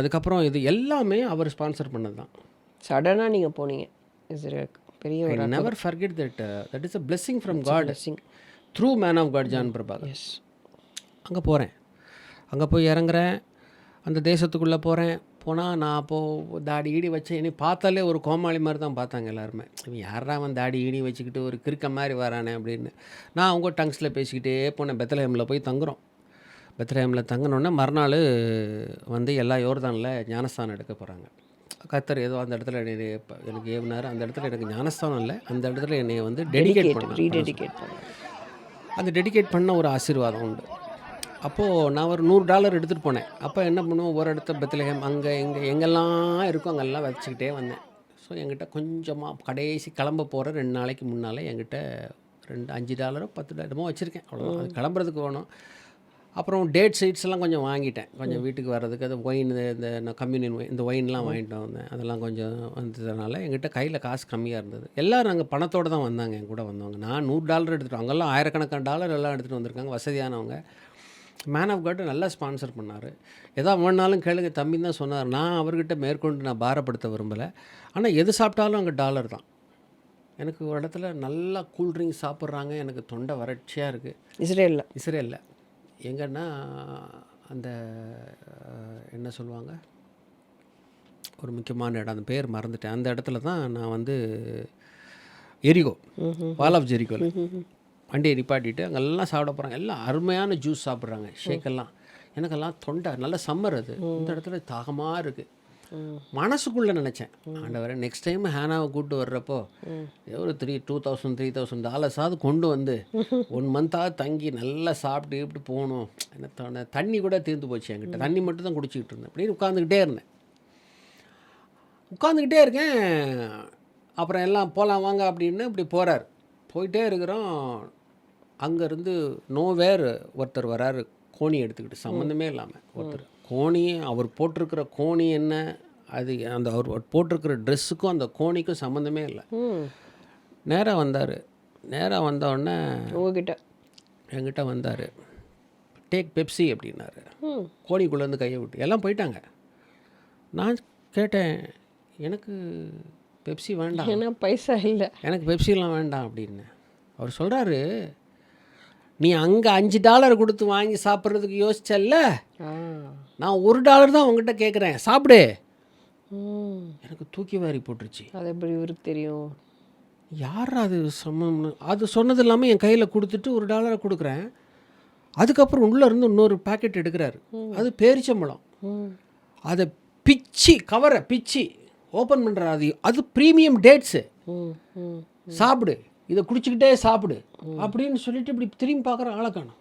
அதுக்கப்புறம் இது எல்லாமே அவர் ஸ்பான்சர் பண்ணது தான். சடனாக நீங்கள் போனீங்க. பெரிய ஒரு never forget that is a blessing from God through man of God John Prabhakar. அங்கே போகிறேன், அங்கே போய் இறங்குறேன், அந்த தேசத்துக்குள்ளே போனால் நான் அப்போது தாடி ஈடி வச்சேன். என்னை பார்த்தாலே ஒரு கோமாளி மாதிரி தான் பார்த்தாங்க எல்லாருமே. இவன் யாரா அவன் தாடி ஈடி வச்சுக்கிட்டு ஒரு கிறுக்க மாதிரி வரானே அப்படின்னு. நான் அவங்க டங்ஸில் பேசிக்கிட்டே போனேன். பெத்லஹேமில் போய் தங்குறோம். பெத்லஹேமில் தங்கினோடனே மறுநாள் வந்து எல்லா யோர்தானில் ஞானஸ்தானம் எடுக்க போகிறாங்க. கர்த்தர் ஏதோ அந்த இடத்துல எனக்கு ஏவினார். அந்த இடத்துல எனக்கு ஞானஸ்தானம் இல்லை, அந்த இடத்துல என்னை வந்து டெடிகேட் பண்ண, அந்த டெடிகேட் பண்ண ஒரு ஆசீர்வாதம் உண்டு. அப்போது நான் ஒரு $100 எடுத்துகிட்டு போனேன். அப்போ என்ன பண்ணுவோம், ஒரு இடத்த பெத்லஹேம் அங்கே இங்கே எங்கெல்லாம் இருக்கோ அங்கெல்லாம் வச்சுக்கிட்டே வந்தேன். ஸோ என்கிட்ட கொஞ்சமாக கடைசி கிளம்ப போகிற 2 நாளைக்கு முன்னால் என்கிட்ட $5 $10 வச்சுருக்கேன். அவ்வளோதான். அது கிளம்புறதுக்கு வேணும். அப்புறம் டேட் சீட்ஸ் எல்லாம் கொஞ்சம் வாங்கிட்டேன். கொஞ்சம் வீட்டுக்கு வர்றதுக்கு அது ஒயின் இந்த கம்யூனியன் ஒயின் இந்த ஒயின்லாம் வாங்கிட்டு வந்தேன். அதெல்லாம் கொஞ்சம் வந்ததுனால என்கிட்ட கையில் காசு கம்மியாக இருந்தது. எல்லோரும் அங்கே பணத்தோடு தான் வந்தாங்க, என் கூட வந்தவங்க. நான் $100 எடுத்துகிட்டு, அங்கெல்லாம் ஆயிரக்கணக்கான டாலர் எல்லாம் எடுத்துகிட்டு வந்திருக்காங்க, வசதியானவங்க. மேன் ஆஃப் காட் நல்லா ஸ்பான்சர் பண்ணார். எதாவது வேணாலும் கேளுங்க தம்பின்னு தான் சொன்னார். நான் அவர்கிட்ட மேற்கொண்டு நான் பாரப்படுத்த விரும்பலை. ஆனால் எது சாப்பிட்டாலும் அங்கே டாலர் தான். எனக்கு ஒரு இடத்துல நல்லா கூல்ட்ரிங்க்ஸ் சாப்பிட்றாங்க, எனக்கு தொண்டை வறட்சியாக இருக்குது. இஸ்ரேலில் எங்கன்னா அந்த என்ன சொல்லுவாங்க, ஒரு முக்கியமான இடம், அந்த பேர் மறந்துட்டேன். அந்த இடத்துல தான் நான் வந்து எரிகோ, வால் ஆஃப் ஜெரிகோவில் வண்டியை நிப்பாட்டிட்டு அங்கெல்லாம் சாப்பிட போகிறாங்க. எல்லாம் அருமையான ஜூஸ் சாப்பிட்றாங்க, ஷேக்கெல்லாம். எனக்கெல்லாம் தொண்டை நல்ல சம்மர், அது இந்த இடத்துல தாகமாக இருக்குது. மனசுக்குள்ளே நினச்சேன், ஆண்டவரே நெக்ஸ்ட் டைம் ஹேனாவை கூப்பிட்டு வர்றப்போ ஒரு $2,000-3,000 கொண்டு வந்து 1 மந்த்தாக தங்கி நல்லா சாப்பிட்டு இப்படி போகணும். என்ன தண்ணி கூட தீர்ந்து போச்சு என்கிட்ட. தண்ணி மட்டும் தான் குடிச்சிக்கிட்டு இருந்தேன். அப்படின்னு உட்காந்துக்கிட்டே இருக்கேன். அப்புறம் எல்லாம் போகலாம் வாங்க அப்படின்னு இப்படி போகிறார். போயிட்டே இருக்கிறோம். அங்கேருந்து நோவேர் ஒருத்தர் வராரு, கோணி எடுத்துக்கிட்டு, சம்மந்தமே இல்லாமல் ஒருத்தர். கோணி, அவர் போட்டிருக்கிற கோணி என்ன, அது அந்த அவர் போட்டிருக்கிற ட்ரெஸ்ஸுக்கும் அந்த கோணிக்கும் சம்மந்தமே இல்லை. நேராக வந்தோடனே என்கிட்ட வந்தார். டேக் பெப்சி அப்படின்னாரு. கோணிக்குள்ளேருந்து கையை விட்டு எல்லாம் போயிட்டாங்க. நான் கேட்டேன், எனக்கு பெப்சி வேண்டாம், ஏன்னா பைசா இல்லை, எனக்கு பெப்சிலாம் வேண்டாம் அப்படின்னு. அவர் சொல்கிறாரு, நீ அங்கே $5 கொடுத்து வாங்கி சாப்பிட்றதுக்கு யோசிச்சல்ல, நான் $1 தான் உங்ககிட்ட கேட்குறேன், சாப்பிடு. எனக்கு தூக்கி வாரி போட்டுருச்சு. அது எப்படி இவருக்கு தெரியும்? யார் அது சமம்னு அது சொன்னது இல்லாமல் என் கையில் கொடுத்துட்டு $1 கொடுக்குறேன். அதுக்கப்புறம் உள்ளேருந்து இன்னொரு பேக்கெட் எடுக்கிறாரு. அது பேரிச்சம்பழம். அதை கவரை பிச்சு ஓப்பன் பண்ணுறாரு. அது ப்ரீமியம் டேட்ஸு, சாப்பிடு, இதை குடிச்சிக்கிட்டே சாப்பிடு அப்படின்னு சொல்லிட்டு இப்படி திரும்பி பார்க்குற ஆளை காணோம்.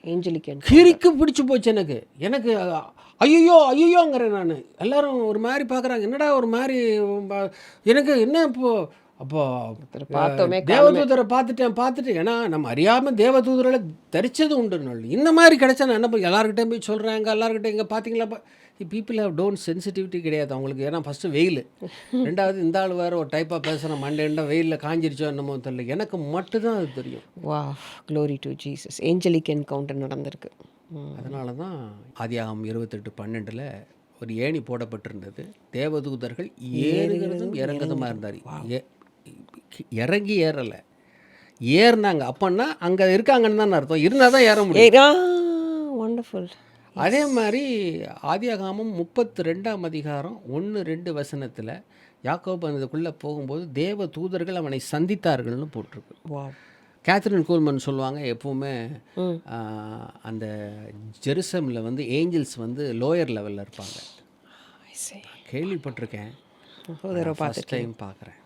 ஏஞ்சலிக்கன் கிரிக்கு பிடிச்சி போச்சு எனக்கு ஐயோங்கிறேன் நான். எல்லாரும் ஒரு மாதிரி பார்க்குறாங்க, என்னடா ஒரு மாதிரி. எனக்கு என்ன அப்போ தேவதூதரை பார்த்துட்டு ஏன்னா நம்ம அறியாமல் தேவதூதரை தரிச்சது உண்டு. இந்த மாதிரி கிடைச்சா நான் என்ன எல்லாருக்கிட்டையும் போய் சொல்கிறேன், எல்லாருக்கிட்டையும் இங்கே பார்த்தீங்களா, பீப்புள் ஹவ் டோன்ட் சென்சிட்டிவிட்டி கிடையாது அவங்களுக்கு. ஏன்னா ஃபஸ்ட்டு வெயில், ரெண்டாவது இந்த ஆள் வேறு ஒரு டைப்பாக பேசுகிறேன், மண்டேண்டா வெயிலில் காஞ்சிருச்சோ என்னமோ தெரியல, எனக்கு மட்டும்தான் அது தெரியும். வா, glory to Jesus. Angelic encounter நடந்திருக்கு. அதனால தான் ஆதியாகமம் 28:12 ஒரு ஏணி போடப்பட்டிருந்தது. தேவதூதர்கள் ஏறுகிறதும் இறங்குறதுமாக இருந்தார். இறங்கி ஏறலை, ஏறினாங்க. அப்போன்னா அங்கே இருக்காங்கன்னு தான் அர்த்தம். இருந்தால் தான் ஏற முடியும். வண்டர்ஃபுல். அதே மாதிரி ஆதியாகமம் 32:1-2 யாக்கோபு அதுக்குள்ளே போகும்போது தேவ தூதர்கள் அவனை சந்தித்தார்கள்னு போட்டிருக்கு. கேத்ரின் கூல்மன் சொல்லுவாங்க, எப்போவுமே அந்த ஜெருசலேமில் வந்து ஏஞ்சல்ஸ் வந்து லோயர் லெவலில் இருப்பாங்க. கேள்விப்பட்டிருக்கேன், ஃபர்ஸ்ட் டைம் பார்க்குறேன்.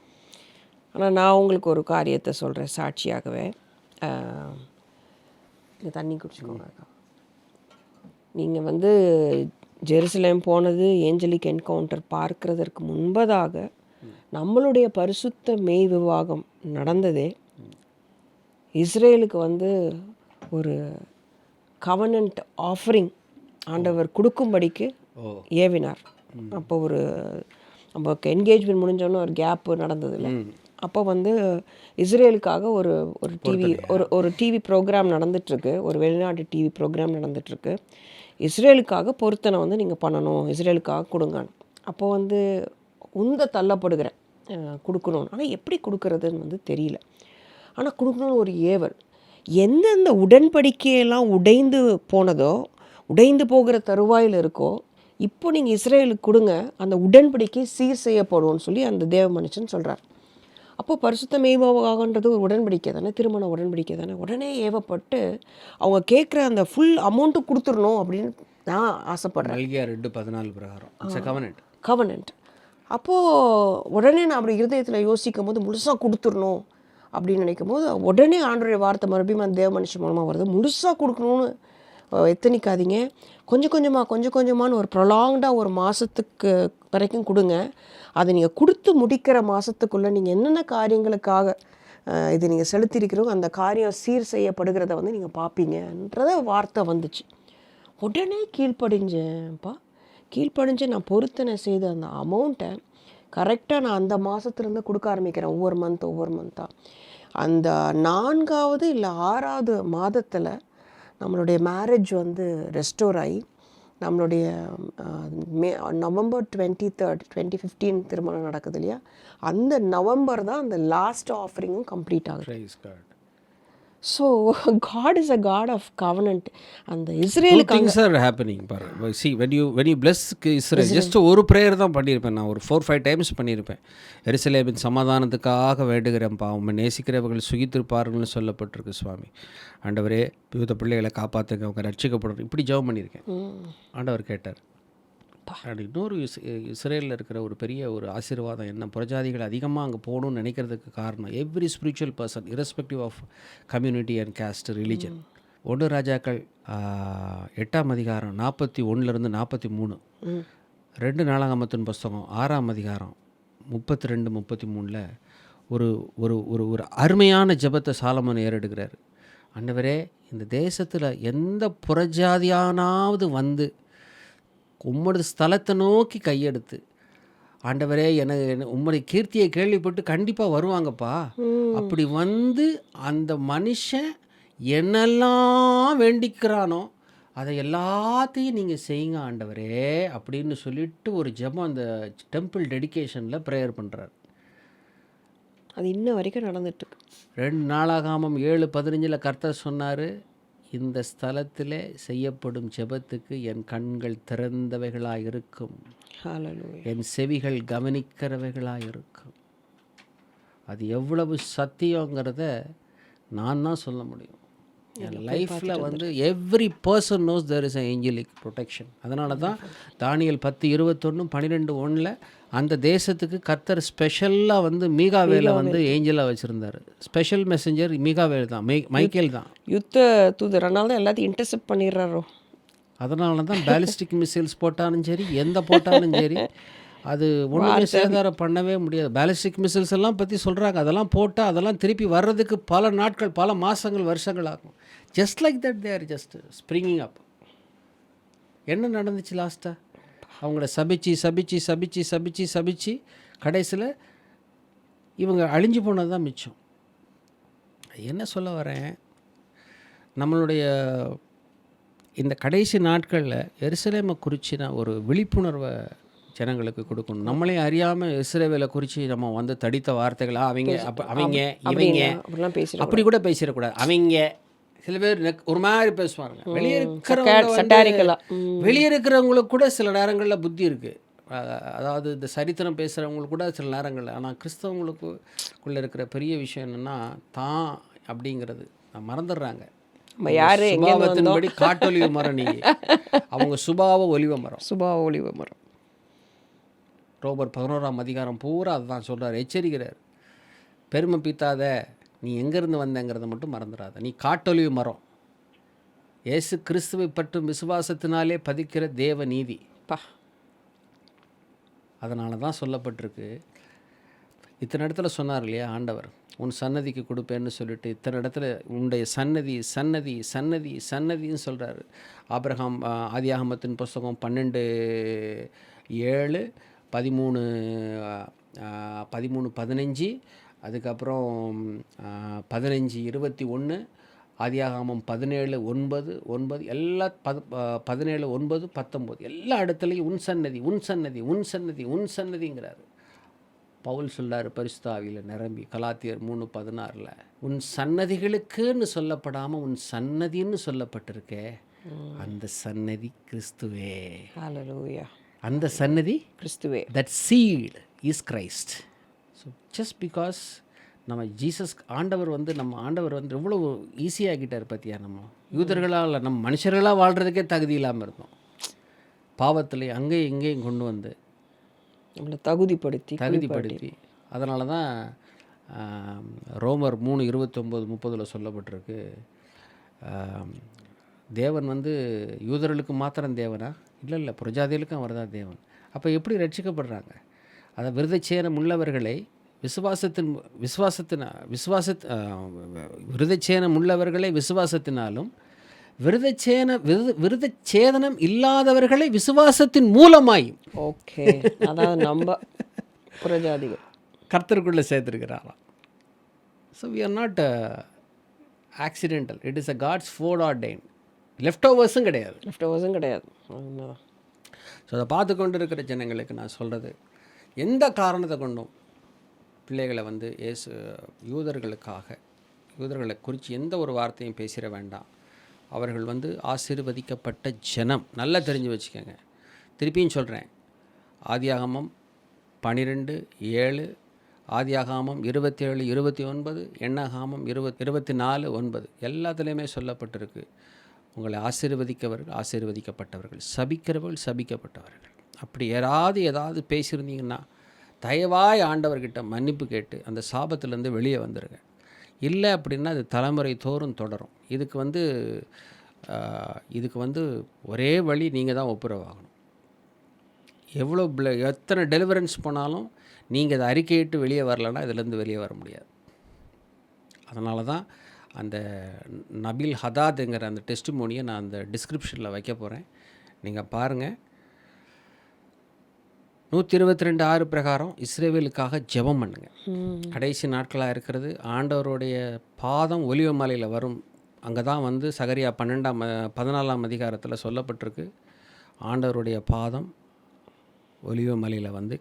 ஆனால் நான் உங்களுக்கு ஒரு காரியத்தை சொல்கிறேன் சாட்சியாகவே. தண்ணி குடிச்சுக்கோங்க. நீங்கள் வந்து ஜெருசலேம் போனது, ஏஞ்சலிக் என்கவுண்டர் பார்க்கிறதற்கு முன்பதாக நம்மளுடைய பரிசுத்த மெய் விவாகம் நடந்ததே இஸ்ரேலுக்கு வந்து ஒரு கவனன்ட் ஆஃபரிங் ஆண்டவர் கொடுக்கும்படிக்கு ஏவினார். அப்போ ஒரு நமக்கு என்கேஜ்மெண்ட் முடிஞ்சோன்னு ஒரு கேப்பு நடந்ததில்ல. அப்போ வந்து இஸ்ரேலுக்காக ஒரு டிவி ப்ரோக்ராம் நடந்துகிட்ருக்கு, ஒரு வெளிநாட்டு டிவி ப்ரோக்ராம் நடந்துகிட்ருக்கு. இஸ்ரேலுக்காக பொருத்தனை வந்து நீங்கள் பண்ணணும், இஸ்ரேலுக்காக கொடுங்க. அப்போ வந்து தள்ளப்படுகிறேன் கொடுக்கணும். ஆனால் எப்படி கொடுக்கறதுன்னு வந்து தெரியல. ஆனால் கொடுக்கணும்னு ஒரு ஏவல். எந்தெந்த உடன்படிக்கையெல்லாம் உடைந்து போனதோ, உடைந்து போகிற தருவாயில் இருக்கோ, இப்போ நீங்கள் இஸ்ரேலுக்கு கொடுங்க, அந்த உடன்படிக்கை சீர் செய்யப்படுவோம்னு சொல்லி அந்த தேவ மனுஷன் சொல்கிறார். அப்போது பரிசுத்த மெய்வாகன்றது ஒரு உடன்படிக்கை தானே, திருமண உடன்படிக்கை தானே. உடனே ஏவப்பட்டு அவங்க கேட்குற அந்த ஃபுல் அமௌண்ட்டு கொடுத்துடணும் அப்படின்னு நான் ஆசைப்படுறேன். 2:14 பிரகாரம் கவனன்ட். அப்போது உடனே நான் அப்படி இருதயத்தில் யோசிக்கும் போது முழுசாக கொடுத்துடணும் அப்படின்னு நினைக்கும் போது உடனே ஆண்டவருடைய வார்த்தை மறுபடியும் அந்த தேவ மனுஷன் மூலமாக வருது. முழுசாக கொடுக்கணும்னு எத்தனிக்காதீங்க. கொஞ்சம் கொஞ்சமான்னு ஒரு ப்ரொலாங்டாக ஒரு மாதத்துக்கு வரைக்கும் கொடுங்க. அதை நீங்கள் கொடுத்து முடிக்கிற மாதத்துக்குள்ளே நீங்கள் என்னென்ன காரியங்களுக்காக இது நீங்கள் செலுத்தியிருக்கிறோம் அந்த காரியம் சீர் செய்யப்படுகிறத வந்து நீங்கள் பார்ப்பீங்கன்றத வார்த்தை வந்துச்சு. உடனே கீழ்ப்படிஞ்சேன்ப்பா. கீழ்ப்படிஞ்சு நான் பொருத்தனை செய்த அந்த அமௌண்ட்டை கரெக்டாக நான் அந்த மாதத்துலேருந்து கொடுக்க ஆரம்பிக்கிறேன். ஒவ்வொரு மந்த்தாக அந்த 4வது இல்லை 6வது மாதத்தில் நம்மளுடைய மேரேஜ் வந்து ரெஸ்டோர் ஆகி நம்மளுடைய நவம்பர் 23rd 2015 திருமணம் நடக்குது இல்லையா, அந்த நவம்பர் தான் அந்த லாஸ்ட் ஆஃபரிங்கும் கம்ப்ளீட் ஆகுது. Praise God. So God is a God of covenant. அந்த Two இஸ்ரேலுக்கு things are happening. See, when you bless Israel, just ஒரு ப்ரேயர் தான் பண்ணியிருப்பேன் நான், ஒரு 4-5 டைம்ஸ் பண்ணியிருப்பேன். எருசலேமின் சமாதானத்துக்காக வேண்டுகிறேன்ப்பா, உண்மை நேசிக்கிறவர்கள் சுகித்திருப்பார்கள்னு சொல்லப்பட்டிருக்கு சுவாமி. ஆண்டவரே யூத பிள்ளைகளை காப்பாற்றுங்க, அவங்க ரட்சிக்கப்படணும், இப்படி ஜெபம் பண்ணியிருக்கேன். ஆண்டவர் கேட்டார். அண்ட் இன்னொரு இஸ்ரேலில் இருக்கிற ஒரு பெரிய ஒரு ஆசீர்வாதம் என்ன, புறஜாதிகள் அதிகமாக அங்கே போகணும்னு நினைக்கிறதுக்கு காரணம், every spiritual person irrespective of community and caste religion. 1 ராஜாக்கள் 8ஆம் அதிகாரம் 41 43, 2 நாளாகமத்தின் புஸ்தகம் 6ஆம் அதிகாரம் 32-33 ஒரு ஒரு ஒரு ஒரு அருமையான ஜெபத்தை சாலமோன் ஏறெடுக்கிறார். ஆண்டவரே, இந்த தேசத்தில் எந்த புறஜாதியானாவது வந்து உம்மோட ஸ்தலத்தை நோக்கி கையெடுத்து, ஆண்டவரே எனக்கு உம்முடைய கீர்த்தியை கேள்விப்பட்டு கண்டிப்பாக வருவாங்கப்பா, அப்படி வந்து அந்த மனுஷன் என்னெல்லாம் வேண்டிக்கிறானோ அதை எல்லாத்தையும் நீங்கள் செய்யுங்க ஆண்டவரே அப்படின்னு சொல்லிட்டு ஒரு ஜெபம் அந்த டெம்பிள் டெடிகேஷனில் ப்ரேயர் பண்ணுறார். அது இன்ன வரைக்கும் நடந்துட்டுருக்கு. 2 நாளாகமம் 7:15 கர்த்தர் சொன்னார், இந்த ஸ்தலத்திலே செய்யப்படும் ஜெபத்துக்கு என் கண்கள் திறந்தவைகளாக இருக்கும், ஹல்லேலூயா. என் செவிகள் கவனிக்கிறவைகளாக இருக்கும். அது எவ்வளவு சத்தியங்கிறத நான் தான் சொல்ல முடியும். என் லைஃப்பில் வந்து every person knows there is a angelic protection. அதனால தான் தானியேல் 10:21 12:1 அந்த தேசத்துக்கு கர்த்தர் ஸ்பெஷலாக வந்து மீகாவேலை வந்து ஏஞ்சலாக வச்சுருந்தார். ஸ்பெஷல் மெசஞ்சர் மீகாவேல் தான், மைக்கேல் தான், யுத்த தூதர். அதனால தான் எல்லாத்தையும் இன்டர்செப்ட் பண்ணிடுறாரோ. அதனால தான் பேலிஸ்டிக் மிசைல்ஸ் போட்டாலும் சரி, எந்த போட்டாலும் சரி, அது ஒன்றுமே சேதாரம் பண்ணவே முடியாது. பேலிஸ்டிக் மிசைல்ஸ் எல்லாம் பற்றி சொல்கிறாங்க, அதெல்லாம் போட்டால் அதெல்லாம் திருப்பி வர்றதுக்கு பல நாட்கள், பல மாதங்கள், வருஷங்கள் ஆகும். Just like that they are just springing up. என்ன நடந்துச்சு லாஸ்ட்டாக? அவங்கள சபிச்சு கடைசியில் இவங்க அழிஞ்சு போனது தான் மிச்சம். என்ன சொல்ல வரேன், நம்மளுடைய இந்த கடைசி நாட்களில் எருசலேமை குறித்து ஒரு விழிப்புணர்வை ஜனங்களுக்கு கொடுக்கணும். நம்மளே அறியாமல் இஸ்ரவேலை குறித்து நம்ம வந்து தடித்த வார்த்தைகள், அவங்க இவங்க அப்படி கூட பேசிடக்கூடாது. அவங்க சில பேர் ஒரு மாதிரி பேசுவாங்க. வெளியே இருக்கிறவங்களுக்கு கூட சில நேரங்களில் புத்தி இருக்குது. அதாவது இந்த சரித்திரம் பேசுகிறவங்களுக்கு கூட சில நேரங்களில். ஆனால் கிறிஸ்தவங்களுக்குள்ளே இருக்கிற பெரிய விஷயம் என்னென்னா, தான் அப்படிங்கிறது மறந்துடுறாங்க. சுபாவத்தின்படி காட்டொலிவ மரம், நீ அவங்க சுபாவ ஒலிவ மரம். ரோமர் 11ஆம் அதிகாரம் பூரா அதுதான் சொல்கிறார், எச்சரிக்கிறார். பெருமை பீத்தாத, நீ எங்கேருந்து வந்தங்கிறத மட்டும் மறந்துடாத, நீ காட்டொலிவு மரம், இயேசு கிறிஸ்துவை பற்றும் விசுவாசத்தினாலே பதிக்கிற தேவ நீதி. அதனால தான் சொல்லப்பட்டிருக்கு. இத்தனை இடத்துல சொன்னார் இல்லையா ஆண்டவர், உன் சன்னதிக்கு கொடுப்பேன்னு சொல்லிட்டு இத்தனை இடத்துல உன்னுடைய சன்னதி சன்னதி சன்னதி சன்னதின்னு சொல்கிறாரு. ஆபிரகாம் ஆதியாகமத்தின் புஸ்தகம் 12:7, 13:15, அதுக்கப்புறம் 15:21, ஆதியாகமம் 17:9 எல்லா 17:9, 19 எல்லா இடத்துலையும் உன் சன்னதி உன் சன்னதி உன் சன்னதி உன் சன்னதிங்கிறாரு. பவுல் சொல்கிறார் பரிசுத்த ஆவியில் நிரம்பி கலாத்தியர் 3:16, உன் சன்னதிகளுக்குன்னு சொல்லப்படாமல் உன் சன்னதின்னு சொல்லப்பட்டிருக்கே, அந்த சன்னதி கிறிஸ்துவே. ஹல்லேலூயா. அந்த சன்னதி கிறிஸ்துவே. That seat is Christ. So just because நம்ம ஜீசஸ் ஆண்டவர் வந்து எவ்வளோ ஈஸியாகிட்டார் பார்த்தியா. நம்ம யூதர்களால் நம்ம மனுஷர்களாக வாழ்கிறதுக்கே தகுதி இல்லாமல் இருந்தோம். பாவத்தில் அங்கேயும் இங்கேயும் கொண்டு வந்து நம்மளை தகுதிப்படுத்தி அதனால தான் ரோமர் 3:29-30 சொல்லப்பட்டிருக்கு. தேவன் வந்து யூதர்களுக்கு மாத்திரம் தேவனா? இல்லை, புரஜாதிகளுக்கும் அவர் தான் தேவன். அப்போ எப்படி ரட்சிக்கப்படுறாங்க? அதை விருதச்சேனம் உள்ளவர்களை விருதச்சேனம் உள்ளவர்களை விசுவாசத்தினாலும் விருதச்சேதனம் இல்லாதவர்களை விசுவாசத்தின் மூலமாயும் ஓகே, அதாவது நம்ம புரஜாதிகள் கர்த்தருக்குள்ளே சேர்த்துருக்கிறாராம். So we are not accidental, it is a God's foreordain. Left ஓவர்ஸும் கிடையாது. ஸோ அதை பார்த்து கொண்டு இருக்கிற ஜனங்களுக்கு நான் சொல்கிறது, எந்த காரணத்தை கொண்டும் பிள்ளைகளை வந்து யூதர்களை குறித்து எந்த ஒரு வார்த்தையும் பேசிட வேண்டாம். அவர்கள் வந்து ஆசீர்வதிக்கப்பட்ட ஜனம். நல்லா தெரிஞ்சு வச்சுக்கோங்க. திருப்பியும் சொல்கிறேன், ஆதியாகமம் 12:7, ஆதியாகமம் 27:29, எண்ணாகமம் 24:9 எல்லாத்துலேயுமே சொல்லப்பட்டிருக்கு. உங்களை ஆசீர்வதிக்கப்பட்டவர்கள், சபிக்கிறவர்கள் சபிக்கப்பட்டவர்கள். அப்படி ஏதாவது பேசியிருந்தீங்கன்னா தயவாய் ஆண்டவர்கிட்ட மன்னிப்பு கேட்டு அந்த சாபத்திலேருந்து வெளியே வந்துடுங்க. இல்லை அப்படின்னா அது தலைமுறை தோறும் தொடரும். இதுக்கு வந்து ஒரே வழி, நீங்கள் தான் ஒப்புரவாகணும். எத்தனை டெலிவரன்ஸ் போனாலும் நீங்கள் அதை அறிக்கையிட்டு வெளியே வரலைன்னா இதுலேருந்து வெளியே வர முடியாது. அதனால தான் அந்த நபில் ஹதாதுங்கிற அந்த டெஸ்டிமோனியை நான் அந்த டிஸ்கிரிப்ஷனில் வைக்க போகிறேன். நீங்கள் பாருங்கள். 122:6 பிரகாரம் இஸ்ரேவேலுக்காக ஜெபம் பண்ணுங்க. கடைசி நாட்களாக இருக்கிறது. ஆண்டவருடைய பாதம் ஒலிவ மலையில் வரும். அங்கே தான் வந்து சகரியா 14ஆம் அதிகாரத்தில் சொல்லப்பட்டிருக்கு. ஆண்டவருடைய பாதம் ஒலிவ மலையில் வந்து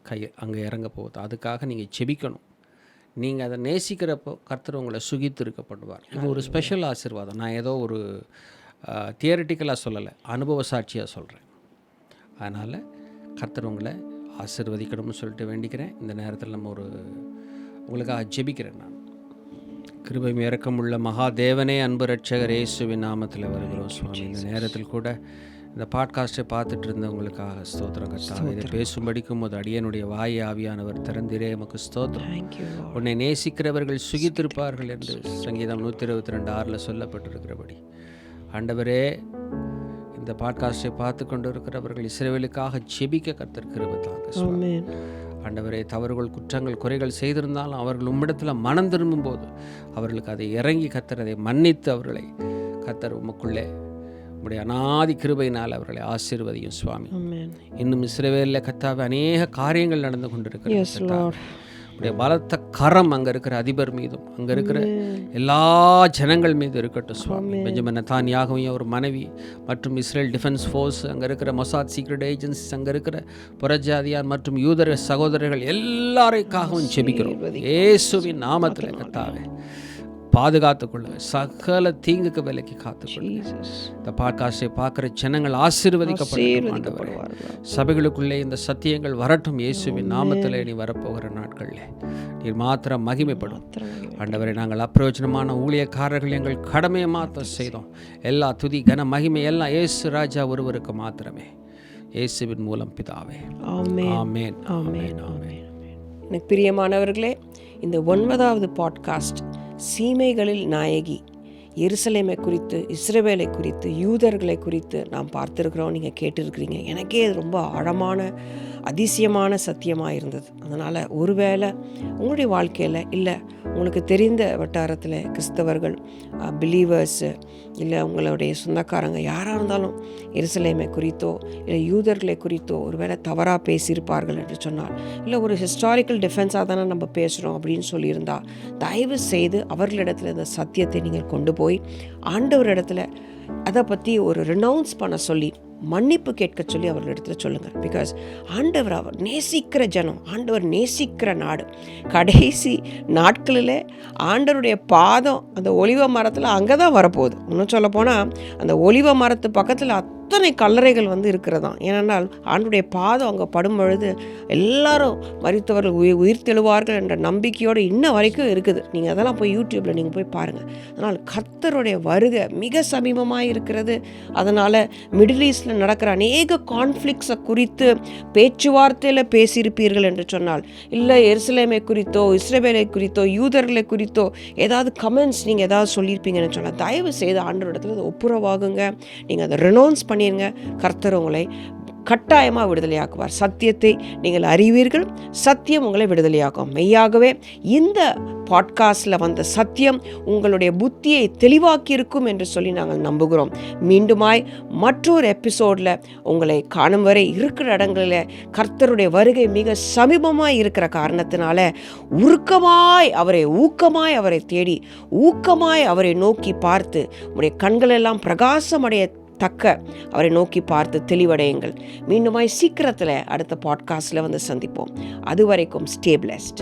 அங்கே இறங்க போகுது. அதுக்காக நீங்கள் செபிக்கணும். நீங்கள் அதை நேசிக்கிறப்போ கர்த்தர் உங்களை சுகித்து இருக்கப்படுவார். இது ஒரு ஸ்பெஷல் ஆசீர்வாதம். நான் ஏதோ ஒரு தியரிட்டிக்கலாக சொல்லலை, அனுபவ சாட்சியாக சொல்கிறேன். அதனால் கர்த்தர் உங்களை ஆசீர்வதிக்கணும்னு சொல்லிட்டு வேண்டிக்கிறேன். இந்த நேரத்தில் நம்ம உங்களுக்காக ஜெபிக்கிறேன். நான் கிருபை இரக்கமுள்ள மகாதேவனே, அன்பு ரட்சகர் இயேசுவின் நாமத்தில் வருகிறோம் சுவாமி. இந்த நேரத்தில் கூட இந்த பாட்காஸ்ட்டை பார்த்துட்டு இருந்தவங்களுக்காக ஸ்தோத்திரம் கர்த்தாவே. இதை பேசும்படிக்கும் போது அடியனுடைய வாய் ஆவியானவர் திறந்திரே உமக்கு ஸ்தோத்திரம். உன்னை நேசிக்கிறவர்கள் சுகித்திருப்பார்கள் என்று சங்கீதம் 122:6 சொல்லப்பட்டிருக்கிறபடி ஆண்டவரே, இந்த பாட்காஸ்டை பார்த்து கொண்டு இருக்கிறவர்கள் இஸ்ரவேலுக்காக ஜெபிக்க கர்த்தர் கிருபை தாங்க சுவாமி. ஆண்டவரே, தவறுகள் குற்றங்கள் குறைகள் செய்திருந்தாலும் அவர்கள் உம்மிடத்தில் மனம் திரும்பும் போது அவர்களுக்கு அதை இறங்கி கர்த்தர் அதை மன்னித்து அவர்களை கர்த்தர் உமக்குள்ளே உடைய அநாதி கிருபையினால் அவர்களை ஆசீர்வதியும் சுவாமி. இன்னும் இஸ்ரவேலில் கர்த்தாவே அநேக காரியங்கள் நடந்து கொண்டிருக்கிறது. உடைய பலத்த கரம் அங்கே இருக்கிற அதிபர் மீதும் அங்கே இருக்கிற எல்லா ஜனங்கள் மீது இருக்கட்டும் சுவாமி. பெஞ்சமின் நெதன்யாகுவையும் ஒரு மனைவி மற்றும் இஸ்ரேல் டிஃபென்ஸ் ஃபோர்ஸ், அங்கே இருக்கிற மொசாத் சீக்ரெட் ஏஜென்சி, அங்கே இருக்கிற புறஜாதியார் மற்றும் யூதர சகோதரர்கள் எல்லாருக்காகவும் ஜெபிக்கிறோம். இயேசுவின் நாமத்தில் கர்த்தாவே பாதுகாத்துக்கொள்ளுங்க, சகல தீங்குக்கு விலைக்கு காத்துக்கொள்ளுங்க. இந்த பாட்காஸ்டை பார்க்குற ஜனங்கள் ஆசீர்வதிக்கப்படும். சபைகளுக்குள்ளே இந்த சத்தியங்கள் வரட்டும். இயேசுவின் நாமத்தில் நீ வரப்போகிற நாட்களில் நீர் மாத்திரம் மகிமைப்படும். ஆண்டவரை, நாங்கள் அப்பிரயோஜனமான ஊழியக்காரர்கள் எங்கள் கடமையை மாத்திரம் செய்தோம். எல்லா துதி கன மகிமை எல்லாம் இயேசு ராஜா ஒருவருக்கு மாத்திரமே. இயேசுவின் மூலம் பிதாவே, ஆமென், ஆமென், ஆமென். எனக்கு பிரியமானவர்களே, இந்த 9வது பாட்காஸ்ட் சீமைகளில் நாயகி, எருசலேமை குறித்து, இஸ்ரவேலை குறித்து, யூதர்களை குறித்து நாம் பார்த்துருக்குறோம். நீங்கள் கேட்டிருக்கிறீங்க. எனக்கே அது ரொம்ப ஆழமான அதிசயமான சத்தியமாக இருந்தது. அதனால் ஒருவேளை உங்களுடைய வாழ்க்கையில் இல்லை உங்களுக்கு தெரிந்த வட்டாரத்தில் கிறிஸ்தவர்கள், பிலீவர்ஸு, இல்லை உங்களுடைய சொந்தக்காரங்க யாராக இருந்தாலும் எருசலேமை குறித்தோ இல்லை யூதர்களை குறித்தோ ஒருவேளை தவறாக பேசியிருப்பார்கள் என்று சொன்னால், இல்லை ஒரு ஹிஸ்டாரிக்கல் டிஃபென்ஸாக தானே நம்ம பேசுகிறோம் அப்படின்னு சொல்லியிருந்தா, தயவு செய்து அவர்களிடத்தில் இந்த சத்தியத்தை நீங்கள் கொண்டு போய் ஆண்டவரிடத்தில் அதை பற்றி ஒரு ரினவுன்ஸ் பண்ண சொல்லி மன்னிப்பு கேட்க சொல்லி அவர்களிடத்துல சொல்லுங்கள். பிகாஸ் ஆண்டவர் அவர் நேசிக்கிற ஜனம், ஆண்டவர் நேசிக்கிற நாடு. கடைசி நாட்களில் ஆண்டவருடைய பாதம் அந்த ஒலிவ மரத்தில் அங்கே தான் வரப்போகுது. இன்னும் சொல்ல போனால் அந்த ஒலிவ மரத்து பக்கத்தில் அத்தனை கல்லறைகள் இருக்கிறதாம். ஏனென்றால் ஆண்டவருடைய பாதம் அங்கே படும் பொழுது எல்லாரும் மரித்தவர்கள் உயிர் தெழுவார்கள் என்ற நம்பிக்கையோடு இன்ன வரைக்கும் இருக்குது. நீங்கள் அதெல்லாம் போய் யூடியூப்பில் நீங்கள் போய் பாருங்கள். அதனால் கர்த்தருடைய வருகை மிக சமீபமாக இருக்கிறது. அதனால் மிடில் ஈஸ்டில் குடும்பத்தில் நடக்கிற அநேக கான்ஃப்ளிக்ஸை குறித்து பேச்சுவார்த்தையில் பேசியிருப்பீர்கள் என்று சொன்னால், இல்லை எருசலேமை குறித்தோ இஸ்ரவேலை குறித்தோ யூதர்களை குறித்தோ ஏதாவது கமெண்ட்ஸ் நீங்கள் ஏதாவது சொல்லியிருப்பீங்கன்னு சொன்னால், தயவு செய்து ஆண்டவரிடத்தில் அதை ஒப்புரவாகுங்க. நீங்கள் அதை ரெனோன்ஸ் பண்ணிடுங்க. கர்த்தர் உங்களை கட்டாயமாக விடுதலையாக்குவார். சத்தியத்தை நீங்கள் அறிவீர்கள், சத்தியம் உங்களை விடுதலையாக்கும். மெய்யாகவே இந்த பாட்காஸ்டில் வந்த சத்தியம் உங்களுடைய புத்தியை தெளிவாக்கியிருக்கும் என்று சொல்லி நாங்கள் நம்புகிறோம். மீண்டுமாய் மற்றொரு எபிசோடில் உங்களை காணும் வரை இருக்கிற இடங்களில் கர்த்தருடைய வருகை மிக சமீபமாய் இருக்கிற காரணத்தினால உருக்கமாய் அவரை ஊக்கமாய் அவரை தேடி ஊக்கமாய் அவரை நோக்கி பார்த்து உடைய கண்களெல்லாம் பிரகாசமடைய தக்க அவரை நோக்கி பார்த்து தெளிவடையுங்கள். மீண்டுமாய் சீக்கிரத்தில் அடுத்த பாட்காஸ்டில் வந்து சந்திப்போம். அதுவரைக்கும் ஸ்டே பிளெஸ்ட்.